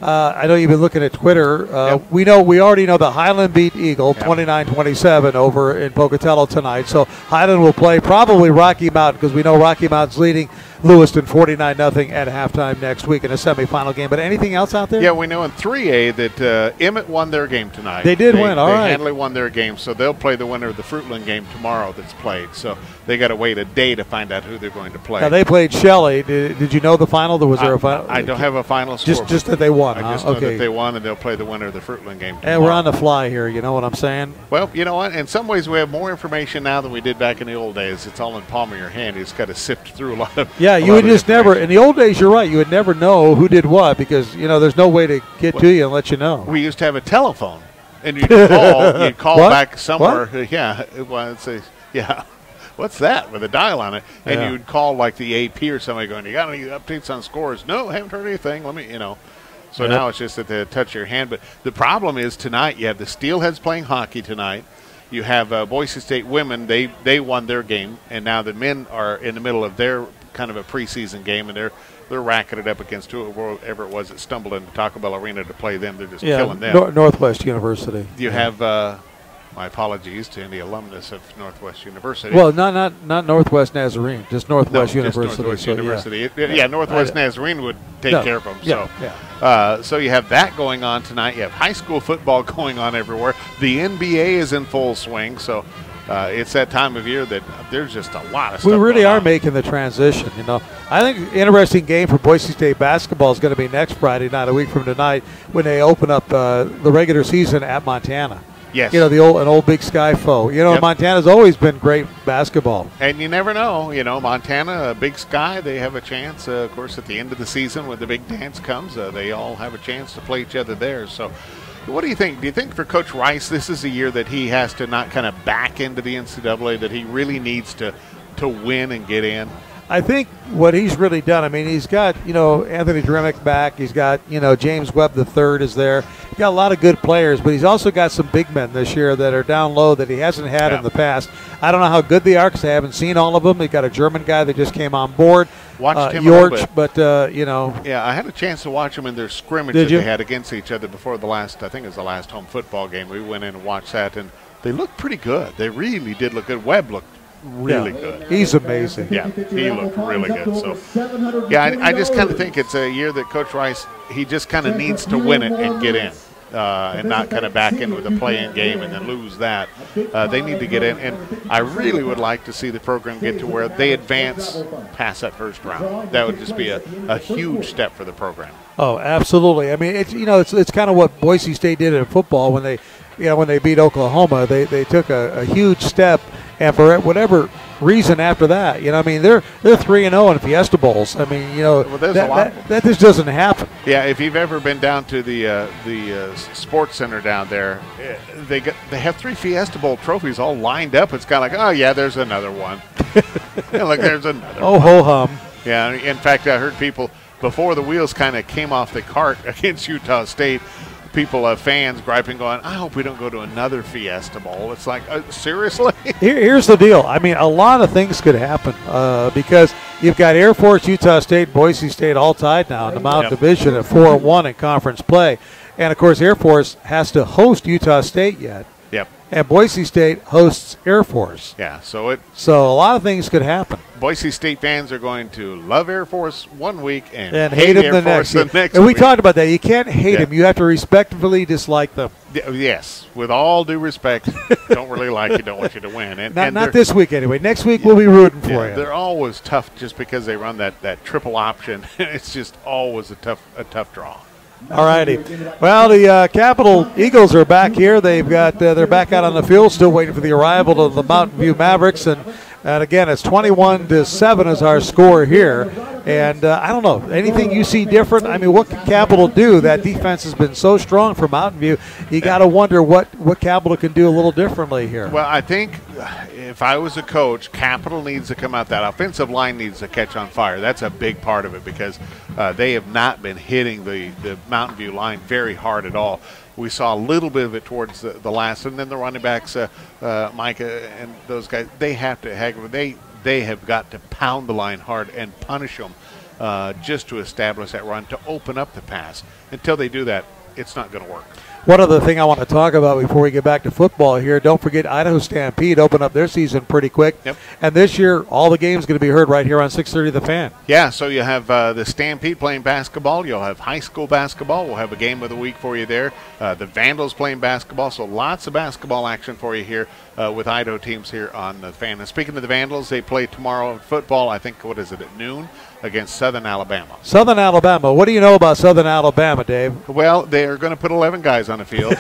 I know you've been looking at Twitter. Yep. We already know the Highland beat Eagle 29-27 over in Pocatello tonight. So Highland will play probably Rocky Mountain, because we know Rocky Mountain's leading Lewiston 49-0 at halftime next week in a semifinal game. But anything else out there? Yeah, we know in 3A that Emmett won their game tonight. They did win, all right. They handily won their game, so they'll play the winner of the Fruitland game tomorrow that's played. So they got to wait a day to find out who they're going to play. Now, they played Shelley. Did you know the final? Was there a final? I don't have a final score. Just that they won. I just know that they won, and they'll play the winner of the Fruitland game tomorrow. And we're on the fly here, you know what I'm saying? Well, you know what? In some ways, we have more information now than we did back in the old days. It's all in the palm of your hand. You just got to sift through a lot of. Yeah, you would just never. In the old days, you're right. You would never know who did what, because there's no way to get to you and let you know. We used to have a telephone, and you'd call back somewhere. What? Yeah, yeah. What's that with a dial on it? And Yeah. you'd call like the AP or somebody going, "You got any updates on scores?" No, haven't heard anything. Let me, So now it's just at the touch of your hand. But the problem is tonight you have the Steelheads playing hockey tonight. You have Boise State women. They won their game, and now the men are in the middle of their kind of a preseason game, and they're racking it up against whoever it was that stumbled into Taco Bell Arena to play them. They're just killing them. Northwest University. You have my apologies to any alumnus of Northwest University. Well, not Northwest Nazarene, just Northwest University. Just Northwest so, University. Yeah, Northwest Nazarene would take care of them. So you have that going on tonight. You have high school football going on everywhere. The NBA is in full swing. So it's that time of year that there's just a lot of stuff. We really going are on. making the transition. I think an interesting game for Boise State basketball is going to be next Friday night, a week from tonight, when they open up the regular season at Montana. Yes. An old Big Sky foe. Montana's always been great basketball. And you never know. Montana, Big Sky, they have a chance. Of course, at the end of the season when the big dance comes, they all have a chance to play each other there. So what do you think? Do you think for Coach Rice this is a year that he has to not kind of back into the NCAA, that he really needs to win and get in? I think what he's really done, he's got, Anthony Dremick back. He's got, James Webb III is there. He's got a lot of good players, but he's also got some big men this year that are down low that he hasn't had in the past. I don't know how good they are because I haven't seen all of them. They got a German guy that just came on board. Watched him Yorch, a little bit. But, Yeah, I had a chance to watch them in their scrimmage that they had against each other before the last, I think it was the last home football game. We went in and watched that, and they looked pretty good. They really did look good. Webb looked really good. He's amazing. Yeah, he looked really good. So, yeah, I just kind of think it's a year that Coach Rice, he just kind of needs to win it and get in. And not kind of back in with a play-in game and then lose that. They need to get in. And I really would like to see the program get to where they advance past that first round. That would just be a huge step for the program. Oh, absolutely. It's kind of what Boise State did in football when they beat Oklahoma. They took a huge step, and for whatever reason after that, they're 3-0 in Fiesta Bowls. That just doesn't happen. Yeah, if you've ever been down to the sports center down there, they have 3 Fiesta Bowl trophies all lined up. It's kind of like, oh yeah, there's another one. There's another. Oh, ho hum. Yeah, in fact, I heard people before the wheels kind of came off the cart against Utah State. People, fans griping, going, I hope we don't go to another Fiesta Bowl. It's like, seriously? Here's the deal. A lot of things could happen because you've got Air Force, Utah State, Boise State all tied now in the Mountain Division at 4-1 in conference play. And, of course, Air Force has to host Utah State yet. Yep. and Boise State hosts Air Force. Yeah, so a lot of things could happen. Boise State fans are going to love Air Force one week and hate Air them the Force next. the next And we week. talked about that. You can't hate them. You have to respectfully dislike them. Yes, with all due respect, don't really like you, don't want you to win. And not this week anyway. Next week we'll be rooting for you. They're always tough just because they run that triple option. It's just always a tough draw. All righty. Well, the Capital Eagles are back here. They've got they're back out on the field, still waiting for the arrival of the Mountain View Mavericks, and again, it's 21-7 is our score here. And I don't know, anything you see different? I mean, what can Capital do? That defense has been so strong for Mountain View. You got to wonder what Capital can do a little differently here. Well, I think if I was a coach, Capital needs to come out. That offensive line needs to catch on fire. That's a big part of it because they have not been hitting the Mountain View line very hard at all. We saw a little bit of it towards the last, and then the running backs, Micah and those guys, they have to they have got to pound the line hard and punish them just to establish that run, to open up the pass. Until they do that, it's not going to work. One other thing I want to talk about before we get back to football here, don't forget Idaho Stampede opened up their season pretty quick. Yep. And this year, all the games going to be heard right here on 630 The Fan. Yeah, so you have the Stampede playing basketball. You'll have high school basketball. We'll have a game of the week for you there. The Vandals playing basketball, so lots of basketball action for you here with Idaho teams here on the Fan. And speaking of the Vandals, they play tomorrow football, I think, at noon against Southern Alabama. Southern Alabama. What do you know about Southern Alabama, Dave? Well, they are going to put 11 guys on the field.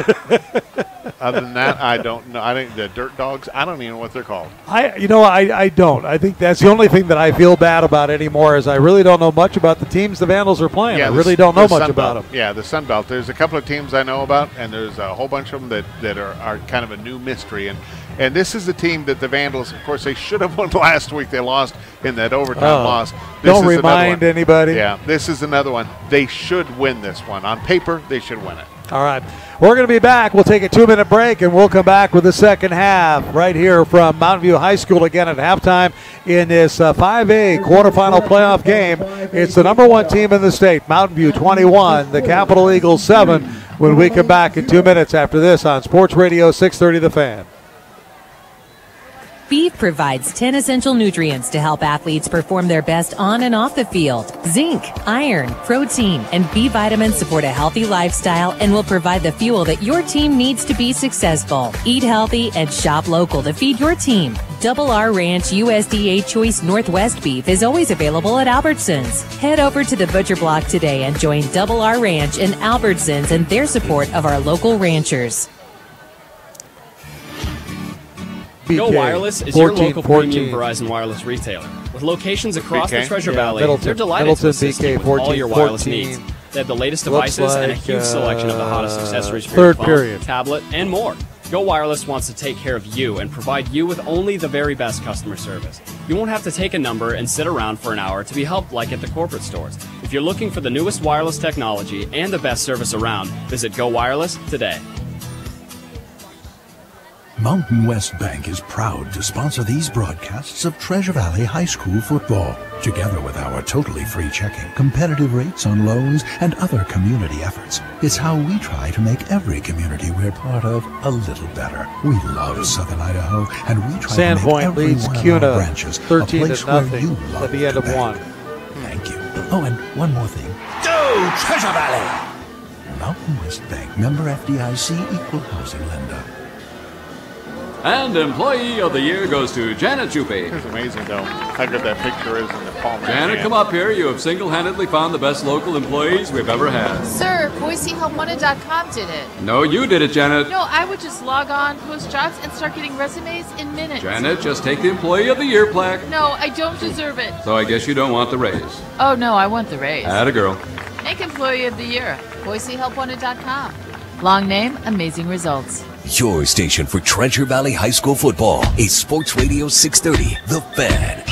Other than that, I don't know. I think the Dirt Dogs, I don't even know what they're called. I don't. I think that's the only thing that I feel bad about anymore is I really don't know much about the teams the Vandals are playing. I really don't know much about them. Yeah, the Sun Belt. There's a couple of teams I know about, and there's a whole bunch of them that are kind of a new mystery. And this is the team that the Vandals, of course, they should have won last week. They lost in that overtime loss. Don't remind anybody. Yeah, this is another one. They should win this one. On paper, they should win it. All right. We're going to be back. We'll take a 2-minute break, and we'll come back with the second half right here from Mountain View High School again at halftime in this 5A quarterfinal playoff game. It's the number one team in the state, Mountain View 21, the Capital Eagles 7, when we come back in 2 minutes after this on Sports Radio 630 The Fan. Beef provides 10 essential nutrients to help athletes perform their best on and off the field. Zinc, iron, protein, and B vitamins support a healthy lifestyle and will provide the fuel that your team needs to be successful. Eat healthy and shop local to feed your team. Double R Ranch USDA Choice Northwest Beef is always available at Albertsons. Head over to the Butcher Block today and join Double R Ranch and Albertsons in their support of our local ranchers. Go Wireless is your local premium Verizon wireless retailer. With locations across the Treasure Valley, they're delighted to assist you with all your wireless needs. They have the latest devices and a huge selection of the hottest accessories for your phone, tablet, and more. Go Wireless wants to take care of you and provide you with only the very best customer service. You won't have to take a number and sit around for an hour to be helped like at the corporate stores. If you're looking for the newest wireless technology and the best service around, visit Go Wireless today. Mountain West Bank is proud to sponsor these broadcasts of Treasure Valley High School football, together with our totally free checking, competitive rates on loans, and other community efforts. It's how we try to make every community we're part of a little better. We love Southern Idaho, and we try to make every one of our branches a place where you love at the end of one. Thank you. Oh, and one more thing. Go Treasure Valley! Mountain West Bank, member FDIC, equal housing lender. And Employee of the Year goes to Janet Juppy. It's amazing, though, how good that picture is in the palm. Janet, come up here. You have single-handedly found the best local employees we've ever had. Sir, boisehelpwanted.com did it. No, you did it, Janet. No, I would just log on, post jobs, and start getting resumes in minutes. Janet, just take the Employee of the Year plaque. No, I don't deserve it. So I guess you don't want the raise. Oh, no, I want the raise. Atta girl. Make Employee of the Year, boisehelpwanted.com. Long name, amazing results. Your station for Treasure Valley High School football is Sports Radio 630, The Fan.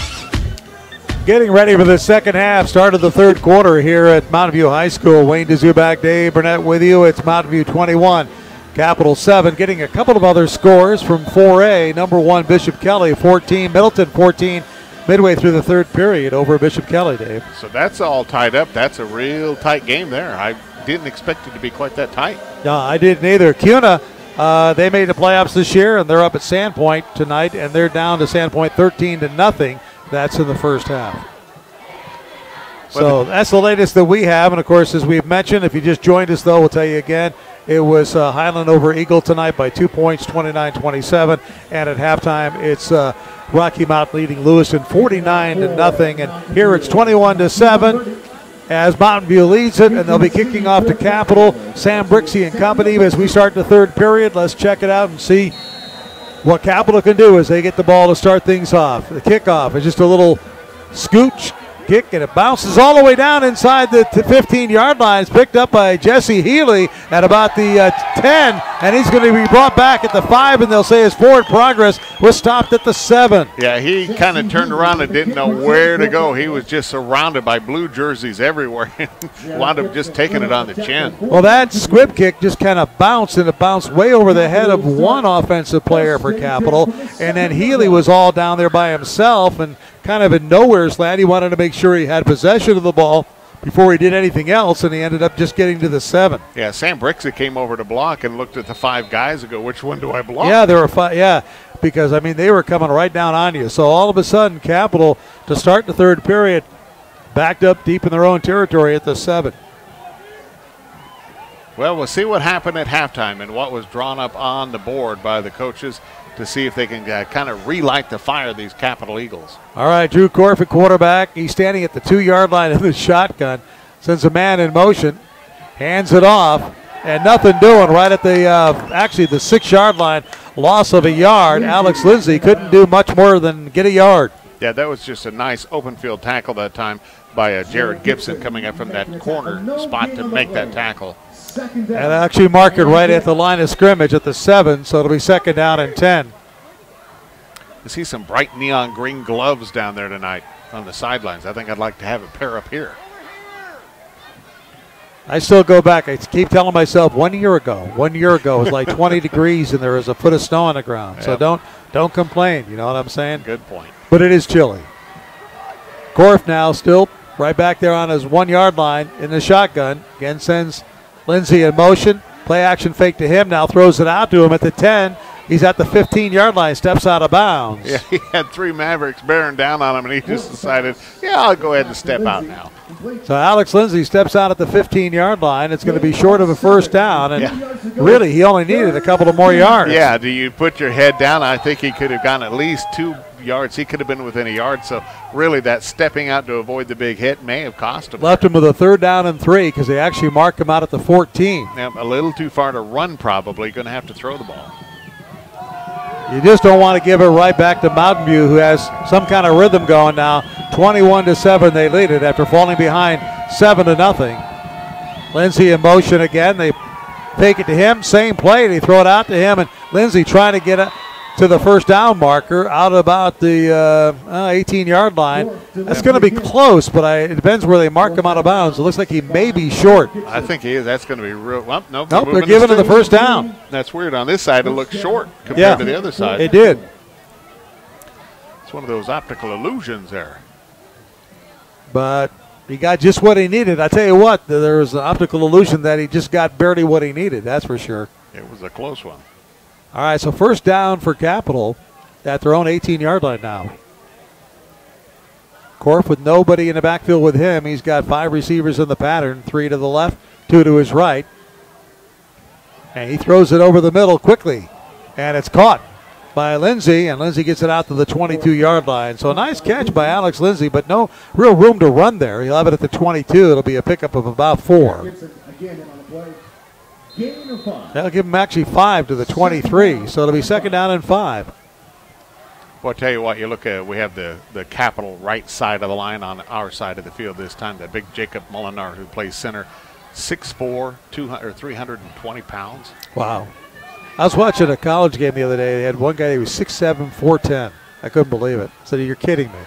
Getting ready for the second half, start of the third quarter here at Mountain View High School. Wayne DeZubac, Dave Burnett with you. It's Mountain View 21, Capital 7. Getting a couple of other scores from 4A. Number 1, Bishop Kelly, 14. Middleton, 14. Midway through the third period over Bishop Kelly, Dave. So that's all tied up. That's a real tight game there. I didn't expect it to be quite that tight. No, I didn't either. Cuna They made the playoffs this year, and they're up at Sandpoint tonight, and they're down to Sandpoint 13-0. That's in the first half. So that's the latest that we have. And, of course, as we've mentioned, if you just joined us, though, we'll tell you again, it was Highland over Eagle tonight by 2 points, 29-27. And at halftime, it's Rocky Mount leading Lewiston 49-0. And here it's 21-7 as Mountain View leads it, and they'll be kicking off to Capital. Sam Brixey and company as we start the third period. Let's check it out and see what Capital can do as they get the ball to start things off. The kickoff is just a little scooch kick, and it bounces all the way down inside the 15-yard line. It's picked up by Jesse Healy at about the 10, and he's going to be brought back at the 5, and they'll say his forward progress was stopped at the 7. Yeah, he kind of turned around and didn't know where to go. He was just surrounded by blue jerseys everywhere. Wound up just taking it on the chin. Well, that squib kick just kind of bounced, and it bounced way over the head of one offensive player for Capital, and then Healy was all down there by himself, and kind of in nowhere's land. He wanted to make sure he had possession of the ball before he did anything else, and he ended up just getting to the 7. Yeah, Sam Brixey came over to block and looked at the 5 guys and go, which one do I block? Yeah, there were 5. Yeah, because, I mean, they were coming right down on you. So all of a sudden, Capital, to start the third period, backed up deep in their own territory at the 7. Well, we'll see what happened at halftime and what was drawn up on the board by the coaches to see if they can kind of relight the fire, these Capital Eagles. All right, Drew Korf at quarterback. He's standing at the 2-yard line in the shotgun. Sends a man in motion, hands it off, and nothing doing right at the, actually the 6-yard line. Loss of a yard. Alex Lindsay couldn't do much more than get a yard. Yeah, that was just a nice open field tackle that time by Jared Gibson coming up from that corner spot to make that tackle. And actually mark it right at the line of scrimmage at the 7, so it'll be 2nd down and 10. I see some bright neon green gloves down there tonight on the sidelines. I think I'd like to have a pair up here. I still go back. I keep telling myself 1 year ago it was like 20 degrees and there was a foot of snow on the ground. Yep. So don't complain, you know what I'm saying? Good point. But it is chilly. Korf now still right back there on his 1-yard line in the shotgun. Again sends Lindsay in motion. Play action fake to him. Now throws it out to him at the 10. He's at the 15-yard line, steps out of bounds. Yeah, he had 3 Mavericks bearing down on him, and he just decided, yeah, I'll go ahead and step out now. So Alex Lindsay steps out at the 15-yard line. It's going to be short of a first down, and really he only needed a couple of more yards. Yeah, do you put your head down? I think he could have gone at least 2 yards. He could have been within a yard, so really that stepping out to avoid the big hit may have cost him. Left him with a 3rd down and 3 because they actually marked him out at the 14. Yeah, a little too far to run probably. Going to have to throw the ball. You just don't want to give it right back to Mountain View, who has some kind of rhythm going now. 21-7 they lead it after falling behind 7-0. Lindsay in motion again. They fake it to him. Same play. They throw it out to him, and Lindsay trying to get it to the first down marker out about the 18-yard line. That's going to be close, but it depends where they mark him out of bounds. It looks like he may be short. I think he is. That's going to be real. Well, nope, they're giving him the first down. That's weird. On this side, it looks short compared to the other side. It did. It's one of those optical illusions there. But he got just what he needed. I tell you what, there was an optical illusion that he just got barely what he needed. That's for sure. It was a close one. All right, so first down for Capital at their own 18-yard line now. Korf with nobody in the backfield with him. He's got 5 receivers in the pattern, 3 to the left, 2 to his right. And he throws it over the middle quickly. And it's caught by Lindsay, and Lindsay gets it out to the 22-yard line. So a nice catch by Alex Lindsay, but no real room to run there. He'll have it at the 22. It'll be a pickup of about 4. That'll give him actually 5 to the 23, so it'll be 2nd down and 5. Well, I'll tell you what, you look at, we have the Capital right side of the line on our side of the field this time. That big Jacob Molinar who plays center, 6'4", 320 pounds. Wow. I was watching a college game the other day. They had one guy who was 6'7", 410. I couldn't believe it. I said, you're kidding me.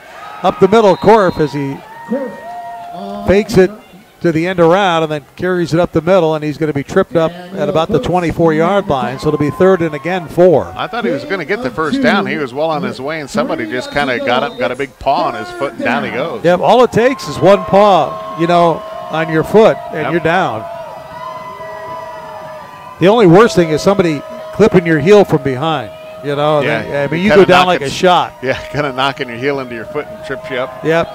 Up the middle, Korf as he fakes it to the end around and then carries it up the middle, and he's going to be tripped up at about the 24-yard line, so it'll be 3rd and again 4. I thought he was going to get the first down. He was well on his way, and somebody just kind of got up, got a big paw on his foot, and down he goes. Yep, all it takes is one paw, on your foot, and you're down. The only worst thing is somebody clipping your heel from behind. You know, yeah, I mean, you go down like a shot. Yeah, kind of knocking your heel into your foot and trips you up. Yep.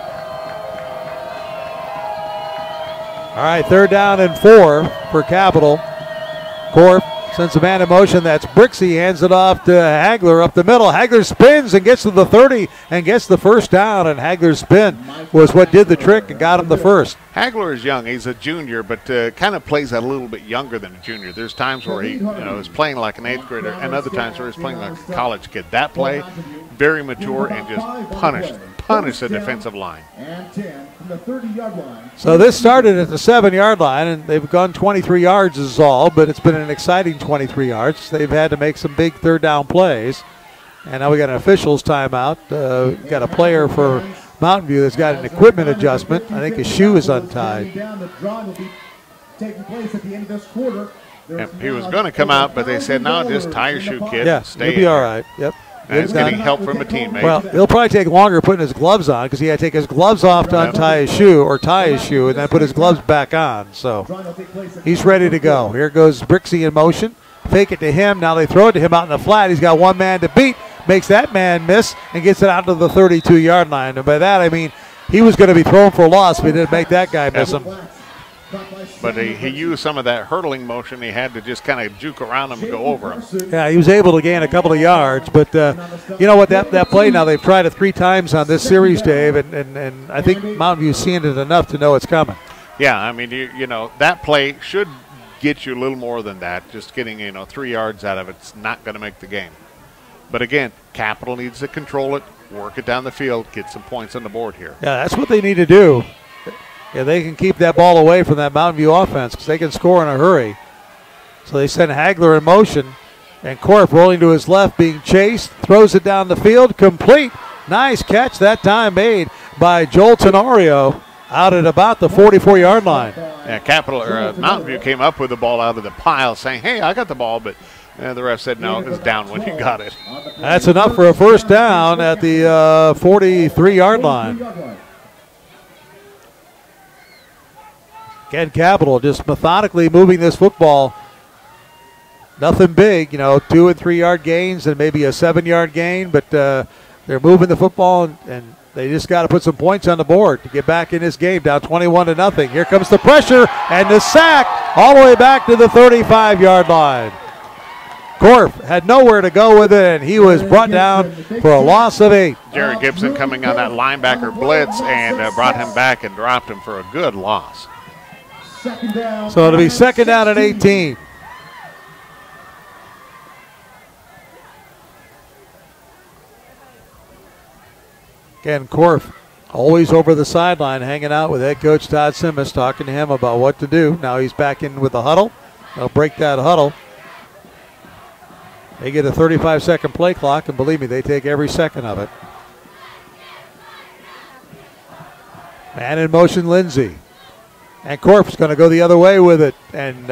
All right, 3rd down and 4 for Capital. Corf sends a man in motion. That's Brixey. Hands it off to Hagler up the middle. Hagler spins and gets to the 30 and gets the first down. And Hagler's spin was what did the trick and got him the first. Hagler is young. He's a junior, but kind of plays a little bit younger than a junior. There's times where he is playing like an 8th grader and other times where he's playing like a college kid. That play, very mature and just punish the defensive line. And 10 from the 30-yard line. So this started at the 7-yard line, and they've gone 23 yards is all, but it's been an exciting 23 yards. They've had to make some big 3rd down plays. And now we got an officials timeout. We've got a player for Mountain View that's got an equipment adjustment. I think his shoe is untied. The draw will be taking place at the end of this quarter. He was going to come out, but they said, no, just tie your shoe, kid. Yeah, stay he'll be all right. Yep. And he's getting help from a teammate. Well, he'll probably take longer putting his gloves on because he had to take his gloves off to untie his shoe or tie his shoe and then put his gloves back on. So he's ready to go. Here goes Brixey in motion. Fake it to him. Now they throw it to him out in the flat. He's got one man to beat. Makes that man miss and gets it out to the 32-yard line. And by that, I mean he was going to be thrown for a loss, but he didn't make that guy miss him. But he used some of that hurdling motion. He had to just kind of juke around him and go over him. Yeah, he was able to gain a couple of yards. But you know what, that play now, they've tried it 3 times on this series, Dave, and I think Mountain View's seen it enough to know it's coming. Yeah, I mean, you know, that play should get you a little more than that. Just getting, 3 yards out of it's not going to make the game. But again, Capital needs to control it, work it down the field, get some points on the board here. Yeah, that's what they need to do. Yeah, they can keep that ball away from that Mountain View offense because they can score in a hurry. So they send Hagler in motion, and Corf rolling to his left, being chased, throws it down the field, complete. Nice catch that time made by Joel Tenorio out at about the 44-yard line. Yeah, Mountain View came up with the ball out of the pile saying, hey, I got the ball, but the ref said no, it was down when he got it. That's enough for a first down at the 43-yard line. Again, Capital just methodically moving this football. Nothing big, 2 and 3 yard gains and maybe a 7-yard gain, but they're moving the football and they just got to put some points on the board to get back in this game, down 21-0. Here comes the pressure and the sack all the way back to the 35-yard line. Corf had nowhere to go with it, and he was brought down for a loss of 8. Jared Gibson coming on that linebacker blitz and brought him back and dropped him for a good loss. So it'll be 2nd down and 18. Again, Corf always over the sideline, hanging out with head coach Todd Simmons, talking to him about what to do. Now he's back in with the huddle. They'll break that huddle. They get a 35-second play clock, and believe me, they take every second of it. Man in motion, Lindsay. And Corp's going to go the other way with it. And,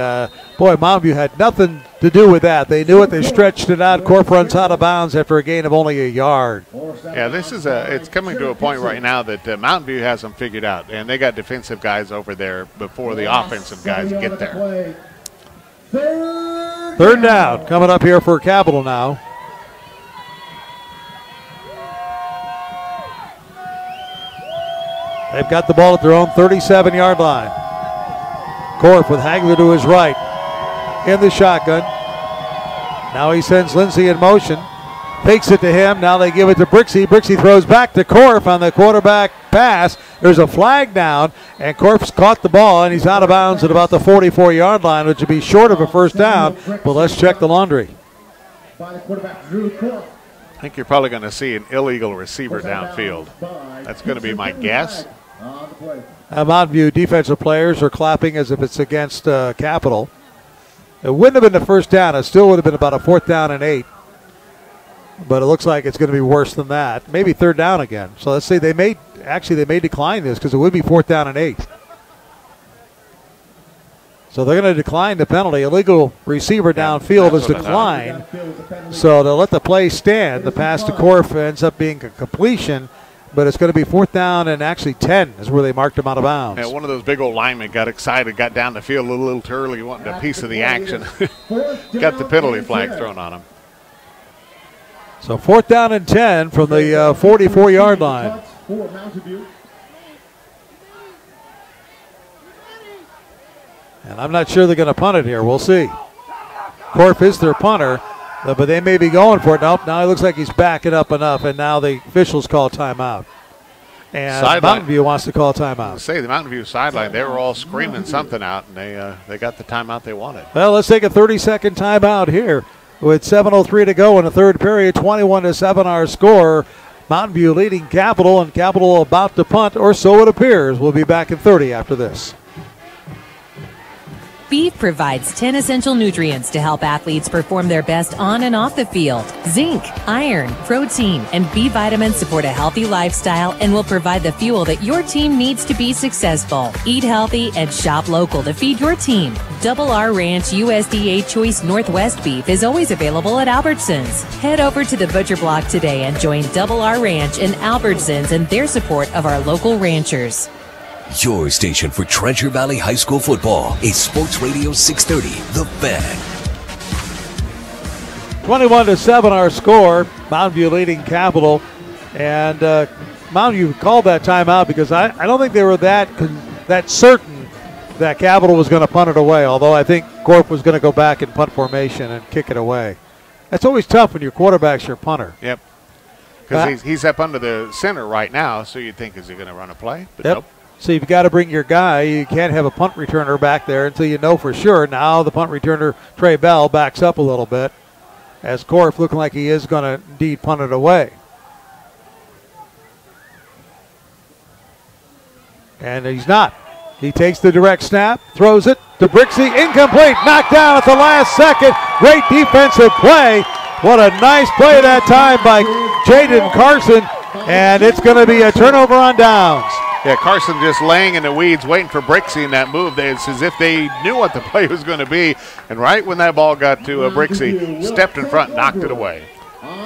boy, Mountain View had nothing to do with that. They knew it. They stretched it out. Corp runs out of bounds after a gain of only a yard. Yeah, it's coming to a point right now that Mountain View has them figured out. And they got defensive guys over there before the offensive guys get there. 3rd down coming up here for Capital now. They've got the ball at their own 37-yard line. Corf with Hagler to his right in the shotgun. Now he sends Lindsay in motion. Fakes it to him. Now they give it to Brixey. Brixey throws back to Corf on the quarterback pass. There's a flag down, and Corf's caught the ball, and he's out of bounds at about the 44-yard line, which would be short of a first down, but let's check the laundry. I think you're probably going to see an illegal receiver downfield. That's going to be my guess. Mountain View defensive players are clapping as if it's against Capital. It wouldn't have been the first down. It still would have been about a 4th down and 8. But it looks like it's going to be worse than that. Maybe 3rd down again. So let's say they may decline this because it would be 4th down and 8. So they're going to decline the penalty. Illegal receiver downfield is declined. So they'll let the play stand. The pass to Corf ends up being a completion. but it's going to be 4th down and actually 10 is where they marked him out of bounds. Yeah, one of those big old linemen got excited, got down the field a little too early, wanted a piece of the action. Got the penalty flag thrown on him. So 4th down and 10 from the 44-yard line. And I'm not sure they're going to punt it here. We'll see. Corp is their punter, but they may be going for it. Nope, now it looks like he's backing up enough, and now the officials call timeout. And sideline. Mountain View wants to call timeout. Say the Mountain View sideline, they were all screaming something out, and they got the timeout they wanted. Well, let's take a 30-second timeout here with 7:03 to go in the third period. 21-7 our score. Mountain View leading Capital, and Capital about to punt, or so it appears. We'll be back in 30 after this. Beef provides 10 essential nutrients to help athletes perform their best on and off the field. Zinc, iron, protein, and B vitamins support a healthy lifestyle and will provide the fuel that your team needs to be successful. Eat healthy and shop local to feed your team. Double R Ranch USDA Choice Northwest Beef is always available at Albertsons. Head over to the Butcher Block today and join Double R Ranch and Albertsons in their support of our local ranchers. Your station for Treasure Valley High School football is Sports Radio 630, The Fan. 21-7 our score. Mountain View leading Capital. And Mountain View called that timeout because I don't think they were that certain that Capital was going to punt it away, although I think Corp was going to go back in punt formation and kick it away. That's always tough when your quarterback's your punter. Yep. Because he's up under the center right now, so you'd think, is he going to run a play? But nope. So you've got to bring your guy. You can't have a punt returner back there until you know for sure. Now the punt returner, Trey Bell, backs up a little bit as Corf looking like he is going to indeed punt it away. And he's not. He takes the direct snap, throws it to Brixey, incomplete, knocked down at the last second. Great defensive play. What a nice play that time by Jaden Carson, and it's going to be a turnover on downs. Yeah, Carson just laying in the weeds, waiting for Brixey in that move. It's as if they knew what the play was going to be. And right when that ball got to Brixey, stepped in front, knocked it away.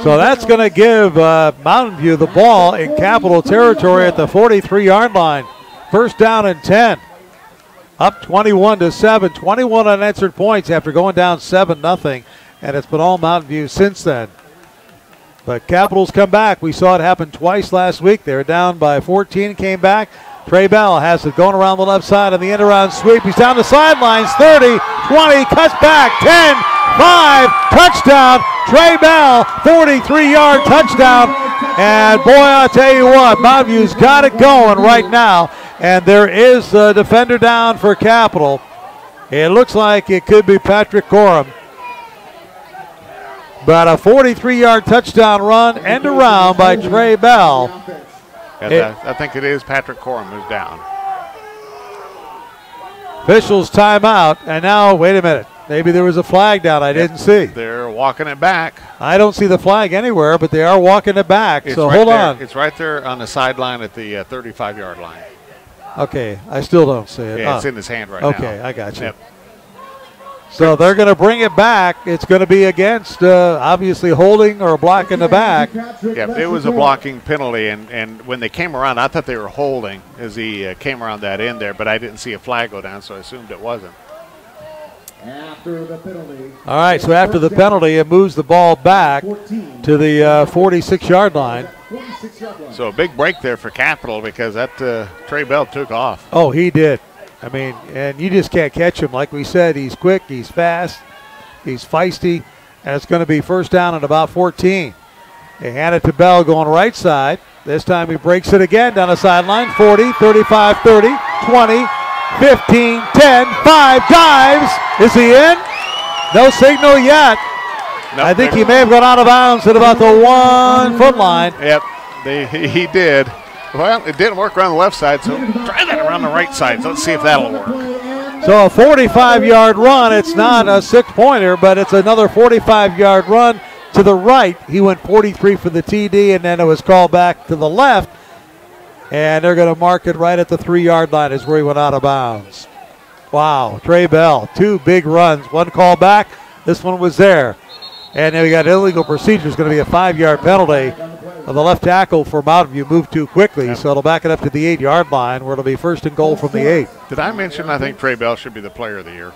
So that's going to give Mountain View the ball in Capital territory at the 43-yard line. 1st down and 10. Up 21-7. 21 unanswered points after going down 7-0. And it's been all Mountain View since then. But Capital's come back. We saw it happen twice last week. They were down by 14, came back. Trey Bell has it going around the left side on the end around sweep. He's down the sidelines, 30, 20, cuts back, 10, 5, touchdown. Trey Bell, 43-yard touchdown. And boy, I'll tell you what, Mountain View's got it going right now. And there is a defender down for Capital. It looks like it could be Patrick Corum. But a 43-yard touchdown run, end around by Trey Bell. I think it is Patrick Corum who's down. Officials timeout, and now, wait a minute. Maybe there was a flag down I didn't see. They're walking it back. I don't see the flag anywhere, but they are walking it back, so hold on. It's right there on the sideline at the 35-yard line. Okay, I still don't see it. Yeah, it's in his hand right now. Okay, I got you. Yep. So they're going to bring it back. It's going to be against, obviously, holding or a block in the back. Yeah, it was a blocking penalty, and when they came around, I thought they were holding as he came around that end there, but I didn't see a flag go down, so I assumed it wasn't. After the penalty. All right, so after the penalty, it moves the ball back to the 46-yard line. So a big break there for Capital because that Trey Bell took off. Oh, he did. I mean, and you just can't catch him. Like we said, he's quick, he's fast, he's feisty, and it's going to be 1st down at about 14. They hand it to Bell going right side. This time he breaks it again down the sideline. 40, 35, 30, 20, 15, 10, 5, dives. Is he in? No signal yet. Nope, I think he may have gone out of bounds at about the 1 foot line. Yep, he did. Well, it didn't work around the left side, so try that around the right side. So let's see if that'll work. So a 45-yard run. It's not a 6-pointer, but it's another 45-yard run to the right. He went 43 for the TD, and then it was called back to the left. And they're going to mark it right at the 3-yard line is where he went out of bounds. Wow, Trey Bell, 2 big runs. One call back. This one was there. And then we got illegal procedure. It's going to be a 5-yard penalty. the left tackle for Mountain View moved too quickly, so it'll back it up to the 8-yard line where it'll be first and goal from the 8. Did I mention I think Trey Bell should be the player of the year?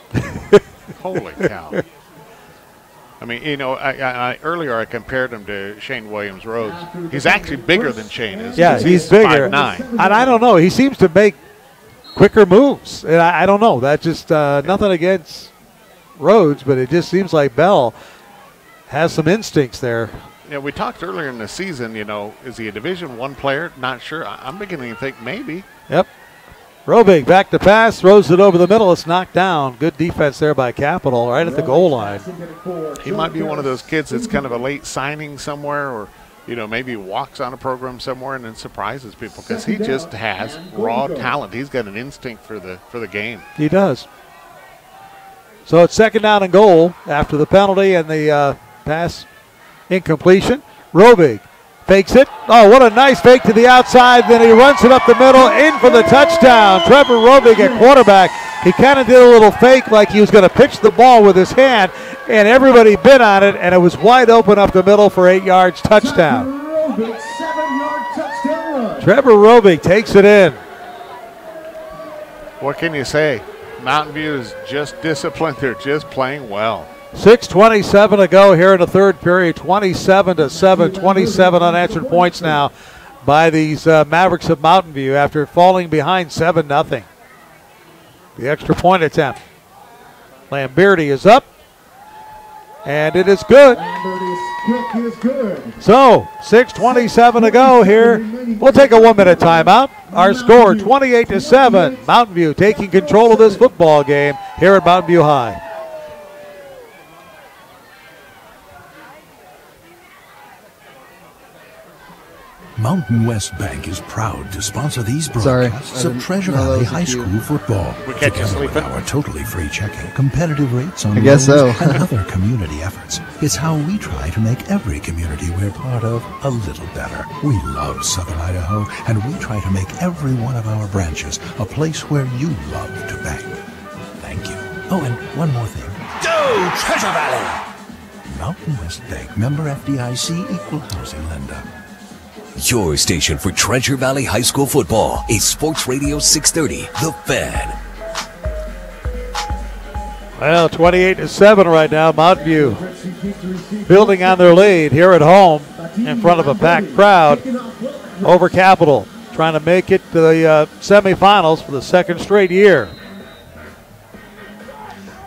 Holy cow. I mean, you know, earlier I compared him to Shane Williams-Rhodes. He's actually bigger than Shane is. Yeah, he's bigger. 5'9". And I don't know. He seems to make quicker moves. And I don't know. That's just nothing against Rhodes, but it just seems like Bell has some instincts there. Yeah, we talked earlier in the season, you know, is he a Division I player? Not sure. I'm beginning to think maybe. Yep. Robig back to pass, throws it over the middle. It's knocked down. Good defense there by Capital right at the goal line. He might be one of those kids that's kind of a late signing somewhere, or, you know, maybe walks on a program somewhere and then surprises people because he just has raw talent. He's got an instinct for the game. He does. So it's second down and goal after the penalty and the pass incompletion. Robig fakes it. Oh, what a nice fake to the outside. Then he runs it up the middle, in for the touchdown. Trevor Robig at quarterback. He kind of did a little fake like he was going to pitch the ball with his hand, and everybody bit on it, and it was wide open up the middle for 8 yards, touchdown. Trevor Robig takes it in. What can you say? Mountain View is just disciplined. They're just playing well. 6:27 to go here in the third period. 27-7, 27 unanswered points now by these Mavericks of Mountain View after falling behind 7-0. The extra point attempt. Lamberti is up, and it is good. So 6:27 to go here. We'll take a 1-minute timeout. Our score 28-7. Mountain View taking control of this football game here at Mountain View High. Mountain West Bank is proud to sponsor these broadcasts of Treasure Valley High School football. We catch you sleeping. Our totally free checking, competitive rates on I guess loans, so. and other community efforts. It's how we try to make every community we're part of a little better. We love Southern Idaho, and we try to make every one of our branches a place where you love to bank. Thank you. Oh, and one more thing. Go Treasure Valley! Mountain West Bank, member FDIC, equal housing lender. Your station for Treasure Valley High School football is Sports Radio 630, The Fan. Well, 28-7 right now. Mountain View building on their lead here at home in front of a packed crowd over Capital, trying to make it to the semifinals for the second straight year.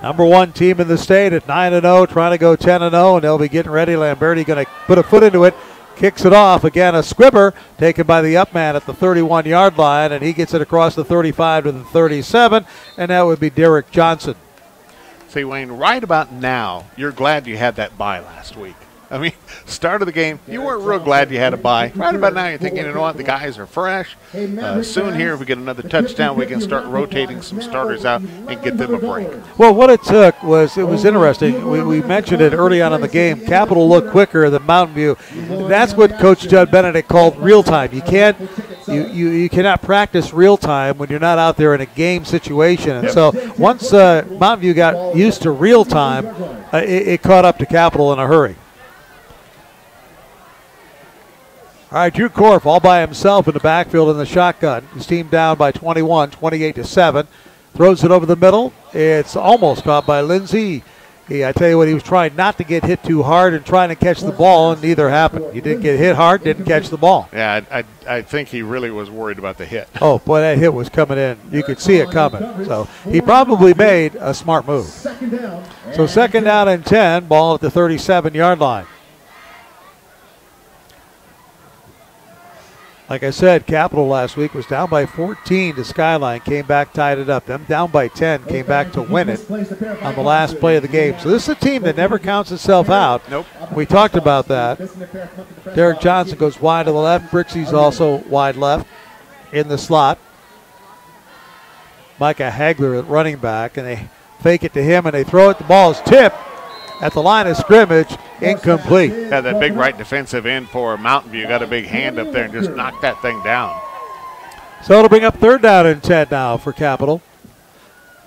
Number one team in the state at 9-0, trying to go 10-0, and they'll be getting ready. Lamberti going to put a foot into it. Kicks it off. Again, a squibber taken by the up man at the 31-yard line, and he gets it across the 35 to the 37, and that would be Derek Johnson. See, Wayne, right about now, you're glad you had that bye last week. I mean, start of the game, you weren't real glad you had a bye. Right about now, you're thinking, you know what, the guys are fresh. Soon here, if we get another touchdown, we can start rotating some starters out and get them a break. Well, what it took was, it was interesting. We mentioned it early on in the game. Capital looked quicker than Mountain View. That's what Coach Judd Benedict called real time. You can't, you cannot practice real time when you're not out there in a game situation. And so once Mountain View got used to real time, it caught up to Capital in a hurry. All right, Drew Korf all by himself in the backfield in the shotgun. His team down by 21, 28-7. Throws it over the middle. It's almost caught by Lindsey. I tell you what, he was trying not to get hit too hard and trying to catch the ball, and neither happened. He didn't get hit hard, didn't catch the ball. Yeah, I think he really was worried about the hit. Oh, boy, that hit was coming in. You could see it coming. So he probably made a smart move. So second down and 10, ball at the 37-yard line. Like I said, Capital last week was down by 14 to Skyline, came back, tied it up. Them down by 10, came back to win it on the last play of the game. So this is a team that never counts itself out. Nope. We talked about that. Derek Johnson goes wide to the left. Brixey's also wide left in the slot. Micah Hagler at running back, and they fake it to him, and they throw it. The ball is tipped at the line of scrimmage, incomplete. Yeah, that big right defensive end for Mountain View got a big hand up there and just knocked that thing down. So it'll bring up third down and 10 now for Capital.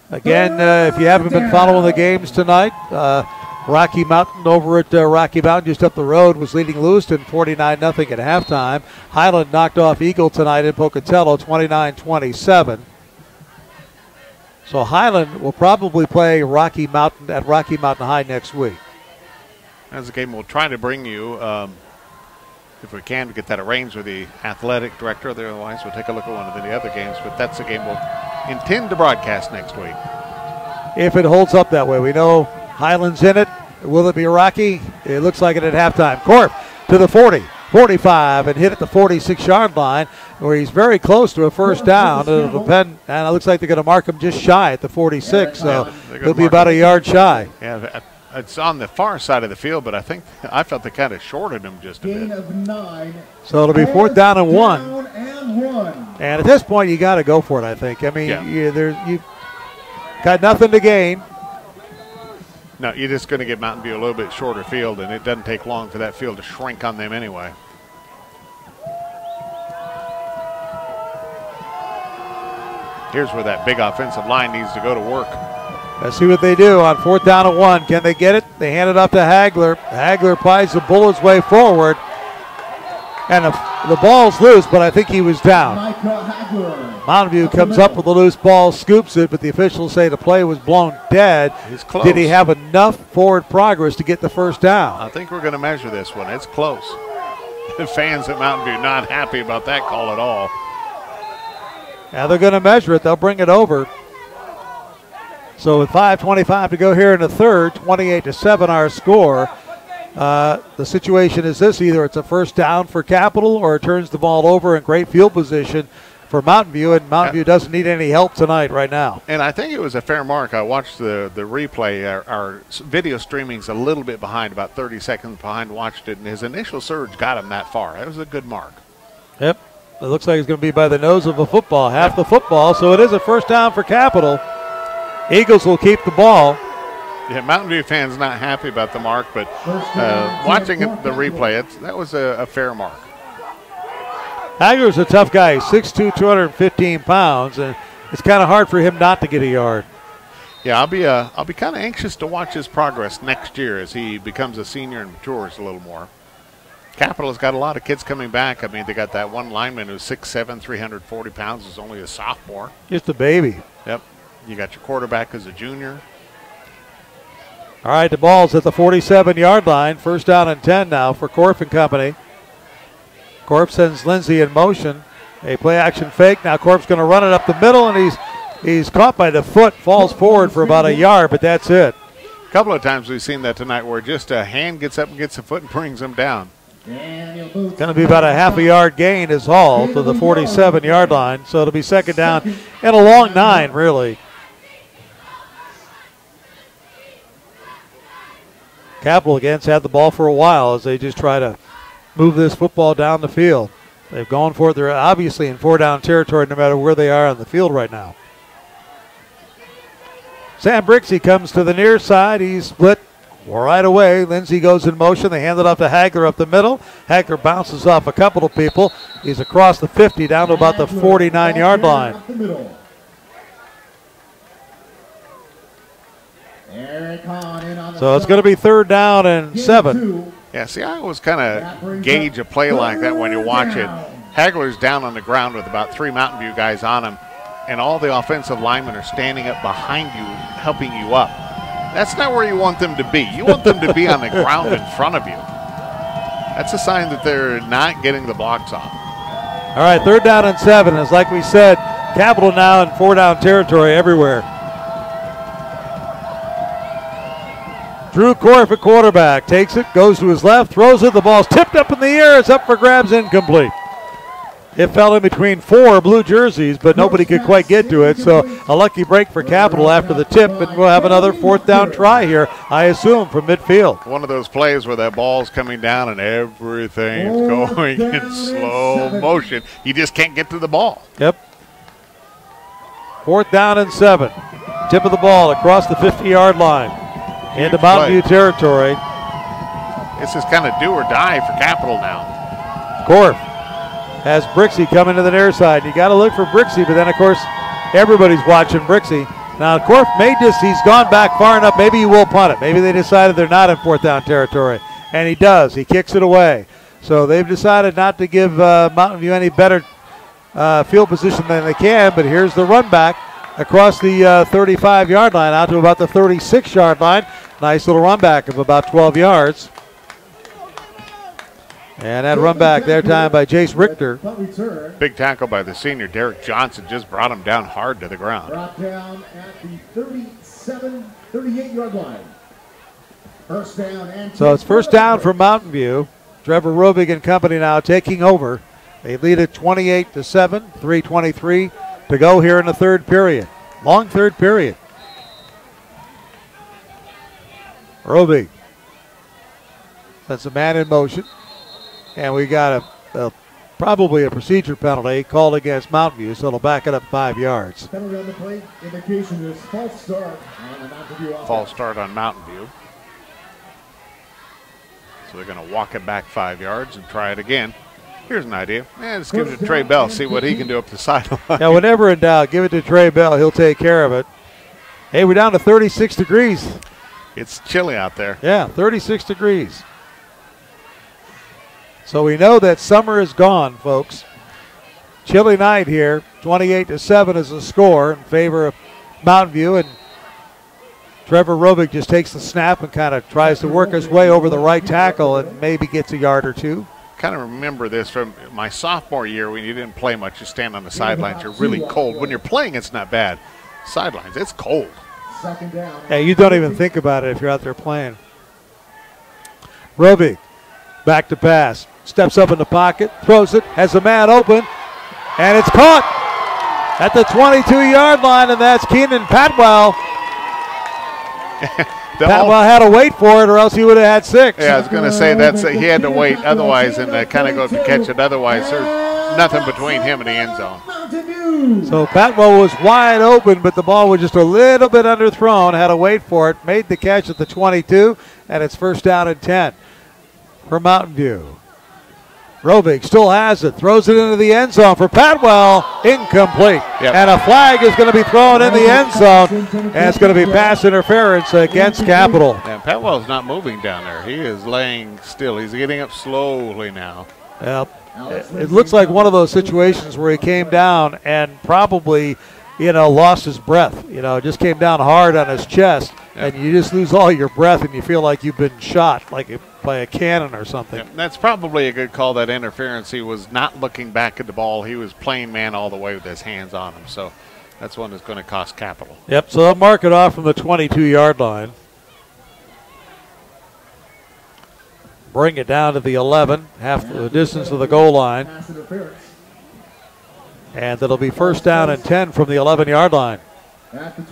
Again, if you haven't been following the games tonight, Rocky Mountain over at Rocky Mountain just up the road was leading Lewiston 49-0 at halftime. Highland knocked off Eagle tonight in Pocatello 29-27. So Highland will probably play Rocky Mountain at Rocky Mountain High next week. That's a game we'll try to bring you, if we can, to get that arranged with the athletic director. Otherwise, we'll take a look at one of the other games. But that's a game we'll intend to broadcast next week. If it holds up that way. We know Highland's in it. Will it be Rocky? It looks like it at halftime. Corp to the 40, 45, and hit at the 46-yard line, where he's very close to a first down. It'll depend, and it looks like they're going to mark him just shy at the 46, so he'll be about a yard shy. Yeah, it's on the far side of the field, but I felt they kind of shorted him just a bit. Of 9. So it'll be 4th down and 1. And at this point, you got to go for it, I think. I mean, you got nothing to gain. No, you're just going to give Mountain View a little bit shorter field, and it doesn't take long for that field to shrink on them anyway. Here's where that big offensive line needs to go to work. Let's see what they do on 4th down and 1. Can they get it? They hand it off to Hagler. Hagler plies the bull his way forward. And the ball's loose, but I think he was down. Mountain View comes up with a loose ball, scoops it, but the officials say the play was blown dead. He's close. Did he have enough forward progress to get the first down? I think we're going to measure this one. It's close. The fans at Mountain View not happy about that call at all. Now they're going to measure it. They'll bring it over. So with 5:25 to go here in the third, 28-7 our score. The situation is this: either it's a first down for Capital or it turns the ball over in great field position for Mountain View, and Mountain View doesn't need any help tonight right now. And I think it was a fair mark. I watched the replay. Our video streaming's a little bit behind, about 30 seconds behind, watched it, and his initial surge got him that far. That was a good mark. Yep. It looks like it's going to be by the nose of a football, half the football, so it is a first down for Capital. Eagles will keep the ball. Yeah, Mountain View fans not happy about the mark, but watching the replay, that was a fair mark. Hagler's a tough guy, 6'2", 215 pounds, and it's kind of hard for him not to get a yard. Yeah, I'll be kind of anxious to watch his progress next year as he becomes a senior and matures a little more. Capital's got a lot of kids coming back. I mean, they got that one lineman who's 6'7", 340 pounds, is only a sophomore. Just a baby. Yep. You got your quarterback as a junior. All right, the ball's at the 47-yard line. First down and 10 now for Corp and company. Corp sends Lindsey in motion. A play-action fake. Now Corp's going to run it up the middle, and he's caught by the foot, falls forward for about a yard, but that's it. A couple of times we've seen that tonight where just a hand gets up and gets a foot and brings him down. It's going to be about a half a yard gain is all to the 47-yard line. So it'll be second down and a long 9, really. Capital against had the ball for a while as they just try to move this football down the field. They've gone for it. They're obviously in 4-down territory no matter where they are on the field right now. Sam Brixey comes to the near side. He's split right away. Lindsey goes in motion. They hand it off to Hagler up the middle. Hagler bounces off a couple of people. He's across the 50 down to about the 49-yard line. So it's going to be third down and 7. Yeah, see, I always kind of gauge a play like that when you watch it. Hagler's down on the ground with about 3 Mountain View guys on him, and all the offensive linemen are standing up behind you, helping you up. That's not where you want them to be. You want them to be on the ground in front of you. That's a sign that they're not getting the blocks off. All right, third down and 7. As like we said, Capital now in 4-down territory everywhere. Drew Corf at quarterback. Takes it, goes to his left, throws it. The ball's tipped up in the air. It's up for grabs, incomplete. It fell in between 4 blue jerseys, but nobody could quite get to it. So a lucky break for Capital after the tip, and we'll have another 4th down try here, I assume, from midfield. One of those plays where that ball's coming down and everything's going in slow motion. You just can't get to the ball. Yep. 4th down and 7. Tip of the ball across the 50-yard line into Mountain View territory. This is kind of do or die for Capital now. Corf has Brixey coming to the near side. You got to look for Brixey, but then, of course, everybody's watching Brixey. Now, Corf he's gone back far enough. Maybe he will punt it. Maybe they decided they're not in fourth down territory. And he does. He kicks it away. So they've decided not to give Mountain View any better field position than they can. But here's the run back across the 35-yard line out to about the 36-yard line. Nice little run back of about 12 yards. And that run back there time by Jace Richter. Big tackle by the senior. Derek Johnson just brought him down hard to the ground. Brought down at the 38-yard line. First down and so it's first down for Mountain View. Trevor Rovig and company now taking over. They lead it 28-7, 3:23 to go here in the third period. Long third period. Rovig sets a man in motion. And we got probably a procedure penalty called against Mountain View, so it'll back it up 5 yards. Penalty on the play. Indication is false start on the Mountain View offense. False start on Mountain View. So they're going to walk it back 5 yards and try it again. Here's an idea. Let's give it to Trey Bell, see what he can do up the sideline. Yeah, whenever in doubt, give it to Trey Bell. He'll take care of it. Hey, we're down to 36 degrees. It's chilly out there. Yeah, 36 degrees. So we know that summer is gone, folks. Chilly night here. 28-7 is the score in favor of Mountain View. And Trevor Rovig just takes the snap and kind of tries to work his way over the right tackle and maybe gets a yard or two. Kind of remember this from my sophomore year when you didn't play much. You stand on the sidelines. You're really cold. When you're playing, it's not bad. Sidelines, it's cold. Second down. Yeah, you don't even think about it if you're out there playing. Rovig back to pass. Steps up in the pocket, throws it, has a man open, and it's caught at the 22-yard line, and that's Keenan Patwell. Patwell had to wait for it, or else he would have had 6. Yeah, I was going to say he had to wait otherwise and kind of go to catch it. Otherwise, there's nothing between him and the end zone. So Patwell was wide open, but the ball was just a little bit underthrown, had to wait for it, made the catch at the 22, and it's first down and 10 for Mountain View. Rovig still has it, throws it into the end zone for Patwell, incomplete. Yep. And a flag is going to be thrown in the end zone, and it's going to be pass interference against Capital. And Patwell's not moving down there. He is laying still. He's getting up slowly now. Yep. It looks like one of those situations where he came down and probably, lost his breath. Just came down hard on his chest, and you just lose all your breath and you feel like you've been shot, like by a cannon or something. Yeah, that's probably a good call, that interference. He was not looking back at the ball. He was playing man all the way with his hands on him. So that's one that's going to cost Capital. Yep, so they'll mark it off from the 22-yard line. Bring it down to the 11, half the distance of the goal line. And it'll be first down and 10 from the 11-yard line.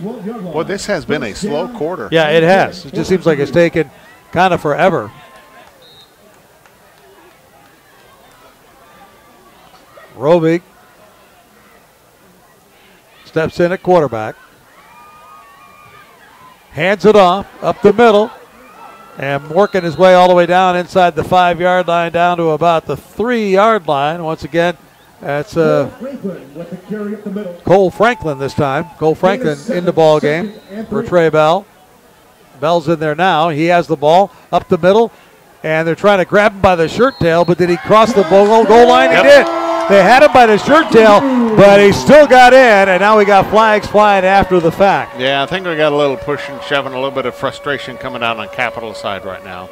Well, this has been a slow quarter. Yeah, it has. It just seems like it's taken kind of forever. Rovig steps in at quarterback. Hands it off, up the middle. And working his way all the way down inside the 5-yard line, down to about the 3-yard line. Once again, that's Cole Franklin this time. Cole Franklin in the ball game for Trey Bell. Bell's in there now. He has the ball up the middle, and they're trying to grab him by the shirt tail, but did he cross the goal line? He did. They had him by the shirt tail, but he still got in, and now we got flags flying after the fact. Yeah, I think we got a little push and shoving, a little bit of frustration coming out on Capital side right now.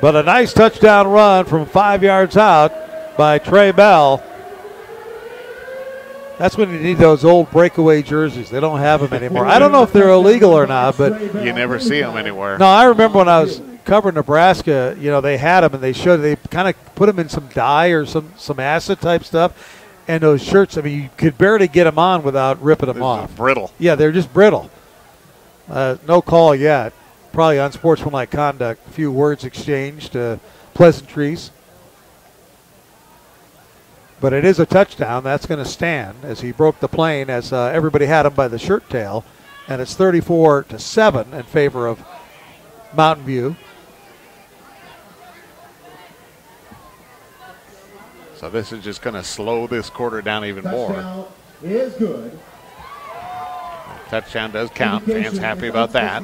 But a nice touchdown run from 5 yards out by Trey Bell. That's when you need those old breakaway jerseys. They don't have them anymore. I don't know if they're illegal or not, but you never see them anywhere. No, I remember when I was covering Nebraska, they had them, and they kind of put them in some dye or some acid type stuff. And those shirts, you could barely get them on without ripping them off. Brittle. Yeah, they're just brittle. No call yet. Probably unsportsmanlike conduct. A few words exchanged, pleasantries. But it is a touchdown. That's going to stand as he broke the plane, as everybody had him by the shirt tail. And it's 34-7 in favor of Mountain View. So this is just going to slow this quarter down even more. Touchdown is good. Touchdown does count. Fans happy about that.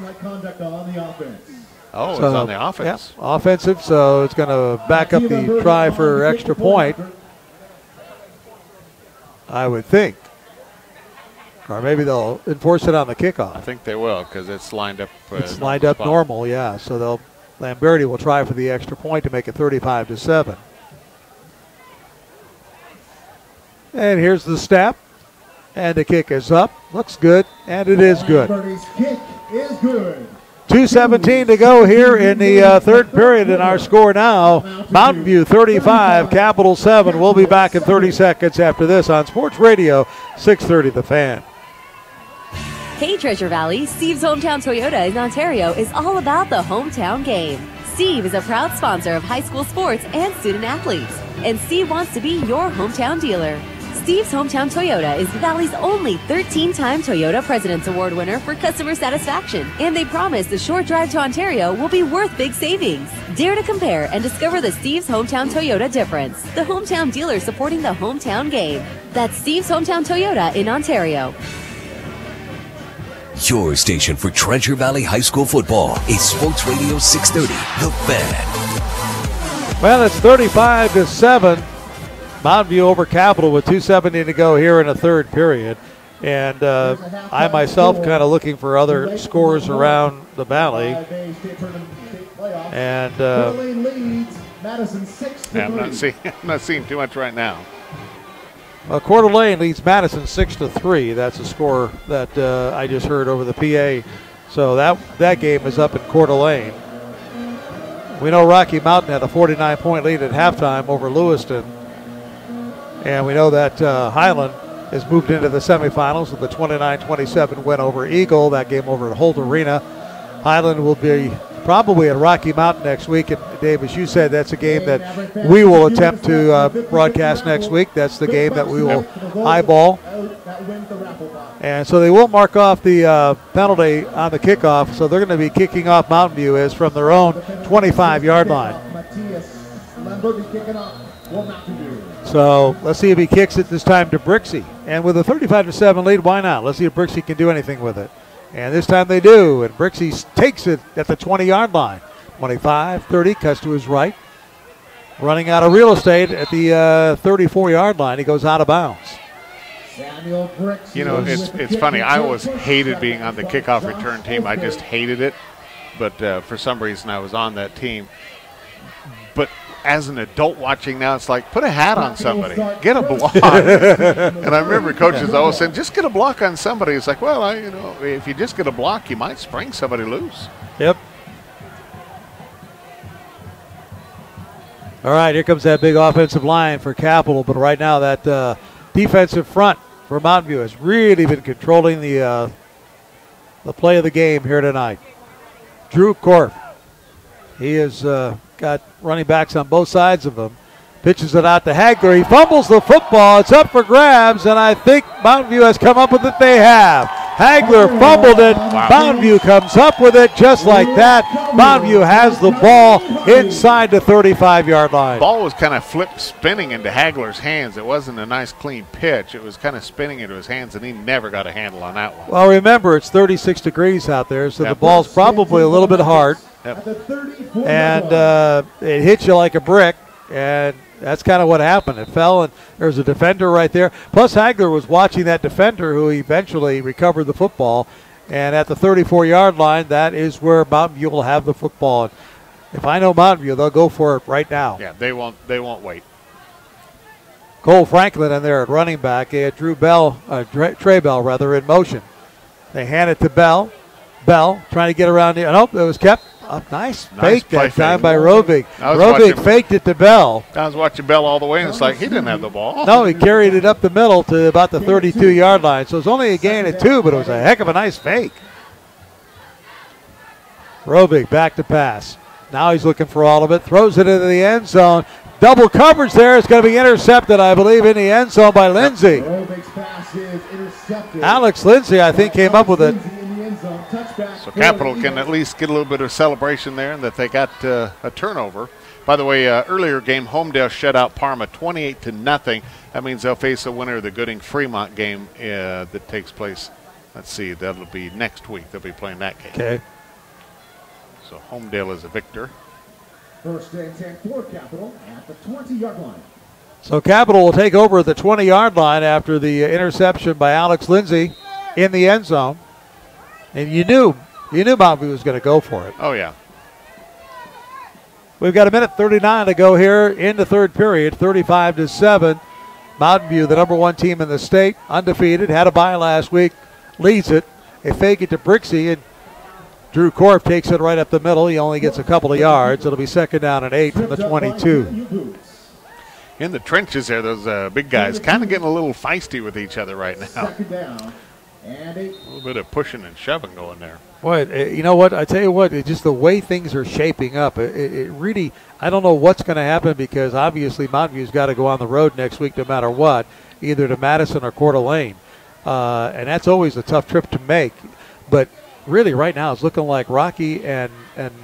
Oh, so, it's on the offense. Yeah, offensive, so it's going to back up the try for extra point, I would think. Or maybe they'll enforce it on the kickoff. I think they will because it's lined up. It's lined up normal, yeah. So Lamberti will try for the extra point to make it 35-7. And here's the snap. And the kick is up. Looks good, and it is good. Lamberti's kick is good. 2:17 to go here in the third period, and our score now, Mountain View 35, Capital 7. We'll be back in 30 seconds after this on Sports Radio 630 The Fan. Hey Treasure Valley, Steve's Hometown Toyota in Ontario is all about the hometown game. Steve is a proud sponsor of high school sports and student athletes, and Steve wants to be your hometown dealer. Steve's Hometown Toyota is the Valley's only 13-time Toyota President's Award winner for customer satisfaction, and they promise the short drive to Ontario will be worth big savings. Dare to compare and discover the Steve's Hometown Toyota difference. The hometown dealer supporting the hometown game. That's Steve's Hometown Toyota in Ontario. Your station for Treasure Valley High School football is Sports Radio 630, The Fan. Well, it's 35-7. Mountain View over Capital with 2:70 to go here in the third period. And I myself kind of looking for other scores around the valley. And I'm not seeing too much right now. Coeur d'Alene leads Madison 6-3. That's a score that I just heard over the PA. So that game is up in Coeur d'Alene. We know Rocky Mountain had a 49-point lead at halftime over Lewiston. And we know that Highland has moved into the semifinals with a 29-27 win over Eagle. That game over at Holt Arena. Highland will be probably at Rocky Mountain next week. And Dave, as you said, that's a game that we will attempt to broadcast next week. That's the game that we will eyeball. And so they will mark off the penalty on the kickoff. So they're going to be kicking off Mountain View is from their own 25-yard line. So let's see if he kicks it this time to Brixey. And with a 35-7 lead, why not? Let's see if Brixey can do anything with it. And this time they do. And Brixey takes it at the 20-yard line. 25, 30, cuts to his right. Running out of real estate at the 34-yard line. He goes out of bounds. You know, it's funny. I always hated being on the kickoff return team. I just hated it. But for some reason, I was on that team. But as an adult watching now, it's like, put a hat on somebody. Get a block. And I remember coaches always saying, just get a block on somebody. It's like, well, if you just get a block, you might spring somebody loose. Yep. All right, here comes that big offensive line for Capital. But right now, that defensive front for Mountain View has really been controlling the play of the game here tonight. Drew Korf. He has got running backs on both sides of him. Pitches it out to Hagler. He fumbles the football. It's up for grabs, and I think Mountain View has come up with it. They have. Hagler fumbled it. Wow. Mountain View comes up with it just like that. Mountain View has the ball inside the 35-yard line. Ball was kind of spinning into Hagler's hands. It wasn't a nice, clean pitch. It was kind of spinning into his hands, and he never got a handle on that one. Well, remember, it's 36 degrees out there, so the ball's probably a little bit hard. Yep. And it hits you like a brick, and that's kind of what happened. It fell, and there's a defender right there. Plus, Hagler was watching that defender who eventually recovered the football. And at the 34-yard line, that is where Mountain View will have the football. And if I know Mountain View, they'll go for it right now. Yeah, they won't wait. Cole Franklin in there at running back. They had Trey Bell, in motion. They hand it to Bell. Bell trying to get around the. Nope, it was kept. Nice fake that time by Rovig. Rovig faked it to Bell. I was watching Bell all the way, and it's like he didn't have the ball. No, he carried it up the middle to about the 32-yard line. So it was only a gain of 2, but it was a heck of a nice fake. Rovig back to pass. Now he's looking for all of it. Throws it into the end zone. Double coverage there. It's going to be intercepted, I believe, in the end zone by Lindsay. Rovig's pass is intercepted. Alex Lindsay, I think, came up with it. So Capital can at least get a little bit of celebration there and that they got a turnover. By the way, earlier game, Homedale shut out Parma 28-0. That means they'll face the winner of the Gooding-Fremont game that takes place Let's see, that'll be next week. They'll be playing that game. Okay. So Homedale is a victor. First and 10 for Capital at the 20-yard line. So Capital will take over at the 20-yard line after the interception by Alex Lindsay in the end zone. And you knew Mountview was going to go for it. Oh, yeah. We've got 1:39 to go here in the third period, 35-7. Mountain View, the number one team in the state, undefeated, had a bye last week, leads it. They fake it to Brixey, and Drew Korf takes it right up the middle. He only gets a couple of yards. It'll be 2nd down and 8 from the 22. In the trenches there, those big guys kind of getting a little feisty with each other right now. Second down and 8. A little bit of pushing and shoving going there. Boy, you know what? I tell you what, it's just the way things are shaping up. It really, I don't know what's going to happen because obviously Mountain View's got to go on the road next week no matter what, either to Madison or Coeur d'Alene. And that's always a tough trip to make. But really right now it's looking like Rocky and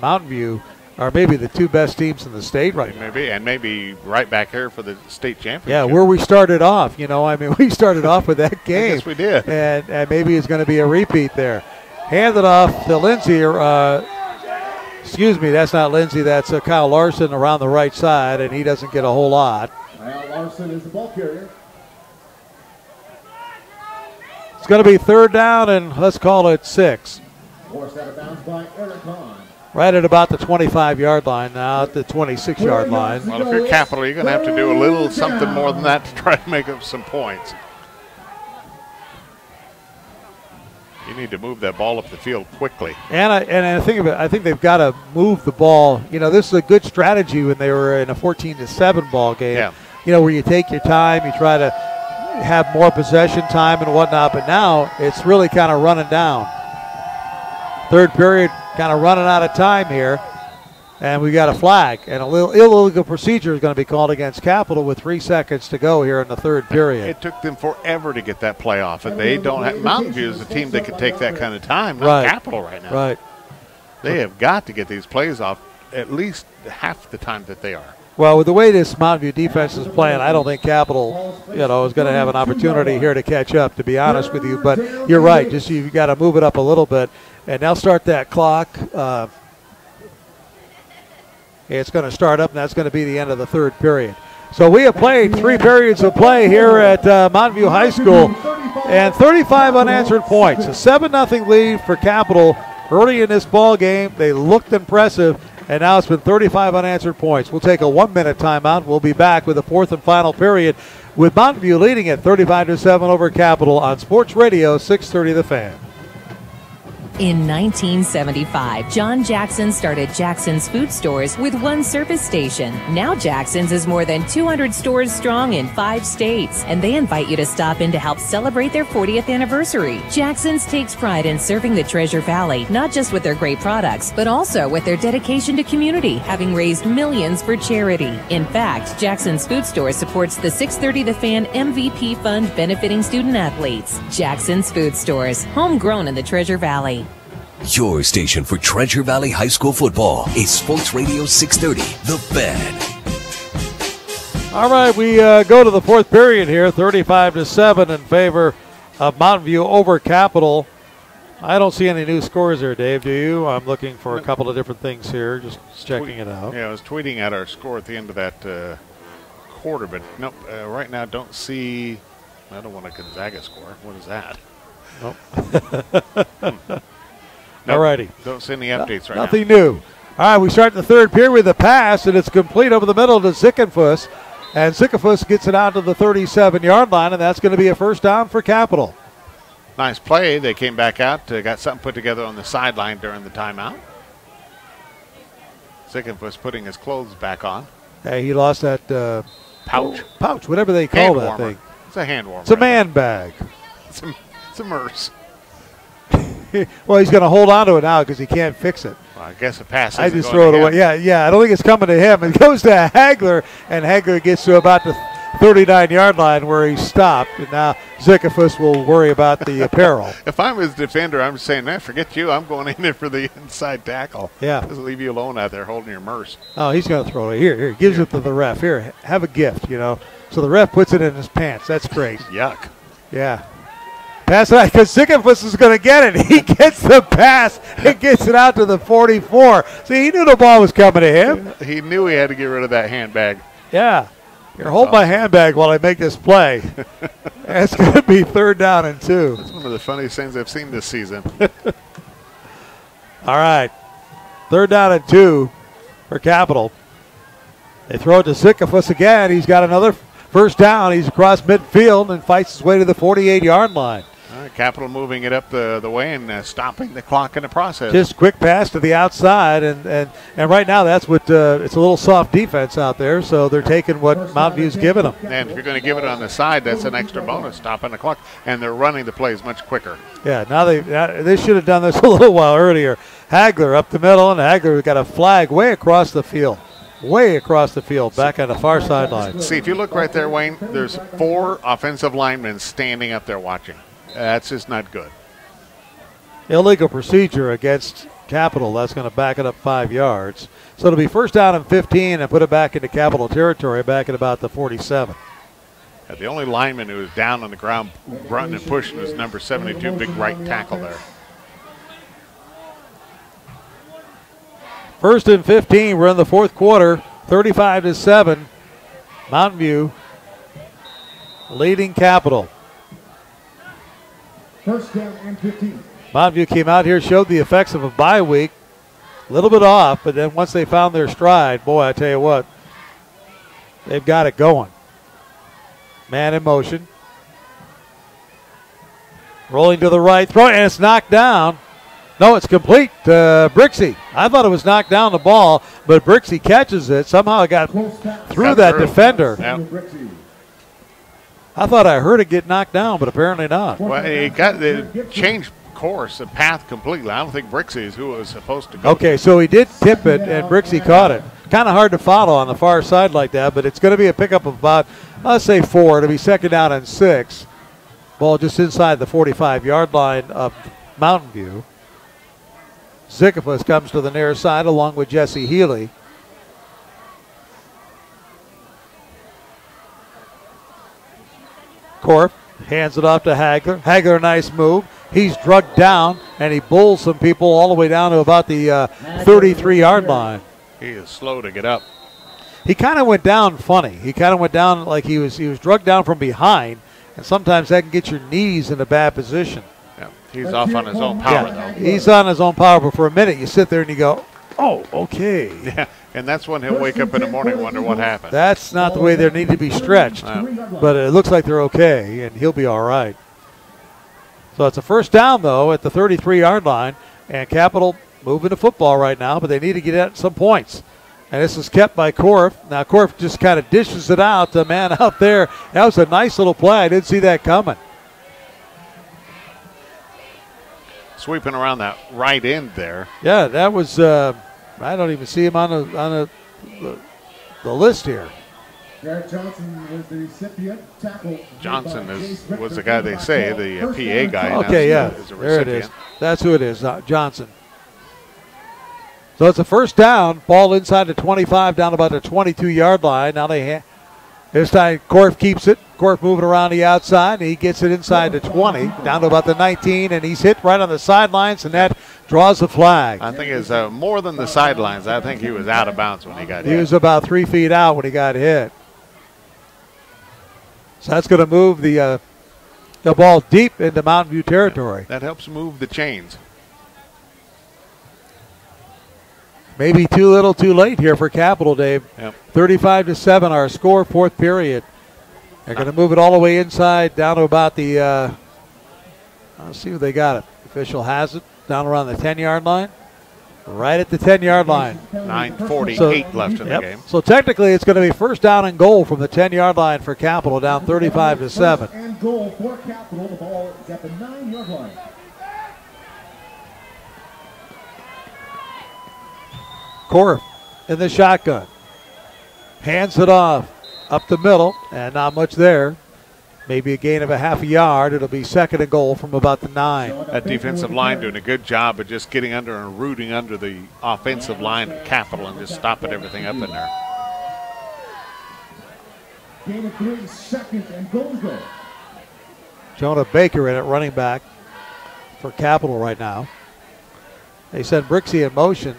Mountain View are maybe the two best teams in the state right now. Maybe right back here for the state championship. Yeah, where we started off, we started off with that game. Yes, we did. And maybe it's going to be a repeat there. Handed off to Lindsay. Excuse me, that's not Lindsay. That's Kyle Larson around the right side, and he doesn't get a whole lot. Kyle Larson is the ball carrier. It's going to be 3rd down, and let's call it 6. Forced out of bounds by Eric Hahn. Right at about the 25-yard line now, at the 26-yard line. Well, if you're Capital, you're going to have to do a little something more than that to try to make up some points. You need to move that ball up the field quickly. And I think they've got to move the ball. This is a good strategy when they were in a 14-7 ball game. Yeah. Where you take your time, you try to have more possession time and whatnot. But now it's really kind of running down. Third period, kind of running out of time here. And we got a flag. And a little illegal procedure is going to be called against Capital with 3 seconds to go here in the third period. It took them forever to get that play off. And they don't have – Mountain View is a team that can take that kind of time, not Capital right now. Right. They have got to get these plays off at least half the time that they are. Well, with the way this Mountain View defense is playing, I don't think Capital, is going to have an opportunity here to catch up, to be honest with you. But you're right. Just you've got to move it up a little bit. And they'll start that clock. It's going to start up, and that's going to be the end of the third period. So we have played 3 periods of play here at Mountain View High School, and 35 unanswered points. A 7-0 lead for Capital early in this ball game. They looked impressive, and now it's been 35 unanswered points. We'll take a 1-minute timeout. We'll be back with the 4th and final period with Mountain View leading at 35-7 over Capital on Sports Radio 630 The Fan. In 1975, John Jackson started Jackson's Food Stores with one service station. Now Jackson's is more than 200 stores strong in 5 states, and they invite you to stop in to help celebrate their 40th anniversary. Jackson's takes pride in serving the Treasure Valley, not just with their great products, but also with their dedication to community, having raised millions for charity. In fact, Jackson's Food Store supports the 630 The Fan MVP Fund benefiting student athletes. Jackson's Food Stores, homegrown in the Treasure Valley. Your station for Treasure Valley High School football is Sports Radio 630, The Fan. All right, we go to the 4th period here, 35-7 in favor of Mountain View over Capital. I don't see any new scores there, Dave, do you? I'm looking for a couple of different things here, just checking it out. Yeah, I was tweeting at our score at the end of that quarter, but nope, right now don't see, I don't want a Gonzaga score. What is that? Nope. All righty. Don't see any updates right now. Nothing new. All right, we start the third period with a pass, and it's complete over the middle to Zickenfuss. And Zickenfuss gets it out to the 37-yard line, and that's going to be a 1st down for Capital. Nice play. They came back out, got something put together on the sideline during the timeout. Zickenfuss putting his clothes back on. Hey, he lost that pouch, whatever they call that thing. It's a hand warmer. It's a man bag. It's a Merce. Well, he's going to hold on to it now because he can't fix it. Well, I guess a pass. I just throw it away. Yeah. I don't think it's coming to him. It goes to Hagler, and Hagler gets to about the 39-yard line where he stopped. And now Zickenfuss will worry about the apparel. If I'm his defender, I'm just saying, man, forget you. I'm going in there for the inside tackle. Yeah. Just leave you alone out there holding your Merce. Oh, he's going to throw it. Here. Gives it to the ref. Here, have a gift, So the ref puts it in his pants. That's great. Yuck. Yeah. Pass it out because Sickifus is going to get it. He gets the pass and gets it out to the 44. See, he knew the ball was coming to him. He knew he had to get rid of that handbag. Yeah. Here, hold my handbag while I make this play. It's going to be 3rd down and 2. That's one of the funniest things I've seen this season. All right. 3rd down and 2 for Capital. They throw it to Sickifus again. He's got another first down. He's across midfield and fights his way to the 48-yard line. All right, Capital moving it up the way and stopping the clock in the process. Just quick pass to the outside, and right now that's what it's a little soft defense out there, so they're taking what Mountain View's giving them. And if you're going to give it on the side, that's an extra bonus, stopping the clock, and they're running the plays much quicker. Yeah, now they should have done this a little while earlier. Hagler up the middle, and Hagler got a flag way across the field. Way across the field, back on the far sideline. See, if you look right there, Wayne, there's 4 offensive linemen standing up there watching. That's just not good. Illegal procedure against Capital. That's going to back it up 5 yards. So it'll be 1st down and 15 and put it back into Capital territory, back at about the 47. The only lineman who was down on the ground grunting and pushing was number 72, big right tackle there. 1st and 15. We're in the 4th quarter. 35-7. Mountain View leading Capital. 1st down and 15. Mountain View came out here, showed the effects of a bye week. A little bit off, but then once they found their stride, boy, I tell you what, they've got it going. Man in motion. Rolling to the right, throw, and it's knocked down. No, it's complete to Brixey. I thought it was knocked down the ball, but Brixey catches it. Somehow it got through that defender. Yep. I thought I heard it get knocked down, but apparently not. Well, it changed course, the path completely. I don't think Brixey is who it was supposed to go. Okay, so he did tip it, and Brixey caught it. Kind of hard to follow on the far side like that, but it's going to be a pickup of about, let's say 4. It'll be 2nd down and 6. Ball just inside the 45-yard line of Mountain View. Sickifus comes to the near side along with Jesse Healy. Korf hands it off to Hagler. Hagler, a nice move. He's drugged down, and he bulls some people all the way down to about the 33-yard line. He is slow to get up. He kind of went down funny. He kind of went down like he was drugged down from behind, and sometimes that can get your knees in a bad position. Yeah, he's off on his own power, though. He's on his own power, but for a minute you sit there and you go, oh, okay. Yeah, and that's when he'll wake up in the morning and wonder what happened. That's not the way they need to be stretched, but it looks like they're okay, and he'll be all right. So it's a 1st down, though, at the 33-yard line, and Capital moving the football right now, but they need to get at some points. And this is kept by Korf. Now Korf just kind of dishes it out to a man out there. That was a nice little play. I didn't see that coming. Sweeping around that right end there. Yeah, that was. I don't even see him on the list here. Garrett Johnson was the recipient. Tackle. Johnson was the guy they say, the PA guy. Okay, yeah, there it is. That's who it is, Johnson. So it's a 1st down. Ball inside the 25, down about the 22-yard line. Now this time Korf keeps it. Korf moving around the outside, and he gets it inside the 20, down to about the 19, and he's hit right on the sidelines, and that draws the flag. I think it's more than the sidelines. I think he was out of bounds when he got hit. He was about 3 feet out when he got hit. So that's going to move the ball deep into Mountain View territory. That helps move the chains. Maybe too little, too late here for Capital, Dave. Yep. 35-7, our score, 4th period. They're going to move it all the way inside, down to about the. Let's see where they got it. Official has it down around the 10-yard line. Right at the 10-yard line. 9:48 left in the game. So technically, it's going to be 1st down and goal from the 10-yard line for Capital, down 35-7. 1st and goal for Capital. The ball is at the 9-yard line. Korf in the shotgun. Hands it off up the middle, and not much there. Maybe a gain of a half a yard. It'll be 2nd and goal from about the 9. That defensive line doing a good job of just getting under and rooting under the offensive line of Capital and just stopping everything up in there. Gain of 3, 2nd and goal. Jonah Baker in at running back for Capital right now. They send Brixey in motion.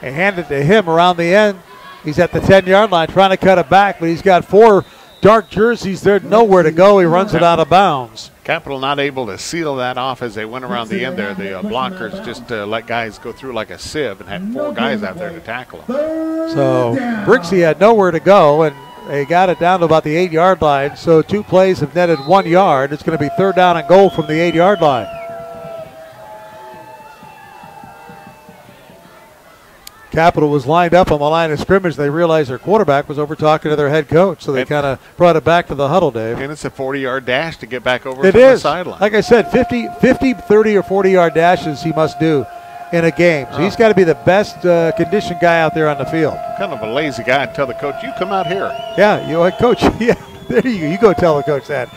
They hand it to him around the end. He's at the 10-yard line trying to cut it back, but he's got 4 dark jerseys. There's nowhere to go. He runs it out of bounds. Capital not able to seal that off as they went around the end there. The blockers just let guys go through like a sieve and had 4 guys out there to tackle him. So Brixey had nowhere to go, and they got it down to about the 8-yard line. So 2 plays have netted 1 yard. It's going to be 3rd down and goal from the 8-yard line. Capital was lined up on the line of scrimmage. They realized their quarterback was over talking to their head coach, so they kind of brought it back to the huddle, Dave. And it's a 40-yard dash to get back over from the sideline. Like I said, 50, 30, or 40-yard dashes he must do in a game. So he's got to be the best conditioned guy out there on the field. Kind of a lazy guy. Tell the coach, you come out here. Yeah, you like, coach. Yeah, there you go. You go tell the coach that.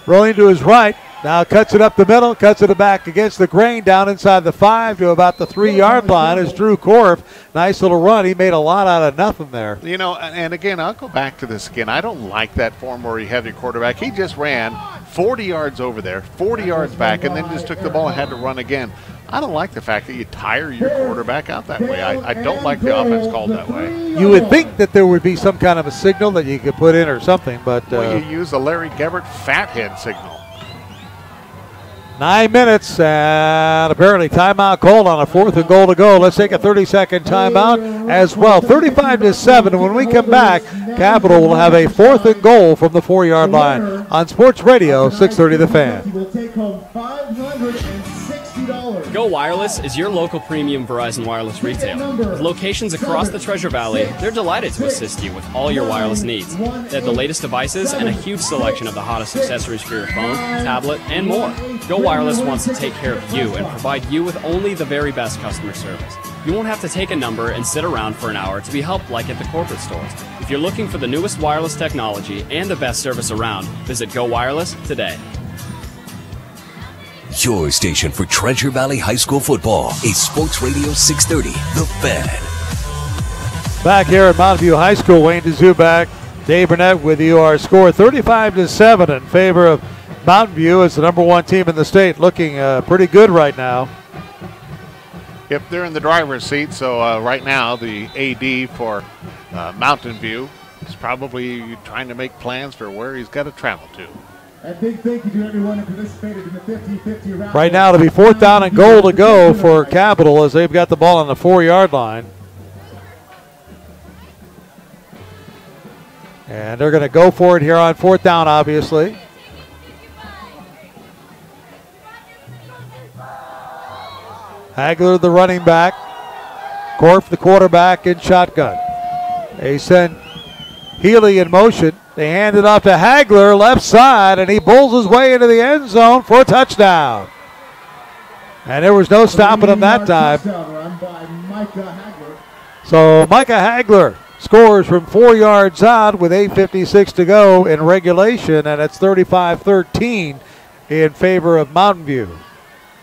Rolling to his right. Now cuts it up the middle, cuts it back against the grain down inside the 5 to about the 3-yard line is Drew Korf. Nice little run. He made a lot out of nothing there. You know, and again, I'll go back to this again. I don't like that form where you have your quarterback. He just ran 40 yards over there, 40 yards back, and then just took the ball and had to run again. I don't like the fact that you tire your quarterback out that way. I don't like the offense called that way. You would think that there would be some kind of a signal that you could put in or something, but well, you use the Larry Gebert fathead signal. 9 minutes, and apparently timeout called on a 4th and goal to go. Let's take a 30-second timeout as well. 35-7, and when we come back, Capital will have a 4th and goal from the 4-yard line on Sports Radio 630 The Fan. Will take home $560. Go Wireless is your local premium Verizon wireless retailer. With locations across the Treasure Valley, they're delighted to assist you with all your wireless needs. They have the latest devices and a huge selection of the hottest accessories for your phone, tablet, and more. Go Wireless wants to take care of you and provide you with only the very best customer service. You won't have to take a number and sit around for an hour to be helped like at the corporate stores. If you're looking for the newest wireless technology and the best service around, visit Go Wireless today. Your station for Treasure Valley High School football is Sports Radio 630, The Fan. Back here at Mountain View High School, Wayne DeZubak, Dave Burnett with you. Our score 35-7 in favor of Mountain View as the #1 team in the state, looking pretty good right now. Yep, they're in the driver's seat, so right now the AD for Mountain View is probably trying to make plans for where he's got to travel to. A big thank you to everyone who participated in the 50-50 round. Right now it'll be 4th down and goal to go for Capital as they've got the ball on the 4-yard line. And they're going to go for it here on 4th down, obviously. Hagler, the running back. Korf, the quarterback, in shotgun. They send Healy in motion. They hand it off to Hagler, left side, and he bowls his way into the end zone for a touchdown. And there was no stopping him that time. So Micah Hagler scores from 4 yards out with 8:56 to go in regulation, and it's 35-13 in favor of Mountain View.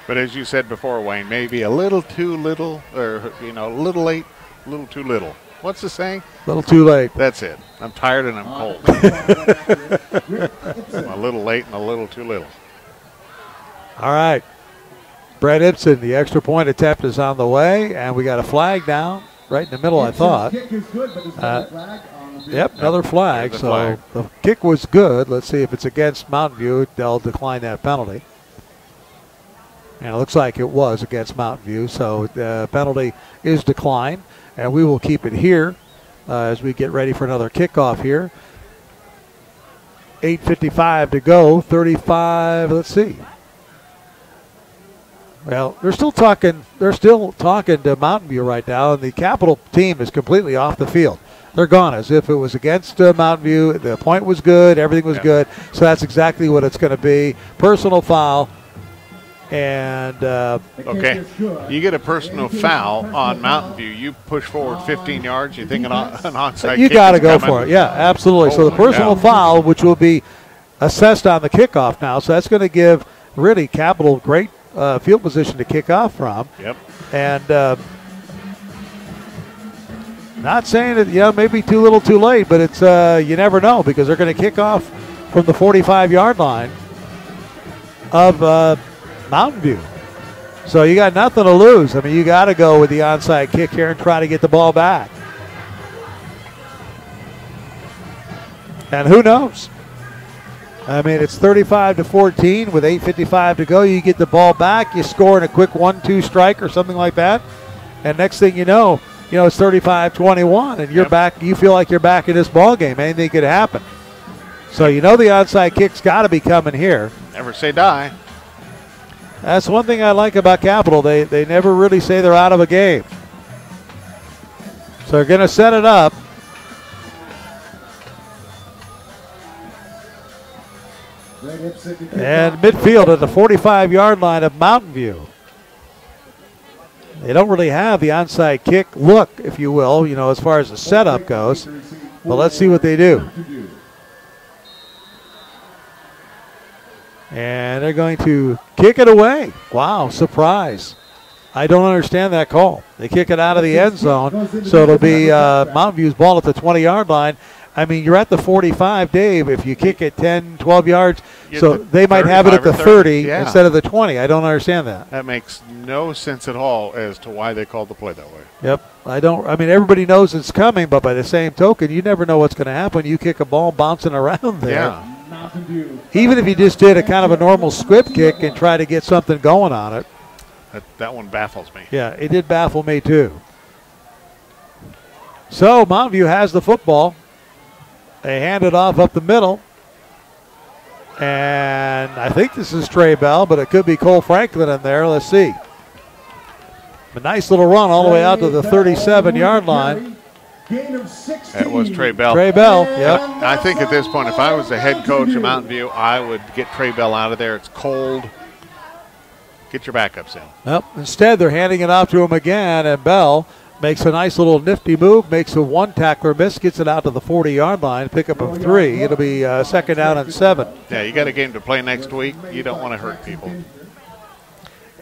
But as you said before, Wayne, maybe a little too little, or, a little late, a little too little. What's the saying? A little too late. That's it. I'm tired and I'm cold. I'm a little late and a little too little. All right. Brett Ibsen, the extra point attempt is on the way, and we got a flag down right in the middle, I thought. Yep, another flag. So the kick was good. Let's see if it's against Mountain View. They'll decline that penalty. And it looks like it was against Mountain View, so the penalty is declined. And we will keep it here as we get ready for another kickoff here. 8:55 to go, 35, let's see. Well, they're still talking to Mountain View right now, and the Capital team is completely off the field. They're gone as if it was against Mountain View. The point was good, everything was good, so that's exactly what it's going to be. Personal foul. And okay, you get a personal foul on Mountain View. You push forward 15 yards. You think an onside you kick got to is go coming? for it. Yeah, absolutely. So the personal foul, which will be assessed on the kickoff now. So that's going to give really Capital great field position to kick off from. Yep. And not saying that maybe too little, too late, but it's you never know because they're going to kick off from the 45-yard line. of Mountain View. So you got nothing to lose. I mean, you got to go with the onside kick here and try to get the ball back. And who knows? I mean, it's 35-14 with 8:55 to go. You get the ball back, you score in a quick 1-2 strike or something like that, and next thing you know, it's 35-21, and you're back. You feel like you're back in this ball game. Anything could happen. So the onside kick's got to be coming here. Never say die. That's one thing I like about Capital. They never really say they're out of a game. So they're going to set it up. And midfield at the 45-yard line of Mountain View. They don't really have the onside kick look, if you will, as far as the setup goes. But let's see what they do. And they're going to kick it away. Wow, surprise. I don't understand that call. They kick it out of the end zone, so it'll be Mountain View's ball at the 20-yard line. I mean, you're at the 45, Dave. If you kick it 10, 12 yards, so they might have it at the 30 instead of the 20. I don't understand that. That makes no sense at all as to why they called the play that way. Yep. I mean, everybody knows it's coming, but by the same token, you never know what's going to happen. You kick a ball bouncing around there. Yeah. Even if you just did a kind of a normal squib kick and try to get something going on it. That one baffles me. Yeah, it did baffle me too. So Mountain View has the football. They hand it off up the middle. And I think this is Trey Bell, but it could be Cole Franklin in there. Let's see. A nice little run all the way out to the 37-yard line. That was Trey Bell. Trey Bell, yep. I think at this point, if I was the head coach of Mountain View, I would get Trey Bell out of there. It's cold. Get your backups in. Well, instead, they're handing it off to him again, and Bell makes a nice little nifty move, makes a one-tackler miss, gets it out to the 40-yard line, pick up a 3. It'll be second down and 7. Yeah, you got a game to play next week. You don't want to hurt people.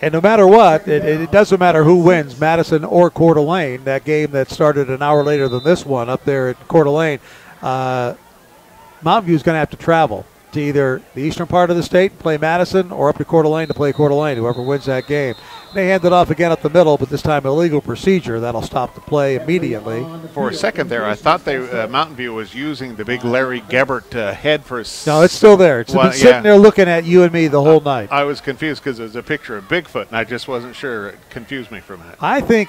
And no matter what, it doesn't matter who wins, Madison or Coeur d'Alene, that game that started an hour later than this one up there at Coeur d'Alene, Mountain View's going to have to travel to either the eastern part of the state, play Madison, or up to Coeur d'Alene to play Coeur d'Alene, whoever wins that game. They hand it off again up the middle, but this time illegal procedure. That'll stop the play immediately. For a second there, I thought Mountain View was using the big Larry Gebert head for a No, it's still there. It's been sitting there looking at you and me the whole night. I was confused because it was a picture of Bigfoot, and I just wasn't sure. It confused me for a minute. I think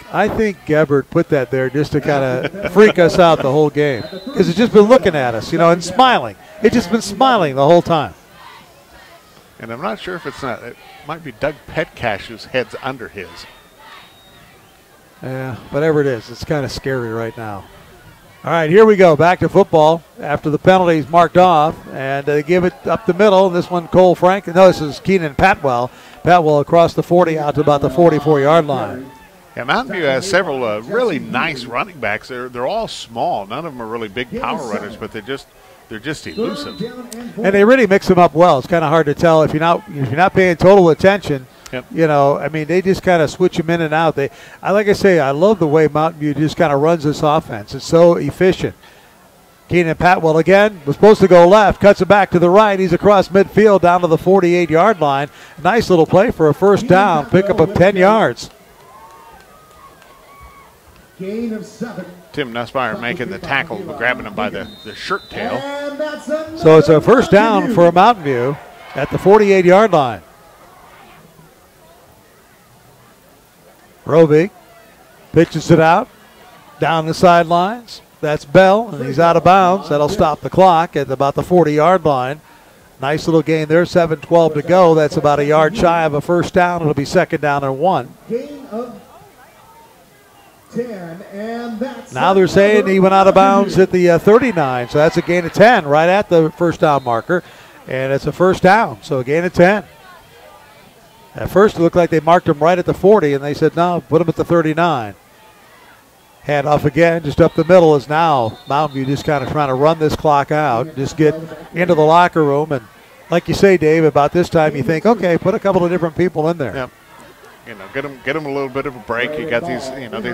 Gebert put that there just to kind of freak us out the whole game because it's just been looking at us, and smiling. It's just been smiling the whole time. And I'm not sure if it might be Doug Petcash whose head's under his. Yeah, whatever it is, it's kind of scary right now. All right, here we go. Back to football after the penalties marked off, and they give it up the middle. This one, Cole Frank. No, this is Keenan Patwell. Patwell across the 40 out to about the 44-yard line. Yeah, Mountain View has several really nice running backs. They're all small. None of them are really big power runners, but they're just elusive. And they really mix them up well. It's kind of hard to tell if you're not paying total attention. Yep. I mean, they just kind of switch them in and out. Like I say, I love the way Mountain View just kind of runs this offense. It's so efficient. Keenan Patwell again was supposed to go left, cuts it back to the right. He's across midfield down to the 48-yard line. Nice little play for a first down, pickup of 10 yards. Gain of 7. Tim Nussmeyer making the tackle, grabbing him by the shirt tail. So it's a first down for Mountain View at the 48-yard line. Roby pitches it out down the sidelines. That's Bell, and he's out of bounds. That'll stop the clock at about the 40-yard line. Nice little gain there, 7:12 to go. That's about a yard shy of a first down. It'll be second down and 1. Gain of 10, and that's now they're saying he went out of bounds at the 39, so that's a gain of 10 right at the first down marker, and it's a first down, so a gain of 10. At first it looked like they marked him right at the 40, and they said, no, put him at the 39. Hand off again, just up the middle is now Mountain View just kind of trying to run this clock out, just get into the locker room, and like you say, Dave, about this time you think, okay, put a couple of different people in there. Yep. Get them a little bit of a break. You got these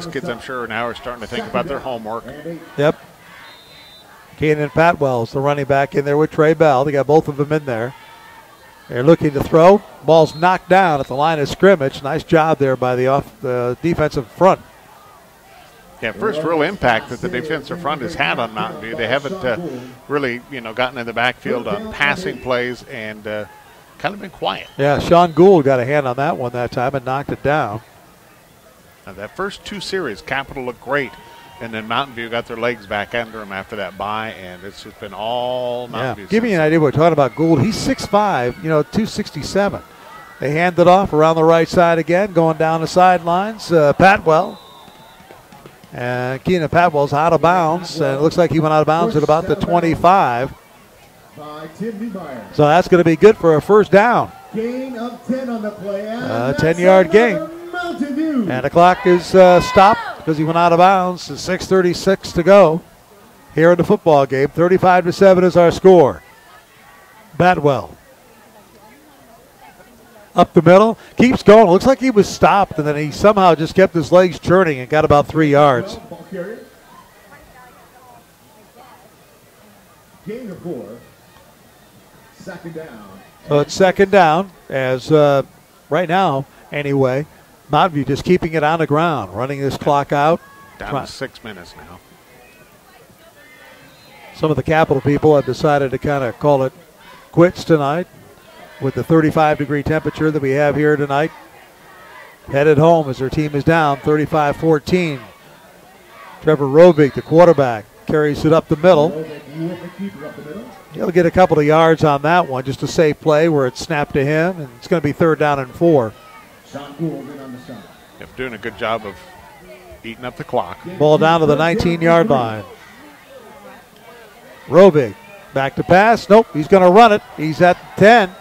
kids, I'm sure, now are starting to think about their homework. Yep. Keenan Patwell is the running back in there with Trey Bell. They got both of them in there. They're looking to throw. Ball's knocked down at the line of scrimmage. Nice job there by the defensive front. Yeah, first real impact that the defensive front has had on Mountain View. They haven't really, gotten in the backfield on passing plays and kind of been quiet. Yeah, Sean Gould got a hand on that one that time and knocked it down. Now that first 2 series, Capital looked great, and then Mountain View got their legs back under them after that bye, and it's just been all Mountain View. Give me an idea what we're talking about. Gould, he's 6'5", 267. They hand it off around the right side again, going down the sidelines. Patwell. And Keenan Patwell's out of bounds, and it looks like he went out of bounds at about the 25. So that's going to be good for a first down. Gain of 10 on the play. 10-yard gain. And the clock is stopped because he went out of bounds. 6:36 to go here in the football game. 35-7 is our score. Batwell. Up the middle, keeps going. Looks like he was stopped, and then he somehow just kept his legs churning and got about 3 yards. Gain of 4. Second down. So it's second down as right now, anyway, Mountain View just keeping it on the ground, running this clock out. Down to 6 minutes now. Some of the Capital people have decided to kind of call it quits tonight with the 35-degree temperature that we have here tonight. Headed home as their team is down 35-14. Trevor Robick, the quarterback, carries it up the middle. He'll get a couple of yards on that one, just a safe play where it's snapped to him, and it's going to be 3rd down and 4. Yep, doing a good job of eating up the clock. Ball down to the 19-yard line. Robick back to pass. Nope, he's going to run it. He's at 10.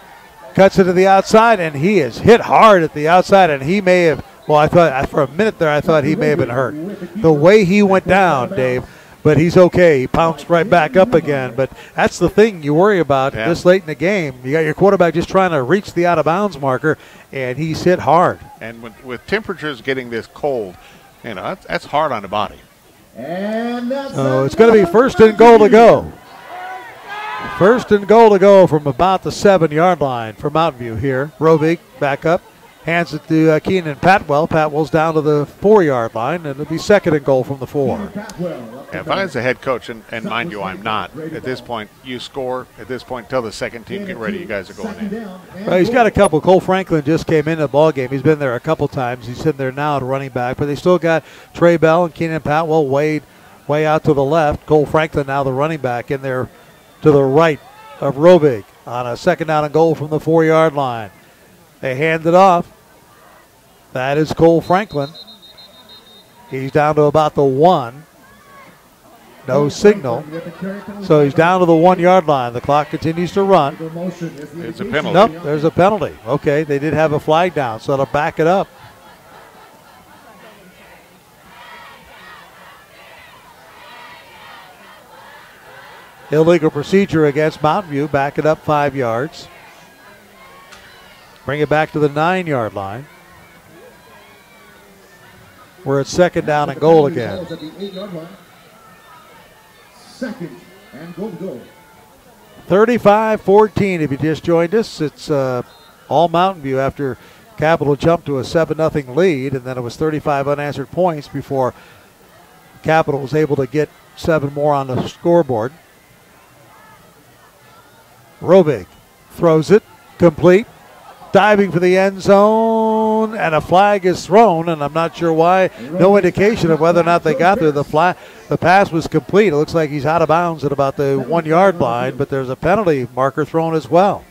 Cuts it to the outside, and he is hit hard at the outside, and he may have, well, I thought for a minute there, I thought he may have been hurt. The way he went down, Dave, but he's okay. He pounced right back up again. But that's the thing you worry about this late in the game. You got your quarterback just trying to reach the out-of-bounds marker, and he's hit hard. And with temperatures getting this cold, that's hard on the body. And so it's going to be 1st and goal to go. 1st and goal to go from about the 7-yard line for Mountain View here. Robick back up, hands it to Keenan Patwell. Patwell's down to the 4-yard line, and it'll be 2nd and goal from the 4. If I was a head coach, and mind you, I'm not, at this point, you score. At this point, tell the second team, get ready, you guys are going in. Well, he's got a couple. Cole Franklin just came into the ball game. He's been there a couple times. He's sitting there now at running back, but they still got Trey Bell and Keenan Patwell way out to the left. Cole Franklin now the running back in there to the right of Robick on a 2nd down and goal from the 4-yard line. They hand it off. That is Cole Franklin. He's down to about the 1. No signal. So he's down to the 1-yard line. The clock continues to run. It's a penalty. Nope, there's a penalty. Okay, they did have a flag down, so they'll back it up. Illegal procedure against Mountain View. Back it up 5 yards. Bring it back to the 9-yard line. We're at 2nd down and goal again. 2nd and goal. 35-14 if you just joined us. It's all Mountain View after Capital jumped to a 7-0 lead, and then it was 35 unanswered points before Capital was able to get 7 more on the scoreboard. Robick throws it, complete, diving for the end zone, and a flag is thrown, and I'm not sure why. No indication of whether or not they got there. The pass was complete. It looks like he's out of bounds at about the 1-yard line, but there's a penalty marker thrown as well.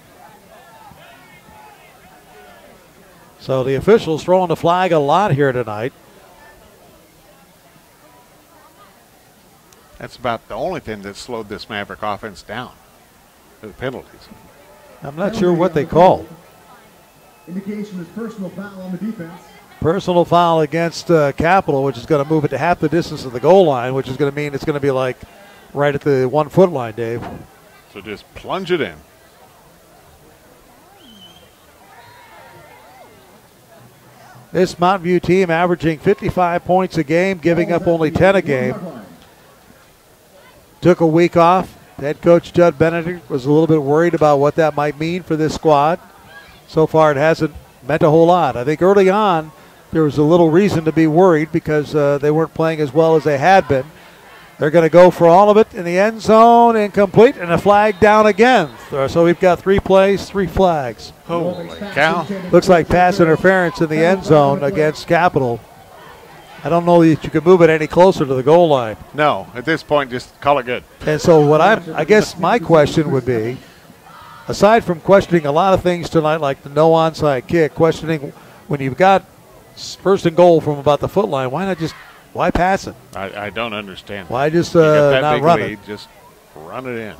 So the officials throwing the flag a lot here tonight. That's about the only thing that slowed this Maverick offense down. The penalties. I'm not sure what they called. Indication is personal foul on the defense. Personal foul against Capital, which is going to move it to half the distance of the goal line, which is going to mean it's going to be like right at the 1-foot line, Dave. So just plunge it in. This Mountain View team averaging 55 points a game, giving up only 10 a game. Took a week off Head coach Judd Benedict was a little bit worried about what that might mean for this squad. So far, it hasn't meant a whole lot. I think early on, there was a little reason to be worried because they weren't playing as well as they had been. They're going to go for all of it in the end zone, incomplete, and a flag down again. So we've got 3 plays, 3 flags. Holy cow. Looks like pass interference in the end zone against Capital. I don't know that you can move it any closer to the goal line. No, at this point, just call it good. And so I guess my question would be, aside from questioning a lot of things tonight, like the no onside kick, questioning when you've got first and goal from about the foot line, why pass it? I don't understand. Why just that not big run lead, it? Just run it in.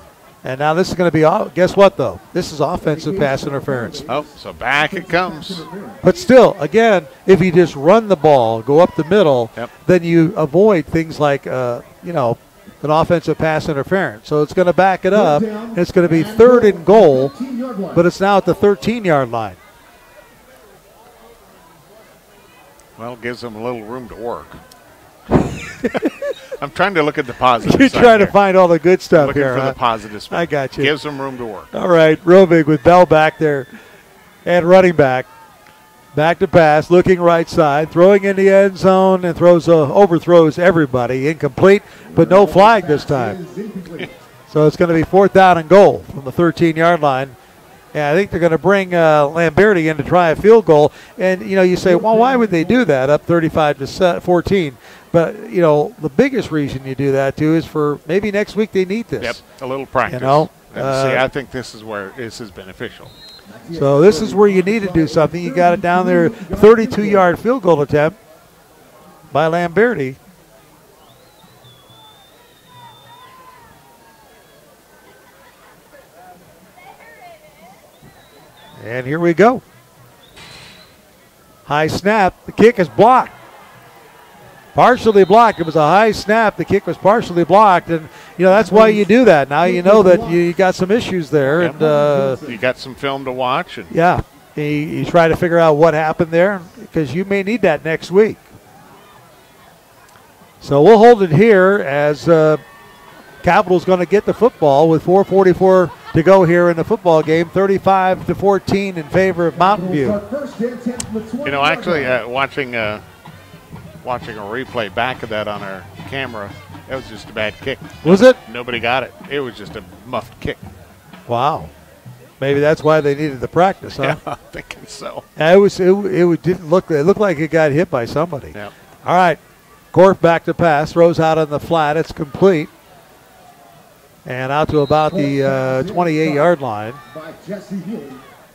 And now this is going to be, guess what, though? This is offensive pass interference. Oh, so back it comes. But still, again, if you just run the ball, go up the middle, then you avoid things like, an offensive pass interference. So it's going to back it up, and it's going to be 3rd and goal, but it's now at the 13-yard line. Well, it gives them a little room to work. I'm trying to look at the positive You're side trying to here. find all the good stuff Looking here. for the positive spin. I got you. Gives them room to work. All right, Rovig with Bell back there and running back. Back to pass, looking right side, throwing in the end zone and overthrows everybody. Incomplete, but no flag this time. So it's going to be 4th down and goal from the 13-yard line. And I think they're going to bring Lamberti in to try a field goal. And, you say, well, why would they do that up 35-14? But, the biggest reason you do that, too, is for maybe next week they need this. Yep, a little practice. I think this is where this is beneficial. So this is where you need to do something. You got it down there, 32-yard field goal attempt by Lamberti. And here we go. High snap. The kick is blocked. Partially blocked. It was a high snap. The kick was partially blocked. And, that's why you do that. Now you know that you got some issues there. Yep. And you got some film to watch. And yeah. You try to figure out what happened there because you may need that next week. So we'll hold it here as Capital's going to get the football with 4:44 to go here in the football game, 35-14 in favor of Mountain View. Actually, watching a replay back of that on our camera, that was just a bad kick. Was it? Nobody got it. It was just a muffed kick. Wow. Maybe that's why they needed the practice, huh? Yeah, I'm thinking so. It didn't look. It looked like it got hit by somebody. Yep. All right, Korf back to pass, throws out on the flat. It's complete, and out to about the 28-yard line.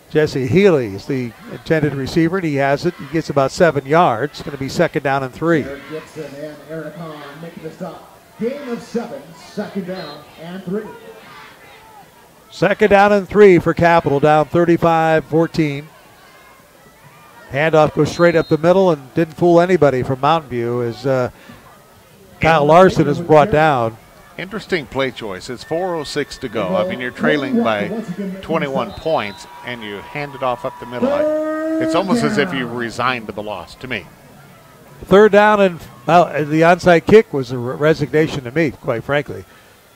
Jesse Healy is the intended receiver, and he has it. He gets about 7 yards. It's going to be 2nd down and 3. Eric Gibson and Eric Hahn making the stop. Gain of 7, 2nd down and 3. 2nd down and 3 for Capital, down 35-14. Handoff goes straight up the middle and didn't fool anybody from Mountain View as Kyle Larson is brought down. Interesting play choice. It's 4:06 to go. I mean, you're trailing by 21 points, and you hand it off up the middle. It's almost as if you resigned to the loss, to me. 3rd down, and the onside kick was a resignation to me, quite frankly.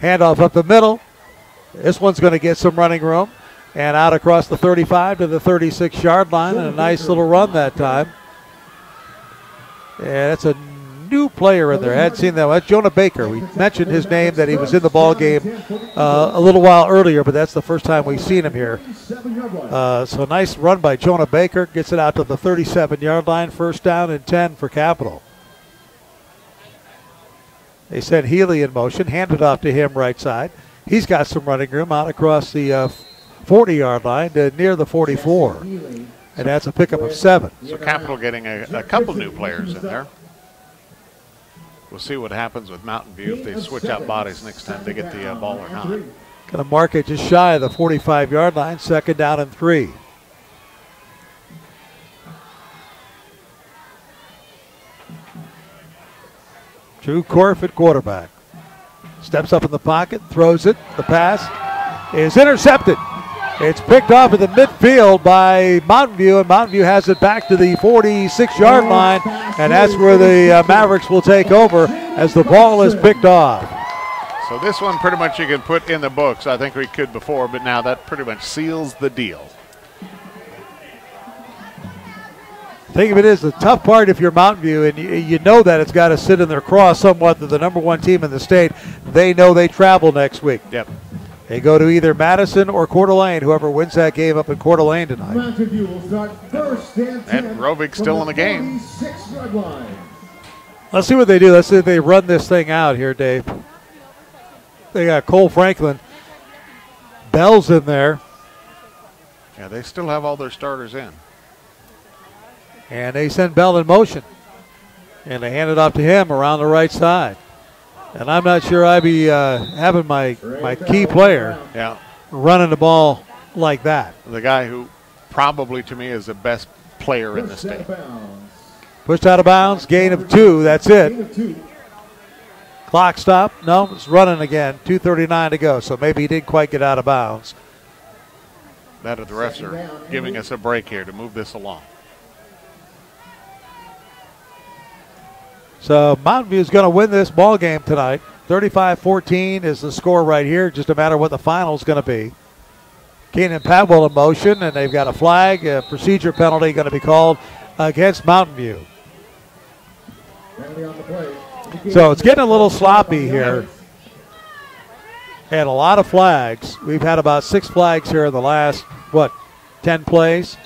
Handoff up the middle. This one's going to get some running room. And out across the 35 to the 36-yard line, and a nice little run that time. Yeah, that's a new player in there. I hadn't seen that. That's Jonah Baker. We mentioned his name, that he was in the ball game a little while earlier, but that's the first time we've seen him here. So nice run by Jonah Baker. Gets it out to the 37-yard line. 1st down and 10 for Capital. They sent Healy in motion, handed off to him right side. He's got some running room out across the 40-yard line to near the 44. And that's a pickup of 7. So Capital getting a couple new players in there. We'll see what happens with Mountain View if they switch out bodies next time they get the ball or not. Going to mark it just shy of the 45-yard line, 2nd down and 3. Drew Korf at quarterback. Steps up in the pocket, throws it. The pass is intercepted. It's picked off at the midfield by Mountain View, and Mountain View has it back to the 46-yard line, and that's where the Mavericks will take over as the ball is picked off. So this one pretty much you can put in the books. I think we could before, but now that pretty much seals the deal. Think of it as the tough part if you're Mountain View, and you know that it's got to sit in their cross somewhat that the number one team in the state, they know they travel next week. Yep. They go to either Madison or Coeur d'Alene, whoever wins that game up in Coeur d'Alene tonight. Mountain View will start first and Rovig's still in the game. 46-yard line. Let's see what they do. Let's see if they run this thing out here, Dave. They got Cole Franklin. Bell's in there. Yeah, they still have all their starters in. And they send Bell in motion. And they hand it off to him around the right side. And I'm not sure I'd be having my key player running the ball like that. The guy who probably to me is the best player in the state. Pushed out of bounds, gain of 2, that's it. Clock stop, no, it's running again, 2:39 to go, so maybe he didn't quite get out of bounds. That the refs are giving us a break here to move this along. So Mountain View is going to win this ball game tonight. 35-14 is the score right here, just a matter of what the final is going to be. Keenan Padwell in motion, and they've got a flag, a procedure penalty going to be called against Mountain View. So it's getting a little sloppy here. And a lot of flags. We've had about 6 flags here in the last, 10 plays?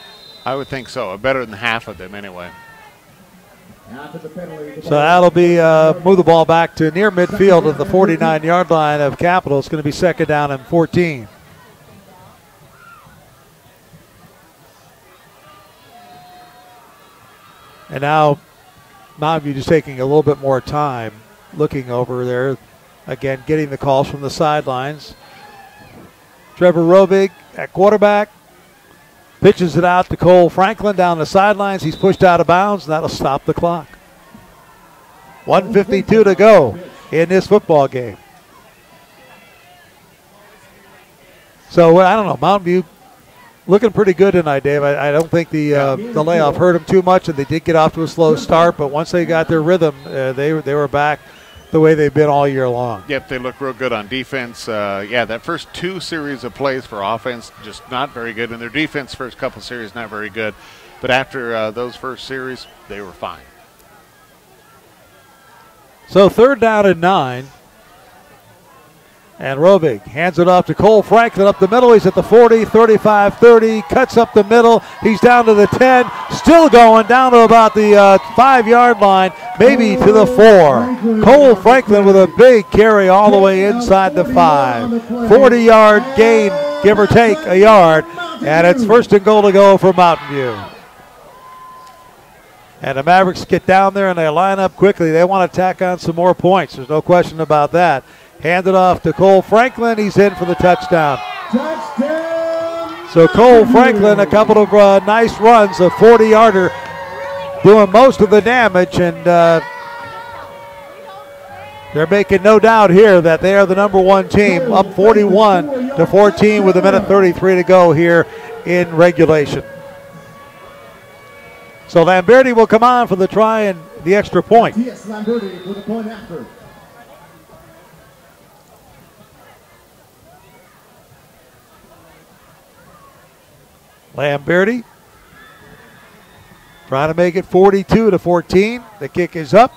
I would think so. Better than half of them anyway. So that'll be move the ball back to near midfield of the 49-yard line of Capital. It's going to be second down and 14. And now Mountain View just taking a little bit more time looking over there. Again, getting the calls from the sidelines. Trevor Rovig at quarterback. Pitches it out to Cole Franklin down the sidelines. He's pushed out of bounds, and that'll stop the clock. 1:52 to go in this football game. So, I don't know, Mountain View looking pretty good tonight, Dave. I don't think the layoff hurt them too much, and they did get off to a slow start, but once they got their rhythm, they were back the way they've been all year long. Yep, they look real good on defense. That first 2 series of plays for offense, just not very good. And their defense, first couple series, not very good. But after those first series, they were fine. So 3rd down and 9. And Rovig hands it off to Cole Franklin up the middle. He's at the 40, 35, 30, cuts up the middle. He's down to the 10, still going down to about the 5-yard line, maybe to the 4. Cole Franklin with a big carry all the way inside the 5. 40-yard gain, give or take a yard, and it's 1st and goal to go for Mountain View. And the Mavericks get down there and they line up quickly. They want to tack on some more points. There's no question about that. Handed off to Cole Franklin. He's in for the touchdown. So Cole Franklin, a couple of nice runs, a 40-yarder, doing most of the damage, and they're making no doubt here that they are the number 1 team, up 41-14 with 1:33 to go here in regulation. So Lamberti will come on for the try and the extra point. Yes, Lamberti for the point after. Lamberti trying to make it 42-14. The kick is up,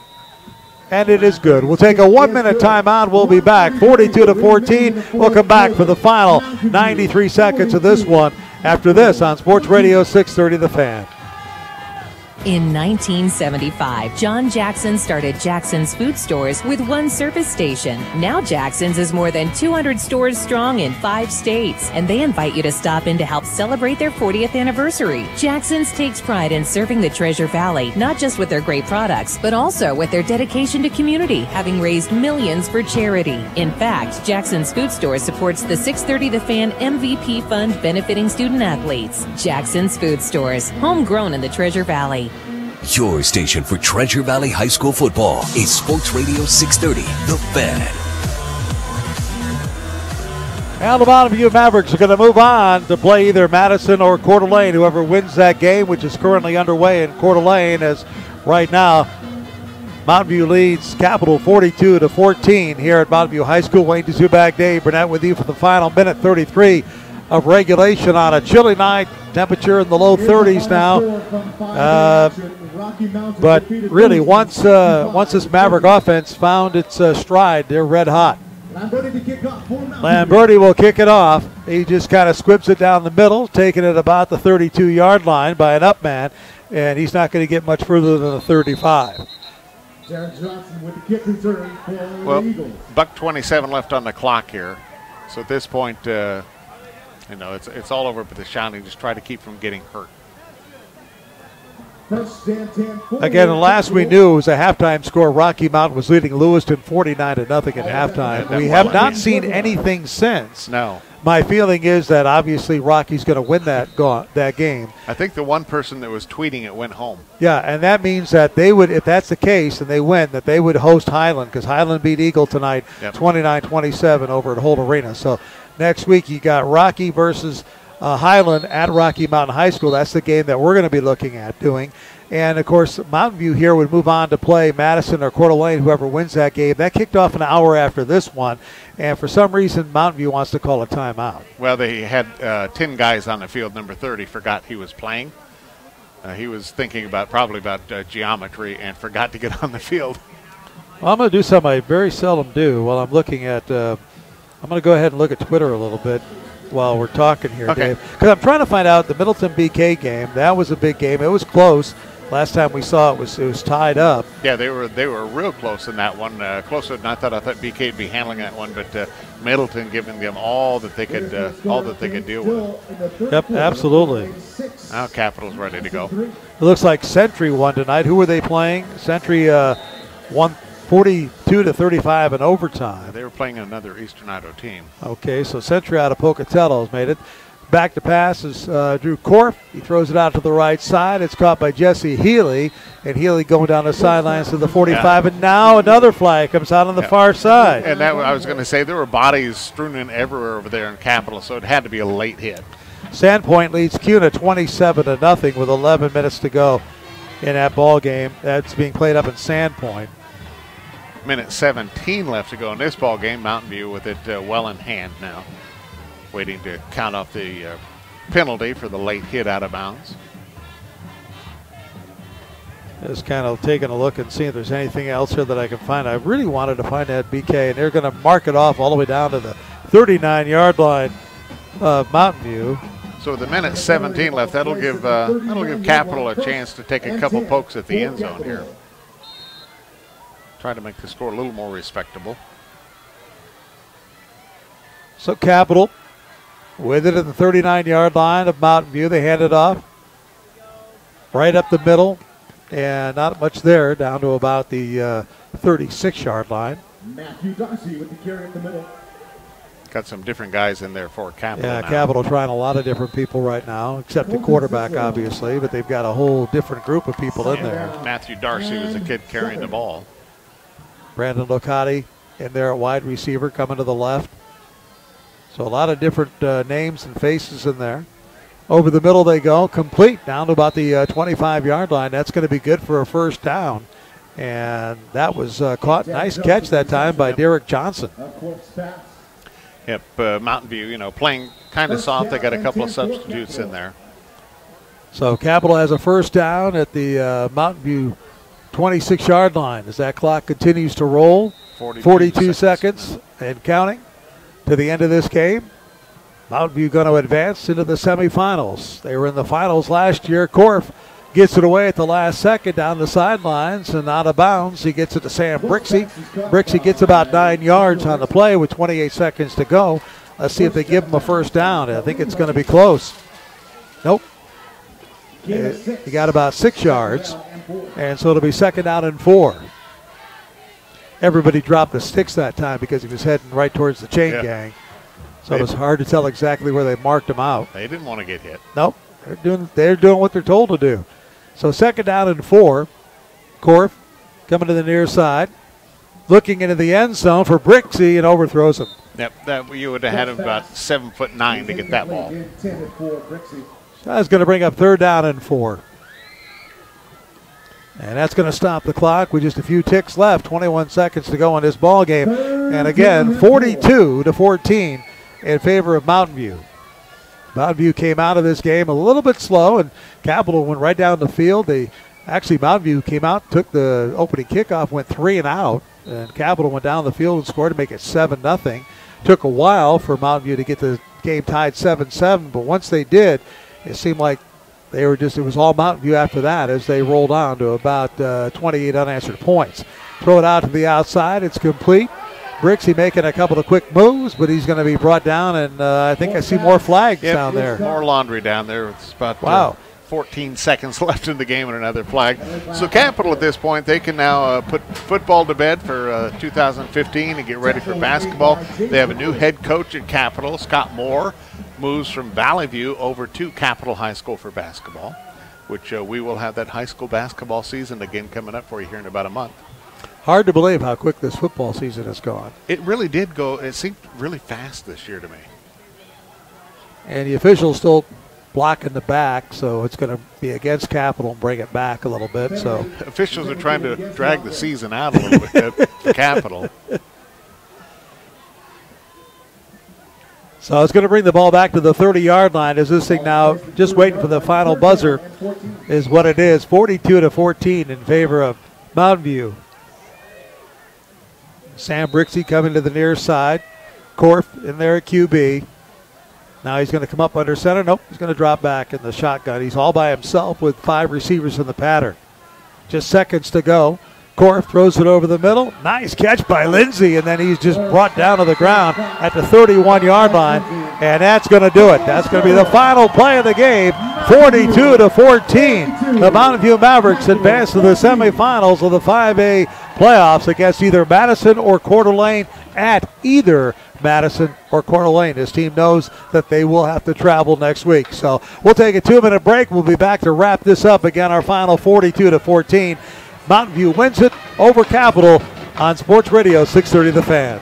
and it is good. We'll take a 1-minute timeout. We'll be back. 42-14. We'll come back for the final 93 seconds of this one after this on Sports Radio 630 The Fan. In 1975, John Jackson started Jackson's Food Stores with 1 service station. Now Jackson's is more than 200 stores strong in 5 states, and they invite you to stop in to help celebrate their 40th anniversary. Jackson's takes pride in serving the Treasure Valley, not just with their great products, but also with their dedication to community, having raised millions for charity. In fact, Jackson's Food Stores supports the 630 The Fan MVP Fund benefiting student athletes. Jackson's Food Stores, homegrown in the Treasure Valley. Your station for Treasure Valley High School football is Sports Radio 630, The Fan. Now the Mountain View Mavericks are going to move on to play either Madison or Coeur d'Alene. Whoever wins that game, which is currently underway in Coeur d'Alene, as right now Mountain View leads Capital 42-14 here at Mountain View High School. Wayne DeZubak, Dave Burnett with you for the final minute 33 of regulation on a chilly night. Temperature in the low 30s now. But really, once this Maverick offense found its stride, they're red hot. Lamberti will kick it off. He just kind of squibs it down the middle, taking it about the 32-yard line by an up man, and he's not going to get much further than the 35. Derek Johnson with the kick return for the Eagles. Buck 27 left on the clock here. So at this point, it's all over with the shouting. Just try to keep from getting hurt. Again, the last we knew was a halftime score. Rocky Mountain was leading Lewiston 49-0 at halftime. We have not seen anything since. No. My feeling is that obviously Rocky's going to win that game. I think the one person that was tweeting it went home. Yeah, and that means that they would, if that's the case and they win, that they would host Highland, because Highland beat Eagle tonight 29-27 over at Holt Arena. So next week you got Rocky versus Highland at Rocky Mountain High School. That's the game that we're going to be looking at doing. And, of course, Mountain View here would move on to play Madison or Coeur d'Alene, whoever wins that game. That kicked off an hour after this one. And for some reason, Mountain View wants to call a timeout. Well, they had 10 guys on the field. Number 30 forgot he was playing. He was thinking probably about geometry and forgot to get on the field. Well, I'm going to do something I very seldom do while I'm looking at I'm going to go ahead and look at Twitter a little bit while we're talking here, Dave. Because I'm trying to find out the Middleton BK game. That was a big game. It was close. Last time we saw it was tied up. Yeah, they were real close in that one, closer than I thought. I thought BK would be handling that one, but Middleton giving them all that they could deal with. Yep, absolutely. Now Capital's ready to go. It looks like Century won tonight. Who were they playing? Century won 42-35 in overtime. They were playing another Eastern Idaho team. Okay, so Century out of Pocatello has made it. Back to pass is Drew Korf. He throws it out to the right side. It's caught by Jesse Healy. And Healy going down the sidelines to the 45. And now another flag comes out on the far side. And that, I was going to say, there were bodies strewn in everywhere over there in Capital, so it had to be a late hit. Sandpoint leads CUNA 27-0 with 11 minutes to go in that ball game. That's being played up in Sandpoint. Minute 17 left to go in this ball game. Mountain View with it well in hand now, waiting to count off the penalty for the late hit out of bounds. Just kind of taking a look and seeing if there's anything else here that I can find. I really wanted to find that BK, and they're going to mark it off all the way down to the 39-yard line of Mountain View. So with a minute 17 left, that'll give Capital a chance to take a couple pokes at the end zone here. Try to make the score a little more respectable. So Capital with it at the 39-yard line of Mountain View. They hand it off right up the middle, and not much there, down to about the 36-yard line. Matthew Darcy with the carry up the middle. Got some different guys in there for Capital. Yeah, now. Capital trying a lot of different people right now, except the quarterback, obviously, but they've got a whole different group of people in there. Matthew Darcy was the kid carrying the ball. Brandon Locati in there at wide receiver coming to the left. So a lot of different names and faces in there. Over the middle they go, complete down to about the 25-yard line. That's going to be good for a first down. And that was caught. Nice catch that time by Derek Johnson. Yep, Mountain View, playing kind of soft. They got a couple of substitutes in there. So Capital has a first down at the Mountain View 26-yard line as that clock continues to roll. 42 seconds and counting to the end of this game. Mountain View going to advance into the semifinals. They were in the finals last year. Korf gets it away at the last second down the sidelines and out of bounds. He gets it to Sam Brixey. Brixey gets about 9 yards on the play with 28 seconds to go. Let's see if they give him a first down. I think it's going to be close. Nope. He got about 6 yards. And so it'll be second down and 4. Everybody dropped the sticks that time because he was heading right towards the chain gang. So it was hard to tell exactly where they marked him out. They didn't want to get hit. Nope. They're doing what they're told to do. So second down and 4. Korf coming to the near side. Looking into the end zone for Brixey and overthrows him. Yep, you would have had him about 7'9" to get that ball. That's going to bring up third down and 4. And that's going to stop the clock with just a few ticks left. 21 seconds to go in this ball game. And again, 42-14 in favor of Mountain View. Mountain View came out of this game a little bit slow, and Capital went right down the field. Mountain View came out, took the opening kickoff, went 3 and out, and Capital went down the field and scored to make it 7-0. Took a while for Mountain View to get the game tied 7-7, but once they did, it seemed like it was all Mountain View after that as they rolled on to about 28 unanswered points. Throw it out to the outside. It's complete. Brixey making a couple of quick moves, but he's going to be brought down, and I think I see more flags down there. More laundry down there. It's about 14 seconds left in the game and another flag. So Capital at this point, they can now put football to bed for 2015 and get ready for basketball. They have a new head coach at Capital. Scott Moore moves from Valley View over to Capital High School for basketball, which we will have that high school basketball season again coming up for you here in about a month. Hard to believe how quick this football season has gone. It really did go. It seemed really fast this year to me. And the officials still blocking the back, so it's going to be against Capital and bring it back a little bit. So officials are trying to drag the season out a little bit for Capital. So it's going to bring the ball back to the 30-yard line as this thing now just waiting for the final buzzer is what it is. 42-14 in favor of Mountain View. Sam Brixey coming to the near side. Korf in there at QB. Now he's going to come up under center. Nope, he's going to drop back in the shotgun. He's all by himself with 5 receivers in the pattern. Just seconds to go. Korf throws it over the middle. Nice catch by Lindsay, and then he's just brought down to the ground at the 31-yard line, and that's going to do it. That's going to be the final play of the game, 42-14. The Mountain View Mavericks advance to the semifinals of the 5A playoffs against either Madison or Coeur d'Alene at either Madison or Coeur d'Alene. This team knows that they will have to travel next week. So we'll take a 2-minute break. We'll be back to wrap this up. Again, our final 42-14. Mountain View wins it over Capital on Sports Radio 630 The Fan.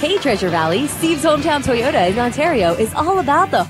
Hey, Treasure Valley, Steve's Hometown Toyota in Ontario is all about the